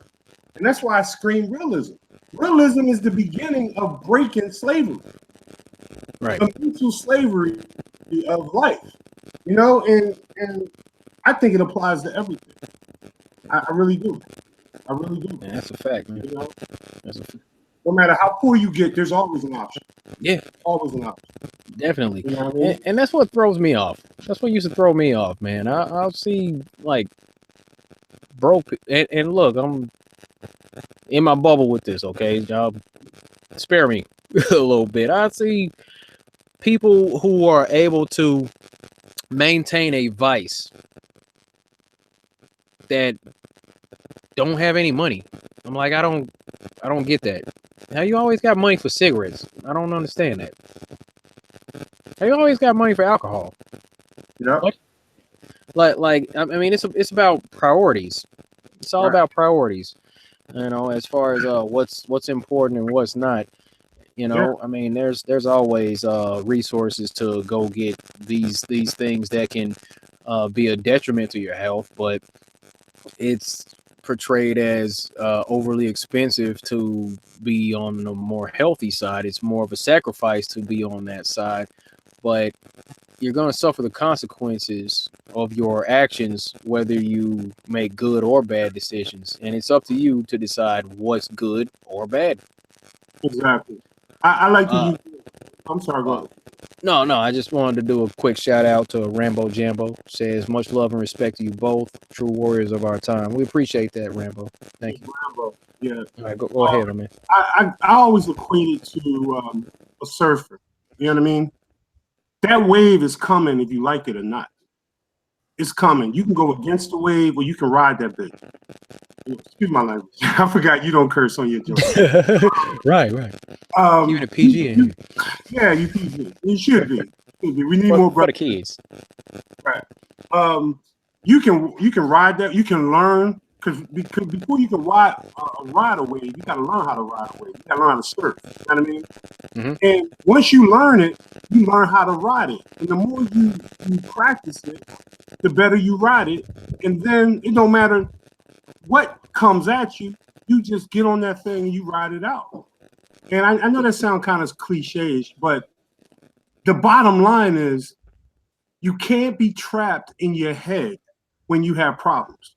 And that's why I scream realism. Realism is the beginning of breaking slavery.
Right.
The mental slavery of life. And I think it applies to everything. I really do. I really do.
Man, that's a fact, man. That's a
No matter how poor you get, there's always an option.
Yeah.
Always an option.
Definitely.
You know what I mean?
And that's what throws me off. That's what used to throw me off, man. I'll see like broke and look, I'm in my bubble with this, okay? Y'all spare me a little bit. I see people who are able to maintain a vice that don't have any money. I'm like, I don't get that. How you always got money for cigarettes? I don't understand that. How you always got money for alcohol?
Yeah.
What? Like I mean, it's about priorities. It's all
Right.
about priorities. You know, as far as what's important and what's not. You
Yeah.
know, I mean, there's always resources to go get these things that can be a detriment to your health, but it's portrayed as overly expensive to be on the more healthy side. It's more of a sacrifice to be on that side, but you're going to suffer the consequences of your actions, whether you make good or bad decisions. And it's up to you to decide what's good or bad.
Exactly. I like to
Uh,
use. I'm sorry. Go
uh,
ahead.
no, I just wanted to do a quick shout out to Rambo Jambo. Says much love and respect to you both, true warriors of our time. We appreciate that, Rambo. Thank you.
Rambo. Yeah.
All right, go ahead, man.
I always equate it to a surfer. You know what I mean? That wave is coming if you like it or not. It's coming. You can go against the wave or you can ride that bitch. Excuse my language. I forgot you don't curse on your joke.
Right. Keeping it PG in here.
Yeah, you PG. You should be. We need
For
more
the
brothers.
kids.
Right. You can ride that. You can learn because before you can ride a wave, you got to learn how to ride a wave. You got to learn how to surf. You know what I mean?
Mm-hmm.
And once you learn it, you learn how to ride it. And the more you practice it, the better you ride it. And then it don't matter what comes at you. You just get on that thing and you ride it out. And I know that sounds kind of cliche-ish, but the bottom line is you can't be trapped in your head when you have problems.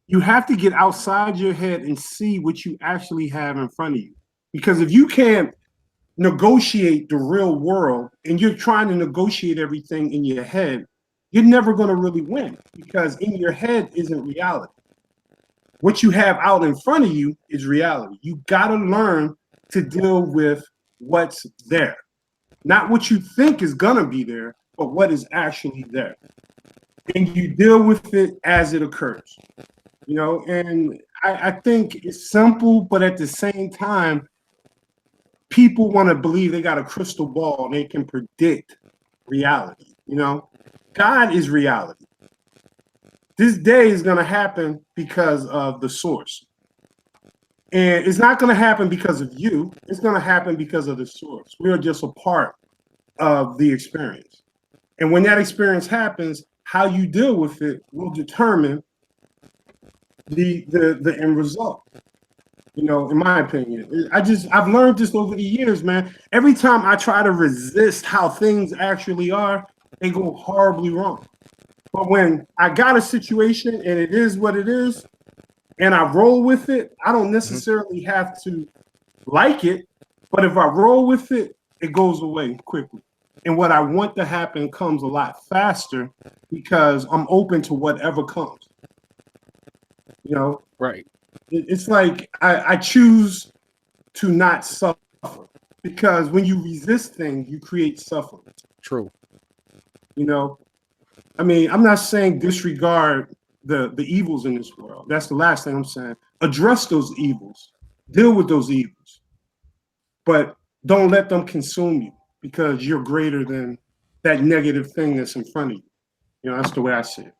You have to get outside your head and see what you actually have in front of you. Because if you can't negotiate the real world and you're trying to negotiate everything in your head, you're never going to really win because in your head isn't reality. What you have out in front of you is reality. You got to learn to deal with what's there. Not what you think is going to be there, but what is actually there. And you deal with it as it occurs. You know, and I think it's simple, but at the same time, people want to believe they got a crystal ball and they can predict reality. You know, God is reality. This day is going to happen because of the source. And it's not going to happen because of you. It's going to happen because of the source. We are just a part of the experience. And when that experience happens, how you deal with it will determine the end result. You know, in my opinion, I've learned this over the years, man. Every time I try to resist how things actually are, they go horribly wrong. But when I got a situation and it is what it is, and I roll with it, I don't necessarily have to like it, but if I roll with it, it goes away quickly. And what I want to happen comes a lot faster because I'm open to whatever comes. You know,
Right.
it's like I choose to not suffer because when you resist things, you create suffering.
True.
You know, I mean, I'm not saying disregard the evils in this world. That's the last thing I'm saying. Address those evils, deal with those evils, but don't let them consume you because you're greater than that negative thing that's in front of you. You know, that's the way I see it.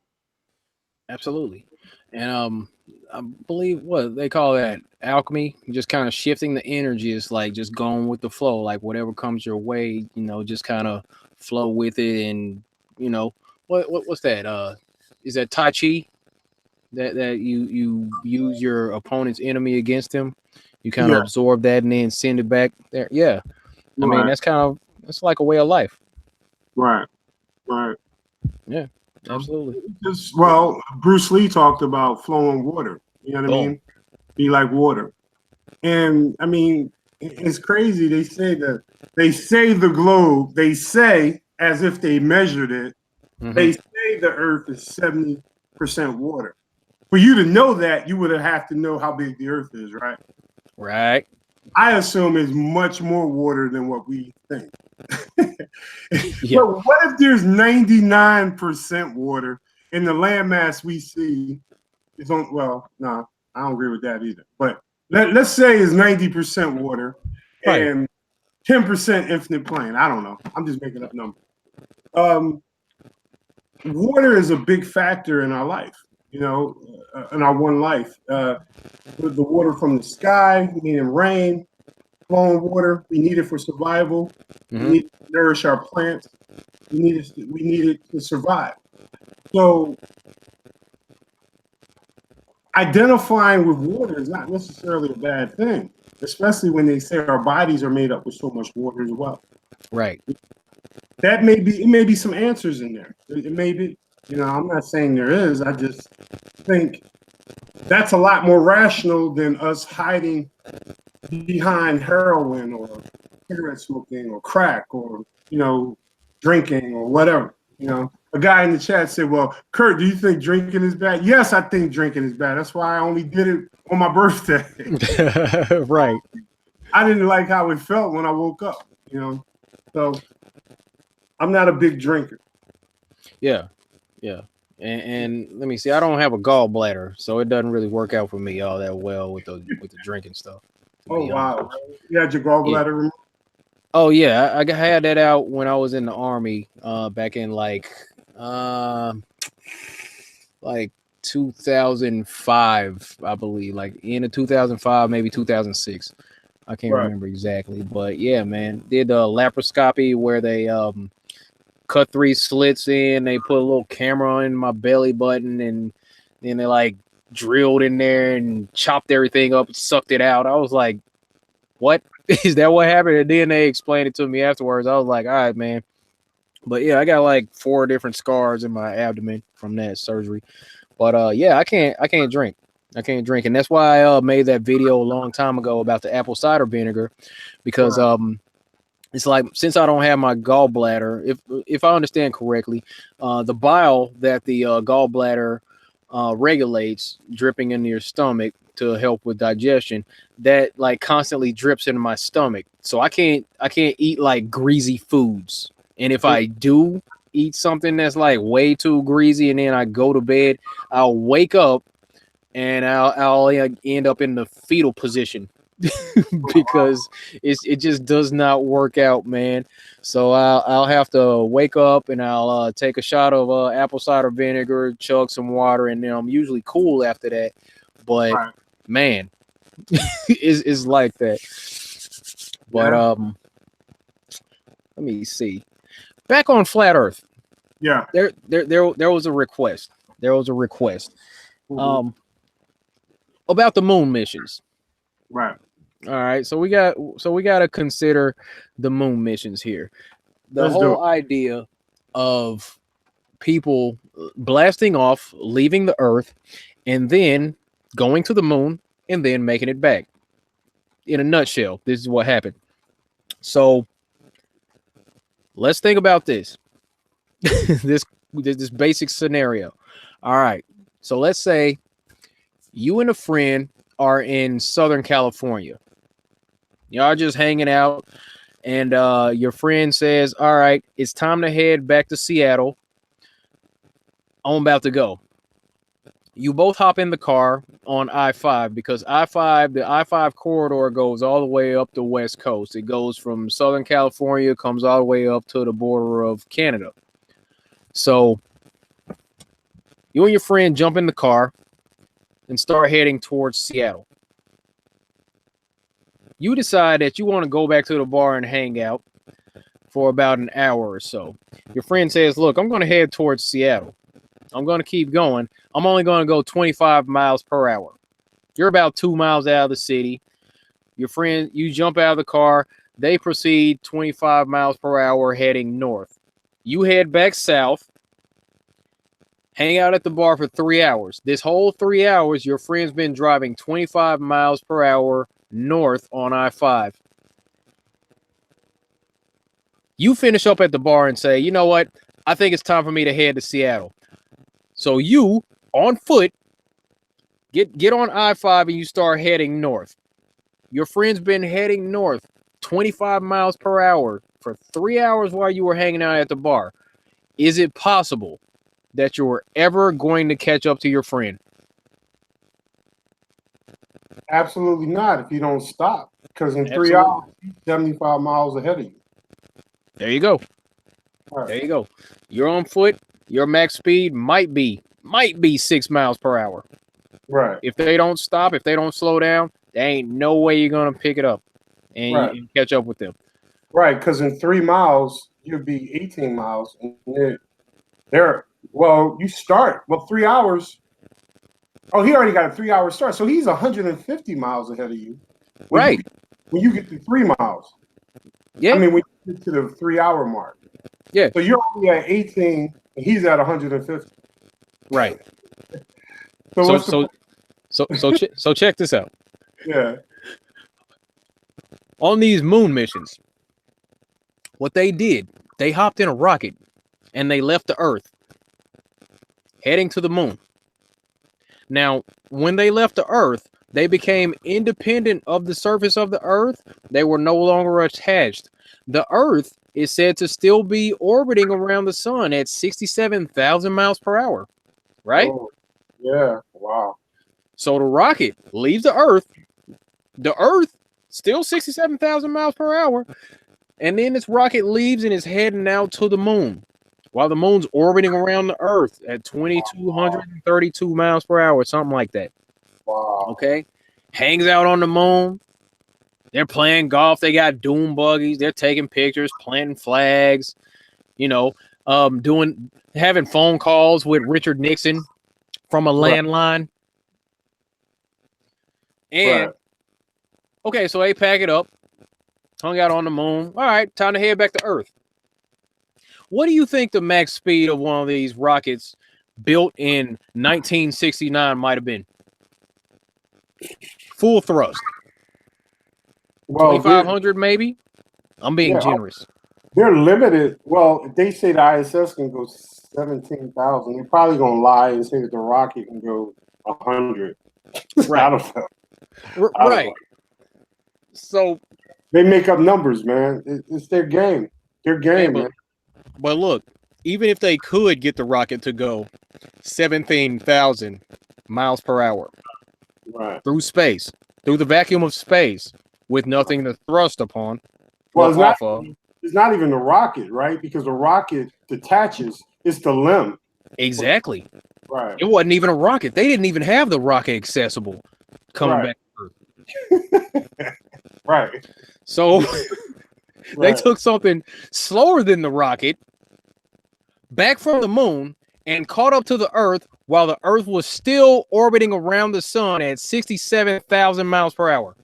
Absolutely. And I believe what they call that alchemy, just kind of shifting the energy. It's like just going with the flow, like whatever comes your way, you know, just kind of flow with it. And you know, what's that? Is that Tai Chi? That you use your opponent's enemy against him. You kind of
Yeah,
absorb that and then send it back there. Yeah. I mean,
right,
that's like a way of life.
right, right.
Yeah, absolutely.
Well, Bruce Lee talked about flowing water. You know what I
Boom.
mean? Be like water. And I mean, it's crazy. They say the globe, they say as if they measured it, they say the earth is 70% water. For you to know that, you would have to know how big the earth is, right?
Right.
I assume is much more water than what we think.
Yeah.
But what if there's 99% water and the landmass we see is on? Well, no, I don't agree with that either. But let's say it's 90% water
Right.
and 10% infinite plane. I don't know. I'm just making up numbers. Um, Water is a big factor in our life, in our one life. With the water from the sky, meaning rain, flowing water, we need it for survival. We
Mm-hmm.
need to nourish our plants. We need it to survive. So identifying with water is not necessarily a bad thing, especially when they say our bodies are made up with so much water as well.
Right.
It may be some answers in there. It may be, I'm not saying there is. I just think that's a lot more rational than us hiding behind heroin or cigarette smoking or crack or, drinking or whatever. A guy in the chat said, well, Kurt, do you think drinking is bad? Yes, I think drinking is bad. That's why I only did it on my birthday.
Right.
I didn't like how it felt when I woke up, So I'm not a big drinker.
Yeah. Yeah. And let me see. I don't have a gallbladder, so it doesn't really work out for me all that well with the drinking stuff.
Oh, wow. You had your gallbladder removed?
Oh yeah, I had that out when I was in the army, back in like 2005, I believe, like in 2005, maybe 2006. I can't remember exactly, but yeah, man, did a laparoscopy where they cut 3 slits in. They put a little camera in my belly button, and then they like drilled in there and chopped everything up and sucked it out. I was like, what? Is that what happened? And then they explained it to me afterwards. I was like, all right, man. But yeah, I got like 4 different scars in my abdomen from that surgery. But yeah, I can't drink. I can't drink. And that's why I made that video a long time ago about the apple cider vinegar, because it's like, since I don't have my gallbladder, if I understand correctly, the bile that the gallbladder regulates dripping into your stomach to help with digestion, that like constantly drips into my stomach. So I can't eat like greasy foods. And if I do eat something that's like way too greasy and then I go to bed, I'll wake up and I'll end up in the fetal position because it just does not work out, man. So I'll have to wake up and I'll take a shot of apple cider vinegar, chug some water, and then I'm usually cool after that. But man, it's like that. But let me see. Back on flat Earth.
Yeah.
There was a request. About the moon missions.
Right.
All right. So we got to consider the moon missions here. The whole idea of people blasting off, leaving the Earth, and then going to the moon and then making it back. In a nutshell, this is what happened. So let's think about this. this basic scenario. All right. So let's say you and a friend are in Southern California. Y'all just hanging out, and your friend says, all right, it's time to head back to Seattle. I'm about to go. You both hop in the car on I-5, because the I-5 corridor goes all the way up the West Coast. It goes from Southern California, comes all the way up to the border of Canada. So you and your friend jump in the car and start heading towards Seattle. You decide that you want to go back to the bar and hang out for about an hour or so. Your friend says, look, I'm going to head towards Seattle. I'm going to keep going. I'm only going to go 25 miles per hour. You're about 2 miles out of the city. Your friend, you jump out of the car. They proceed 25 miles per hour heading north. You head back south. Hang out at the bar for 3 hours. This whole 3 hours, your friend's been driving 25 miles per hour north on I-5. You finish up at the bar and say, you know what? I think it's time for me to head to Seattle. So you, on foot, get on I-5 and you start heading north. Your friend's been heading north 25 miles per hour for 3 hours while you were hanging out at the bar. Is it possible that you're ever going to catch up to your friend?
Absolutely not if you don't stop. Because in 3
Absolutely.
hours, he's 75 miles ahead of you.
There you go.
Right.
There you go. You're on foot. Your max speed might be 6 miles per hour.
Right.
If they don't stop, if they don't slow down, there ain't no way you're gonna pick it up and,
Right.
and catch up with them.
Right, because in 3 miles, you'll be 18 miles. And they're well, you start. Well, 3 hours. Oh, he already got a 3 hour start. So he's 150 miles ahead of you.
Right.
When you get to 3 miles.
Yeah.
I mean, when you get to the 3 hour mark.
Yeah.
So you're only at 18 and he's at 150.
Right. So check this out.
Yeah.
On these moon missions, what they did, they hopped in a rocket and they left the Earth, heading to the moon. Now, when they left the Earth, they became independent of the surface of the Earth. They were no longer attached. The Earth is said to still be orbiting around the sun at 67,000 miles per hour, right?
Oh, yeah. Wow.
So the rocket leaves the Earth. The Earth still 67,000 miles per hour. And then this rocket leaves and is heading out to the moon while the moon's orbiting around the Earth at 2,232 miles per hour, something like that.
Wow.
Okay. Hangs out on the moon. They're playing golf. They got doom buggies. They're taking pictures, planting flags, having phone calls with Richard Nixon from a landline. And
Right.
okay, so they pack it up, hung out on the moon. All right, time to head back to Earth. What do you think the max speed of one of these rockets built in 1969 might have been? Full thrust.
Well,
2,500 maybe? I'm being generous.
They're limited. Well, they say the ISS can go 17,000. They're probably going to lie and say that the rocket can go 100.
Right.
I don't know.
Right. So
they make up numbers, man. It's their game. Their game, man.
But look, even if they could get the rocket to go 17,000 miles per hour through space, through the vacuum of space, with nothing to thrust upon,
well, it's not even the rocket, right? Because the rocket detaches. It's the limb.
Exactly.
Right.
It wasn't even a rocket. They didn't even have the rocket accessible coming back to Earth.
Right.
So they took something slower than the rocket back from the moon and caught up to the Earth while the Earth was still orbiting around the sun at 67,000 miles per hour.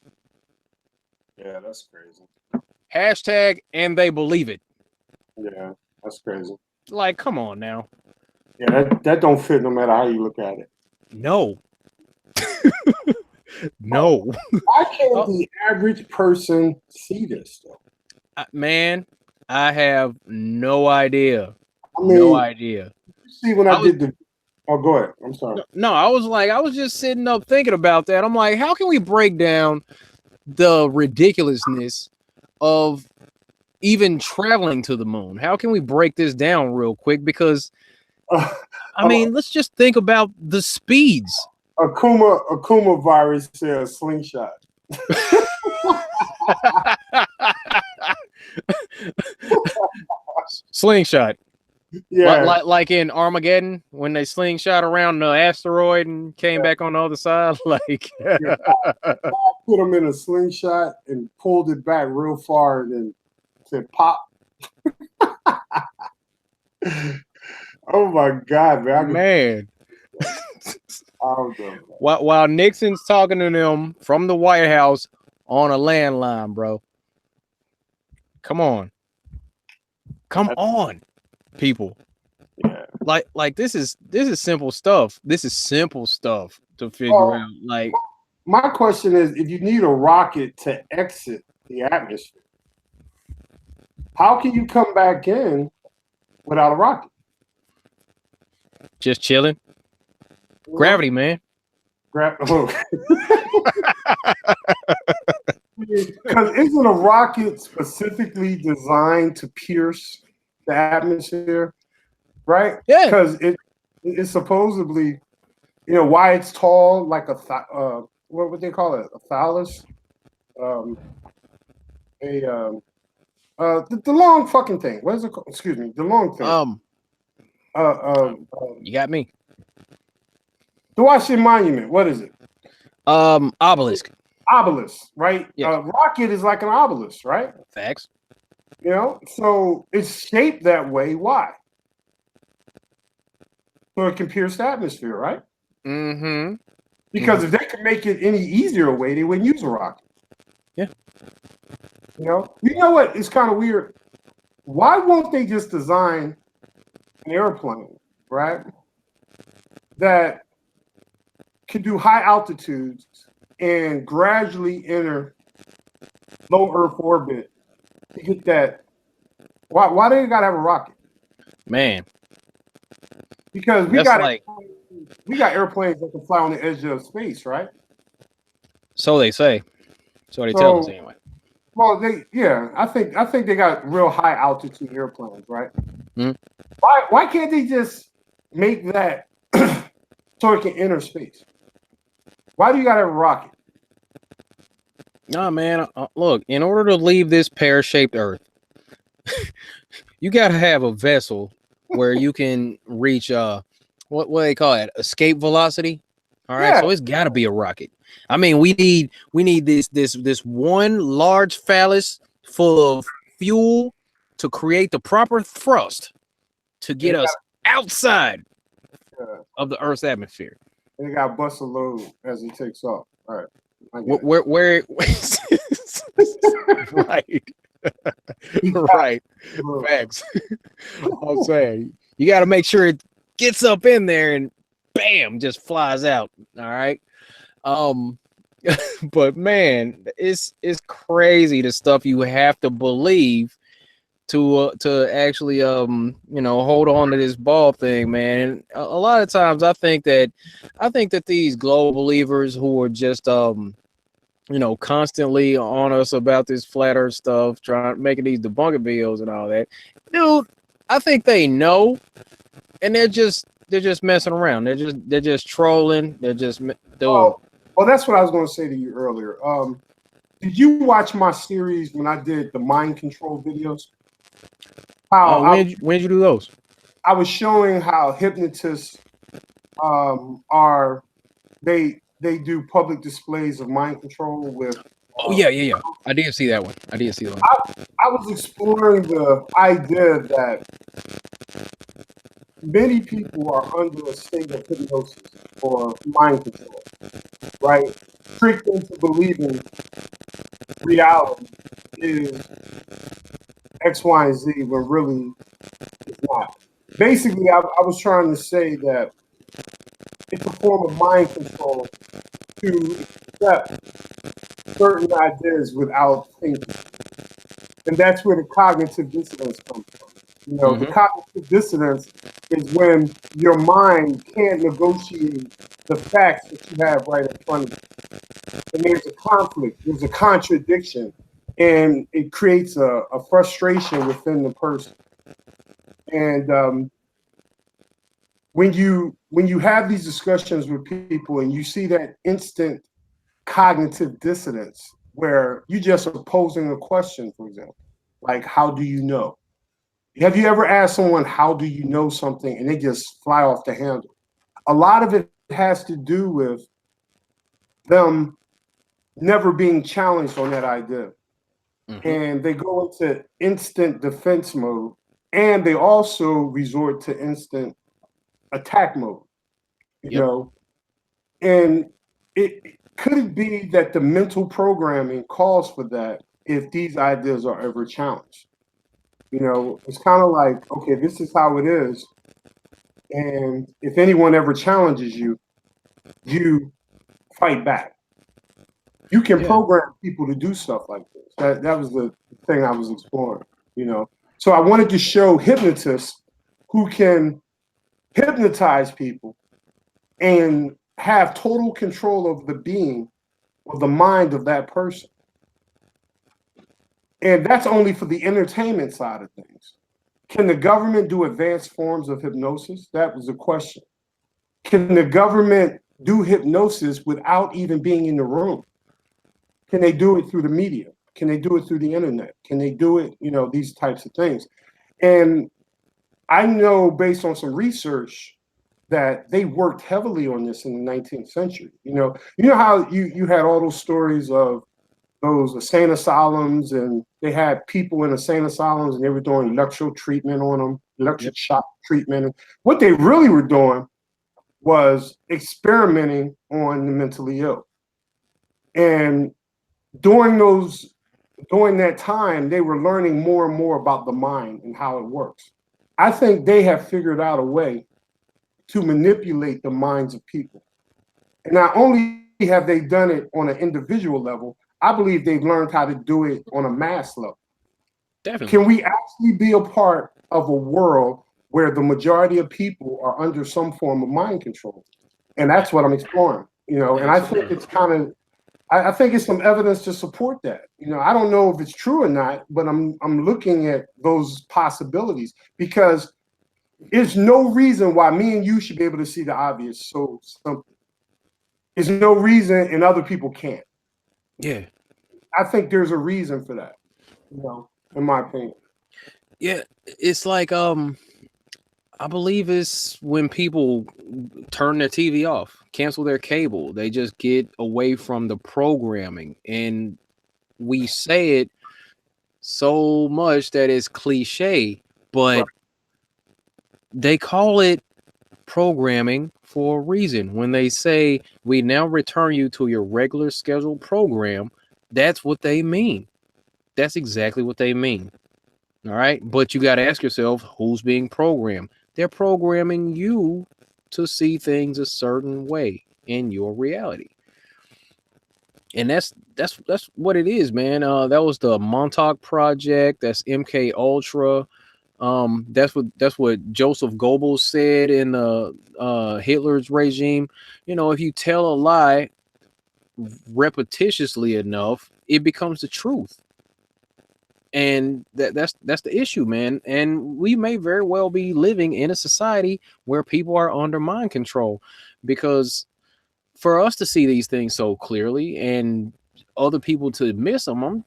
Yeah, that's crazy.
Hashtag, and they believe it.
Yeah, that's crazy.
Like, come on now.
Yeah, that don't fit no matter how you look at it.
No. No.
Why can't the average person see this, though?
Man, I have no idea.
I mean,
no idea.
You see, when I did the... Oh, go ahead. I'm sorry.
No, I was just sitting up thinking about that. I'm like, how can we break down the ridiculousness of even traveling to the moon? How can we break this down real quick? Because, I mean, let's just think about the speeds.
Akuma virus says slingshot.
Slingshot.
Yeah.
Like in Armageddon when they slingshot around the asteroid and came back on the other side. Like
I put them in a slingshot and pulled it back real far and then said pop. Oh my God, man.
While Nixon's talking to them from the White House on a landline, bro. Come on, people.
Yeah.
Like this is simple stuff. This is simple stuff to figure out. Like,
my question is, if you need a rocket to exit the atmosphere, how can you come back in without a rocket?
Just chilling. Gravity, man.
Because isn't a rocket specifically designed to pierce the atmosphere, right?
Yeah.
Because it's supposedly, why it's tall, like what would they call it? A phallus? Um, the long fucking thing. What is it called? Excuse me, the long thing.
You got me.
The Washington Monument. What is it?
Obelisk.
Obelisk, right?
Yeah.
Rocket is like an obelisk, right?
Facts.
So it's shaped that way. Why? So it can pierce the atmosphere, right?
Mm-hmm.
Because if they could make it any easier way, they wouldn't use a rocket.
Yeah.
You know what? It's kind of weird. Why won't they just design an airplane, right, that can do high altitudes and gradually enter low Earth orbit to get that? Why do they gotta have a rocket?
Man.
Because we
That's
got
like,
airplanes that can fly on the edge of space, right?
so they say. So they tell us anyway.
Well, I think they got real high altitude airplanes, right?
Mm-hmm.
Why can't they just make that so it can enter space? Why do you gotta have a rocket?
Nah, man. Look, in order to leave this pear-shaped Earth, you got to have a vessel where you can reach what do they call it? Escape velocity. All right, so it's got to be a rocket. I mean, we need this one large phallus full of fuel to create the proper thrust to get us outside of the Earth's atmosphere.
They got to bust a load as it takes off. All right.
Where right. Right. Facts. I'm saying you got to make sure it gets up in there and bam, just flies out. All right. But man, it's crazy the stuff you have to believe to actually hold on to this ball thing, man. And a lot of times I think that these global believers who are just constantly on us about this flat earth stuff, making these debunking videos and all that, dude, I think they know, and they're just messing around. They're just trolling. They're just doing.
Well, that's what I was going to say to you earlier. Did you watch my series when I did the mind control videos?
When did you do those?
I was showing how hypnotists they do public displays of mind control with.
Yeah. I did see that one. I
was exploring the idea that many people are under a state of hypnosis or mind control, right? Tricked into believing reality is X, Y, and Z when really it's not. Basically, I was trying to say that it's a form of mind control to accept certain ideas without thinking. And that's where the cognitive dissonance comes from. The cognitive dissonance is when your mind can't negotiate the facts that you have right in front of you. And there's a conflict, there's a contradiction, and it creates a frustration within the person. And when you have these discussions with people and you see that instant cognitive dissonance where you just are posing a question, for example, like, how do you know? Have you ever asked someone, how do you know something, and they just fly off the handle? A lot of it has to do with them never being challenged on that idea. Mm-hmm. And they go into instant defense mode, and they also resort to instant attack mode, you know? And could it be that the mental programming calls for that if these ideas are ever challenged? It's kind of like, okay, this is how it is. And if anyone ever challenges you, you fight back. You can program people to do stuff like this. That was the thing I was exploring, So I wanted to show hypnotists who can hypnotize people and have total control of the being or the mind of that person. And that's only for the entertainment side of things. Can the government do advanced forms of hypnosis? That was the question. Can the government do hypnosis without even being in the room? Can they do it through the media? Can they do it through the internet? Can they do it, these types of things? And I know based on some research that they worked heavily on this in the 19th century. You know how you had all those stories of those insane asylums, and they had people in insane asylums and they were doing electrical treatment on them, electric shock treatment. And what they really were doing was experimenting on the mentally ill. And during that time, they were learning more and more about the mind and how it works. I think they have figured out a way to manipulate the minds of people. And not only have they done it on an individual level, I believe they've learned how to do it on a mass level.
Definitely.
Can we actually be a part of a world where the majority of people are under some form of mind control? And that's what I'm exploring, and I think it's I think it's some evidence to support that. I don't know if it's true or not, but I'm looking at those possibilities, because there's no reason why me and you should be able to see the obvious. So something. There's no reason and other people can't.
Yeah.
I think there's a reason for that, in my opinion.
Yeah, it's like I believe it's when people turn their TV off, cancel their cable, they just get away from the programming. And we say it so much that it's cliche, but they call it programming for a reason. When they say we now return you to your regular scheduled program, that's what they mean. That's exactly what they mean. All right. But you got to ask yourself, who's being programmed? They're programming you to see things a certain way in your reality. And that's what it is, man. That was the Montauk Project. That's MK Ultra. That's what Joseph Goebbels said in Hitler's regime. If you tell a lie repetitiously enough, it becomes the truth. And that's the issue, man. And we may very well be living in a society where people are under mind control, because for us to see these things so clearly and other people to miss them,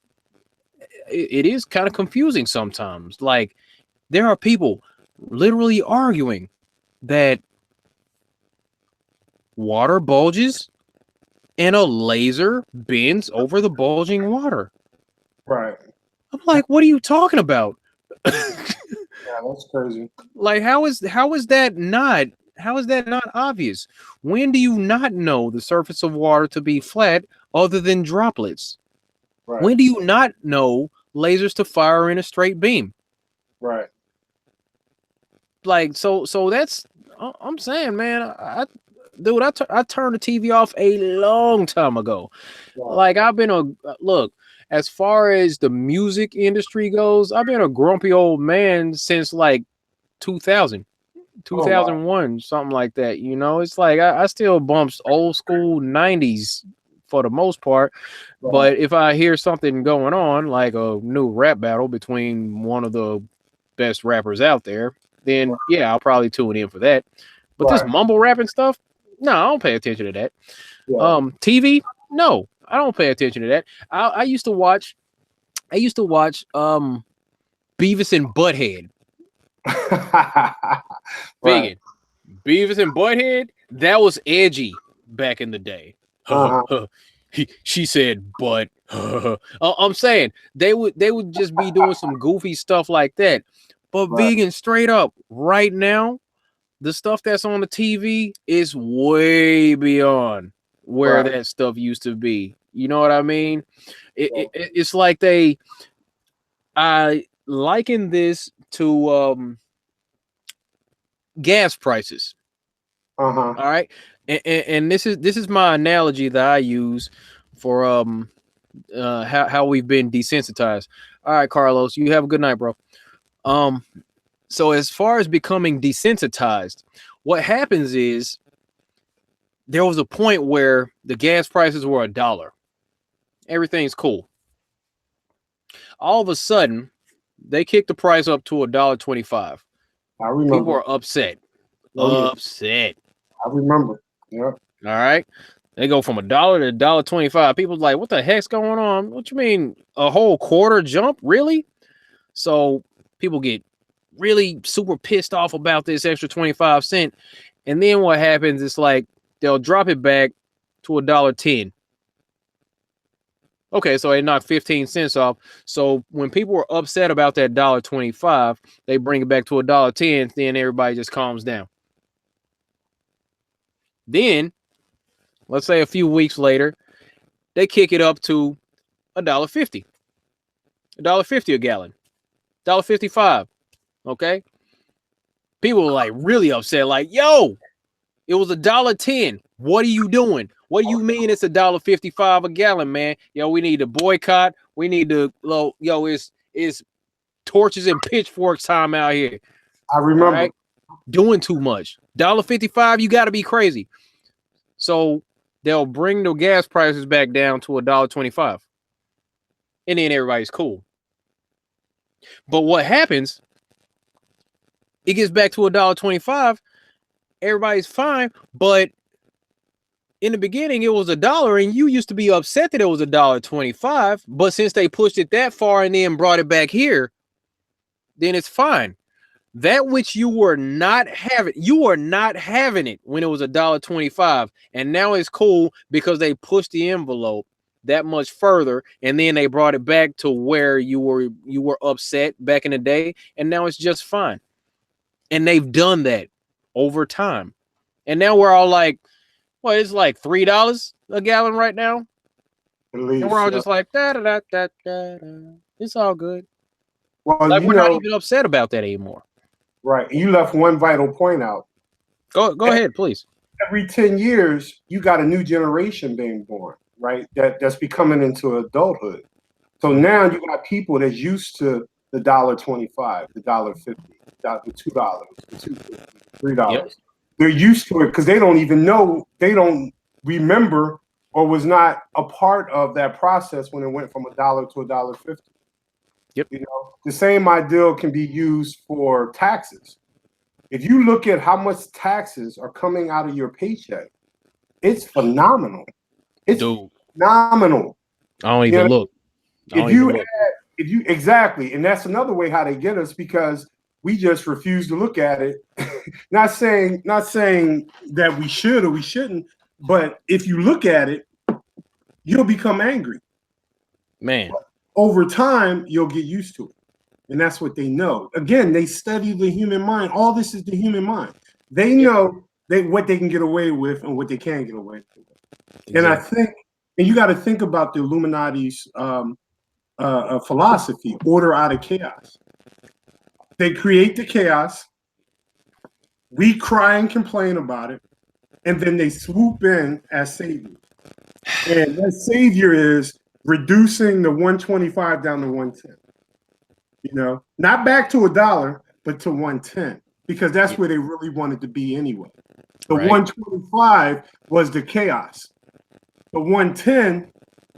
it is kind of confusing sometimes. Like, there are people literally arguing that water bulges and a laser bends over the bulging water.
Right.
I'm like, what are you talking about?
Yeah, that's crazy.
Like, how is that not obvious? When do you not know the surface of water to be flat other than droplets?
Right.
When do you not know lasers to fire in a straight beam?
Right.
Like, so that's, I'm saying, man, I turned the TV off a long time ago. Wow. Like, I've been look, as far as the music industry goes, I've been a grumpy old man since like 2000, 2001, wow. Something like that. It's like I still bumps old school 90s for the most part. Wow. But if I hear something going on, like a new rap battle between one of the best rappers out there, then yeah, I'll probably tune in for that. But this mumble rapping stuff, no, I don't pay attention to that. Yeah. TV, no, I don't pay attention to that. I used to watch Beavis and Butthead. Vegan. Beavis and Butthead, that was edgy back in the day. She said, but I'm saying they would just be doing some goofy stuff like that. But Vegan, straight up, right now, the stuff that's on the TV is way beyond where that stuff used to be. You know what I mean? It's like I liken this to gas prices. All right. And this is my analogy that I use for how we've been desensitized. All right, Carlos, you have a good night, bro. So as far as becoming desensitized, what happens is there was a point where the gas prices were $1. Everything's cool. All of a sudden, they kicked the price up to $1.25.
I remember.
People are upset.
Oh, yeah.
Upset.
I remember. Yeah.
All right. They go from $1 to $1.25. People's like, what the heck's going on? What you mean? A whole quarter jump? Really? So people get really super pissed off about this extra 25 cents. And then what happens is like they'll drop it back to $1.10. Okay, so they knock 15 cents off. So when people were upset about that $1.25, they bring it back to $1.10. Then everybody just calms down. Then, let's say a few weeks later, they kick it up to $1.50. $1.50 a gallon. $1.55. Okay. People were like really upset, like, yo, it was $1.10. What are you doing? What do you mean it's $1.55 a gallon, man? Yo, we need to boycott. We need to, yo, it's torches and pitchforks time out here.
I remember.
Right? Doing too much. $1.55, you got to be crazy. So they'll bring the gas prices back down to $1.25. And then everybody's cool. But what happens, it gets back to $1.25. Everybody's fine. But in the beginning, it was $1, and you used to be upset that it was $1.25. But since they pushed it that far and then brought it back here, then it's fine. That which you were not having it when it was $1.25, and now it's cool because they pushed the envelope that much further, and then they brought it back to where you were upset back in the day, and now it's just fine. And they've done that over time, and now we're all like, well, it's like $3 a gallon right now,
least,
and we're all just like da. It's all good.
Well,
like we're not even upset about that anymore.
Right. You left one vital point out.
Go ahead, please.
Every 10 years, you got a new generation being born, right? That's becoming into adulthood. So now you got people that's used to the $1.25, the $1.50, the $2, the $2.50, $3. Yep. They're used to it because they don't even know, they don't remember or was not a part of that process when it went from $1 to $1.50.
Yep.
You know, the same ideal can be used for taxes. If you look at how much taxes are coming out of your paycheck, it's phenomenal. It's phenomenal.
I don't even look.
If you exactly, and that's another way how they get us, because we just refuse to look at it. not saying that we should or we shouldn't, but if you look at it, you'll become angry.
Man.
Over time, you'll get used to it. And that's what they know. Again, they study the human mind. All this is the human mind. They know what they can get away with and what they can't get away with. Exactly. And I think, and you got to think about the Illuminati's philosophy, order out of chaos. They create the chaos. We cry and complain about it. And then they swoop in as saviors. And that savior is reducing the 125 down to 110. You know, not back to $1, but to 110, because that's where they really wanted to be anyway. The 125 was the chaos. The 110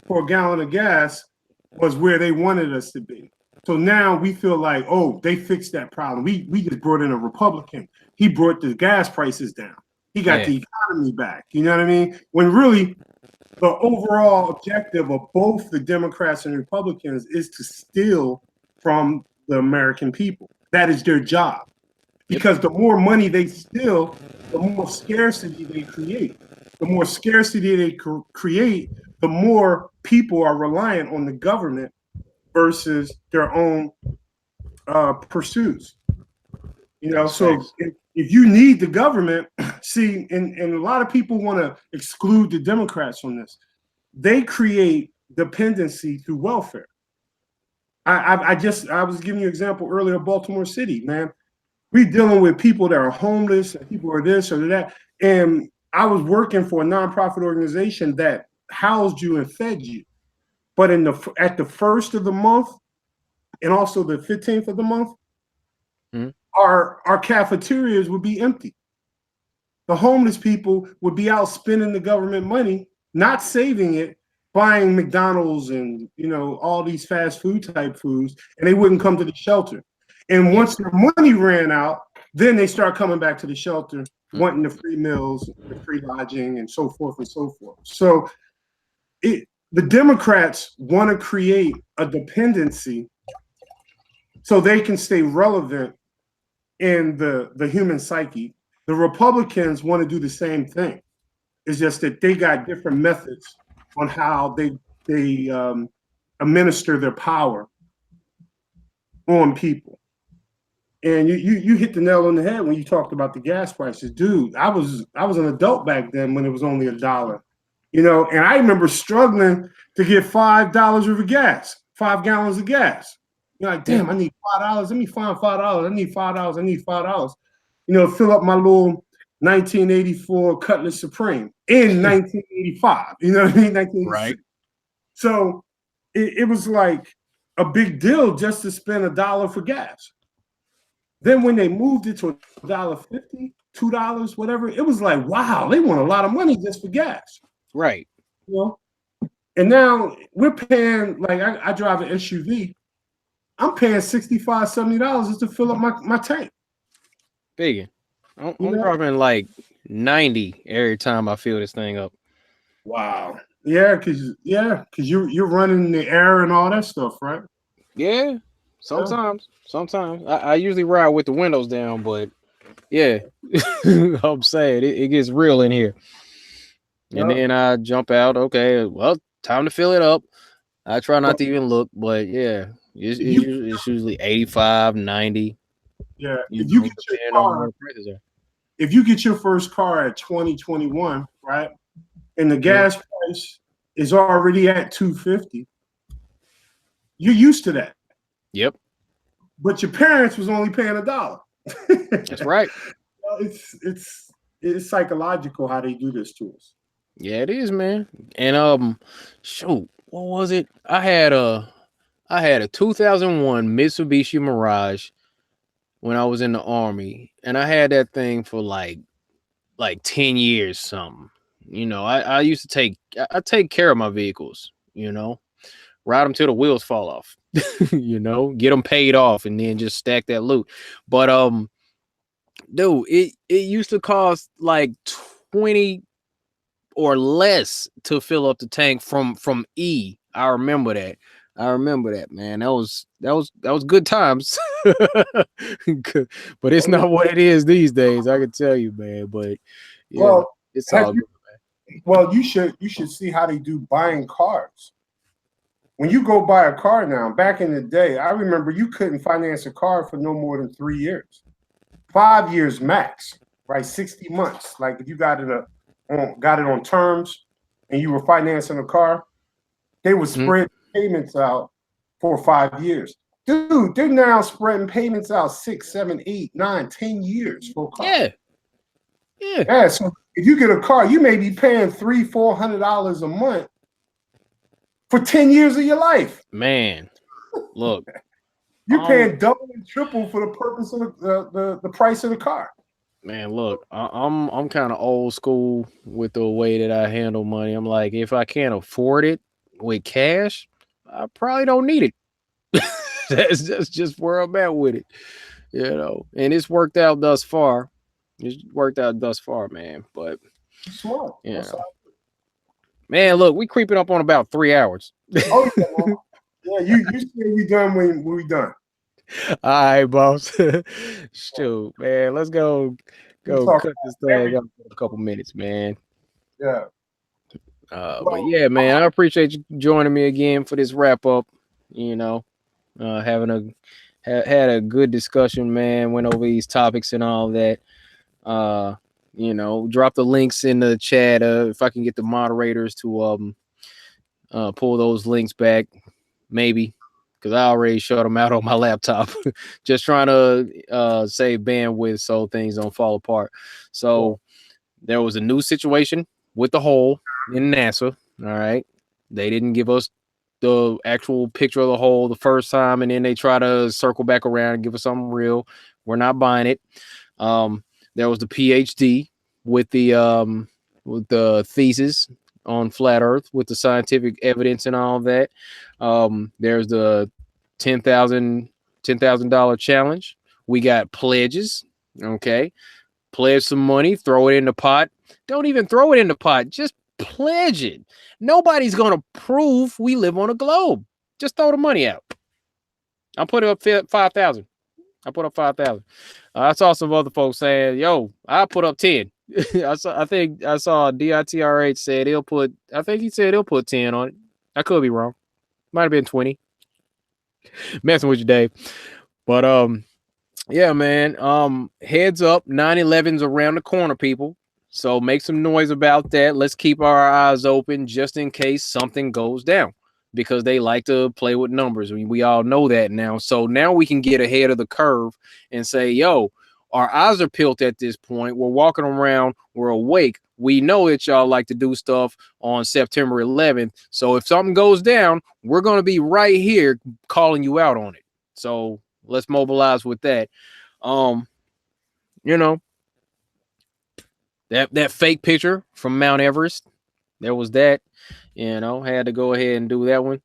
for a gallon of gas was where they wanted us to be. So now we feel like, oh, they fixed that problem. We just brought in a Republican. He brought the gas prices down. He got the economy back. You know what I mean? When really the overall objective of both the Democrats and Republicans is to steal from the American people. That is their job. Because the more money they steal, the more scarcity they create. The more scarcity they create, the more people are reliant on the government versus their own pursuits. You know, so if you need the government, see, and a lot of people want to exclude the Democrats from this. They create dependency through welfare. I was giving you an example earlier of Baltimore City, man. We're dealing with people that are homeless, and people are this or that. And I was working for a nonprofit organization that housed you and fed you. But at the first of the month and also the 15th of the month, our cafeterias would be empty. The homeless people would be out spending the government money, not saving it, buying McDonald's and all these fast food type foods, and they wouldn't come to the shelter. And once their money ran out, then they start coming back to the shelter, wanting the free meals, the free lodging, and so forth and so forth. So the Democrats want to create a dependency so they can stay relevant in the human psyche. The Republicans want to do the same thing. It's just that they got different methods on how they administer their power on people. And you hit the nail on the head when you talked about the gas prices. Dude, I was an adult back then when it was only $1. And I remember struggling to get $5 worth of gas, 5 gallons of gas. You're like, damn, I need $5. Let me find $5. I need $5. I need $5. Fill up my little 1984 Cutlass Supreme in 1985. You know what I mean?
Right.
So it was like a big deal just to spend $1 for gas. Then when they moved it to $1.50, $2, whatever, it was like, wow, they want a lot of money just for gas.
Right.
And now we're paying, like I drive an SUV. I'm paying $65, $70 just to fill up my tank.
Big. I'm dropping like 90 every time I fill this thing up.
Wow. Yeah, because you're running the air and all that stuff, right?
Yeah. Sometimes. I usually ride with the windows down, but yeah, I'm saying it gets real in here. And then I jump out. Okay, well, time to fill it up. I try not to even look, but yeah, it's usually 85, 90.
Yeah, if you get your first car at 2021, right, and the gas price is already at $2.50, you're used to that.
Yep.
But your parents was only paying $1.
That's right.
It's psychological how they do this to us.
Yeah, it is, man. And shoot, what was it? I had a 2001 Mitsubishi Mirage when I was in the Army, and I had that thing for like 10 years something. I used to take care of my vehicles, ride them till the wheels fall off, get them paid off and then just stack that loot. But dude, it used to cost like 20 or less to fill up the tank from E. I remember that, man. That was good times. But it's not what it is these days, I can tell you, man. But yeah, well, it's all good, man.
Well, you should see how they do buying cars. When you go buy a car now, back in the day, I remember you couldn't finance a car for no more than 3 years. 5 years max, right? 60 months. Like if you got it on terms and you were financing a car, they would spread payments out for 5 years. Dude, they're now spreading payments out 6, 7, 8, 9, 10 years for a car. Yeah. So if you get a car, you may be paying $300-$400 a month for 10 years of your life.
Man, look.
You're paying double and triple for the purpose of the price of the car.
Man, look, I'm kind of old school with the way that I handle money. I'm like, if I can't afford it with cash, I probably don't need it. That's just where I'm at with it, And it's worked out thus far. Man. But
smart.
Man, look, we creeping up on about 3 hours.
Oh yeah, you say we done when we done.
All right, boss. Shoot, man, let's go cut this thing up for a couple minutes, man.
Yeah.
But yeah, man, I appreciate you joining me again for this wrap up. Having had a good discussion, man. Went over these topics and all that. Drop the links in the chat. If I can get the moderators to pull those links back, maybe. Because I already shut them out on my laptop. Just trying to save bandwidth so things don't fall apart. So there was a new situation with the hole in NASA. All right. They didn't give us the actual picture of the hole the first time, and then they try to circle back around and give us something real. We're not buying it. There was the PhD with the thesis on flat Earth with the scientific evidence and all that. There's the $10,000 challenge. We got pledges. Okay, pledge some money, throw it in the pot. Don't even throw it in the pot. Just pledge it. Nobody's gonna prove we live on a globe. Just throw the money out. I'm putting up 5,000. I put up 5,000. I saw some other folks saying, "Yo, I put up 10." I think I saw DITRH said he'll put. I think he said he'll put 10 on it. I could be wrong. Might have been 20. Messing with you, Dave. But yeah, man. Heads up, 9/11's around the corner, people. So make some noise about that. Let's keep our eyes open just in case something goes down, because they like to play with numbers. I mean, we all know that now. So now we can get ahead of the curve and say, yo, our eyes are peeled at this point. We're walking around. We're awake. We know that y'all like to do stuff on September 11th. So if something goes down, we're going to be right here calling you out on it. So let's mobilize with that. You know, that fake picture from Mount Everest, there was that. Had to go ahead and do that one.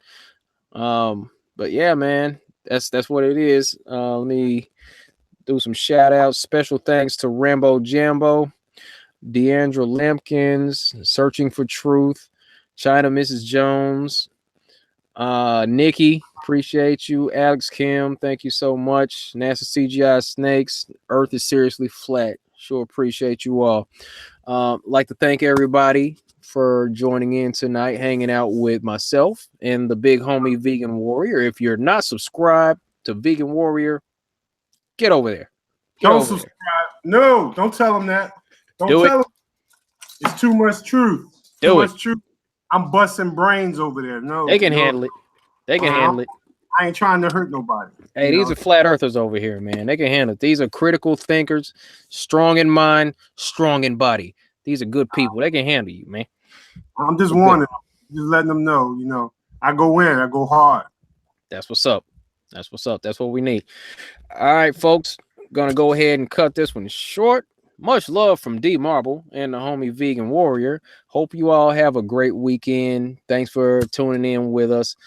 But yeah, man, that's what it is. Let me do some shout outs. Special thanks to Rambo Jambo, Deandra Lampkins, Searching for Truth, China Mrs. Jones, Nikki, appreciate you. Alex Kim, thank you so much. NASA CGI Snakes, Earth is seriously flat. Sure appreciate you all. Like to thank everybody for joining in tonight, hanging out with myself and the big homie Vegan Warrior. If you're not subscribed to Vegan Warrior, get over there.
Don't subscribe. No, don't tell them that. Don't tell them. It's too much truth. Too much truth. I'm busting brains over there. No,
they can handle it. They can handle it.
I ain't trying to hurt nobody.
Hey, these are flat earthers over here, man. They can handle it. These are critical thinkers, strong in mind, strong in body. These are good people. They can handle you, man.
I'm just warning them, just letting them know, I go in, I go hard.
That's what's up. That's what's up. That's what we need. All right, folks. Gonna go ahead and cut this one short. Much love from D Marble and the homie Vegan Warrior. Hope you all have a great weekend. Thanks for tuning in with us.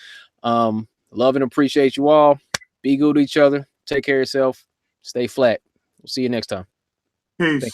Love and appreciate you all. Be good to each other. Take care of yourself. Stay flat. We'll see you next time.
Peace.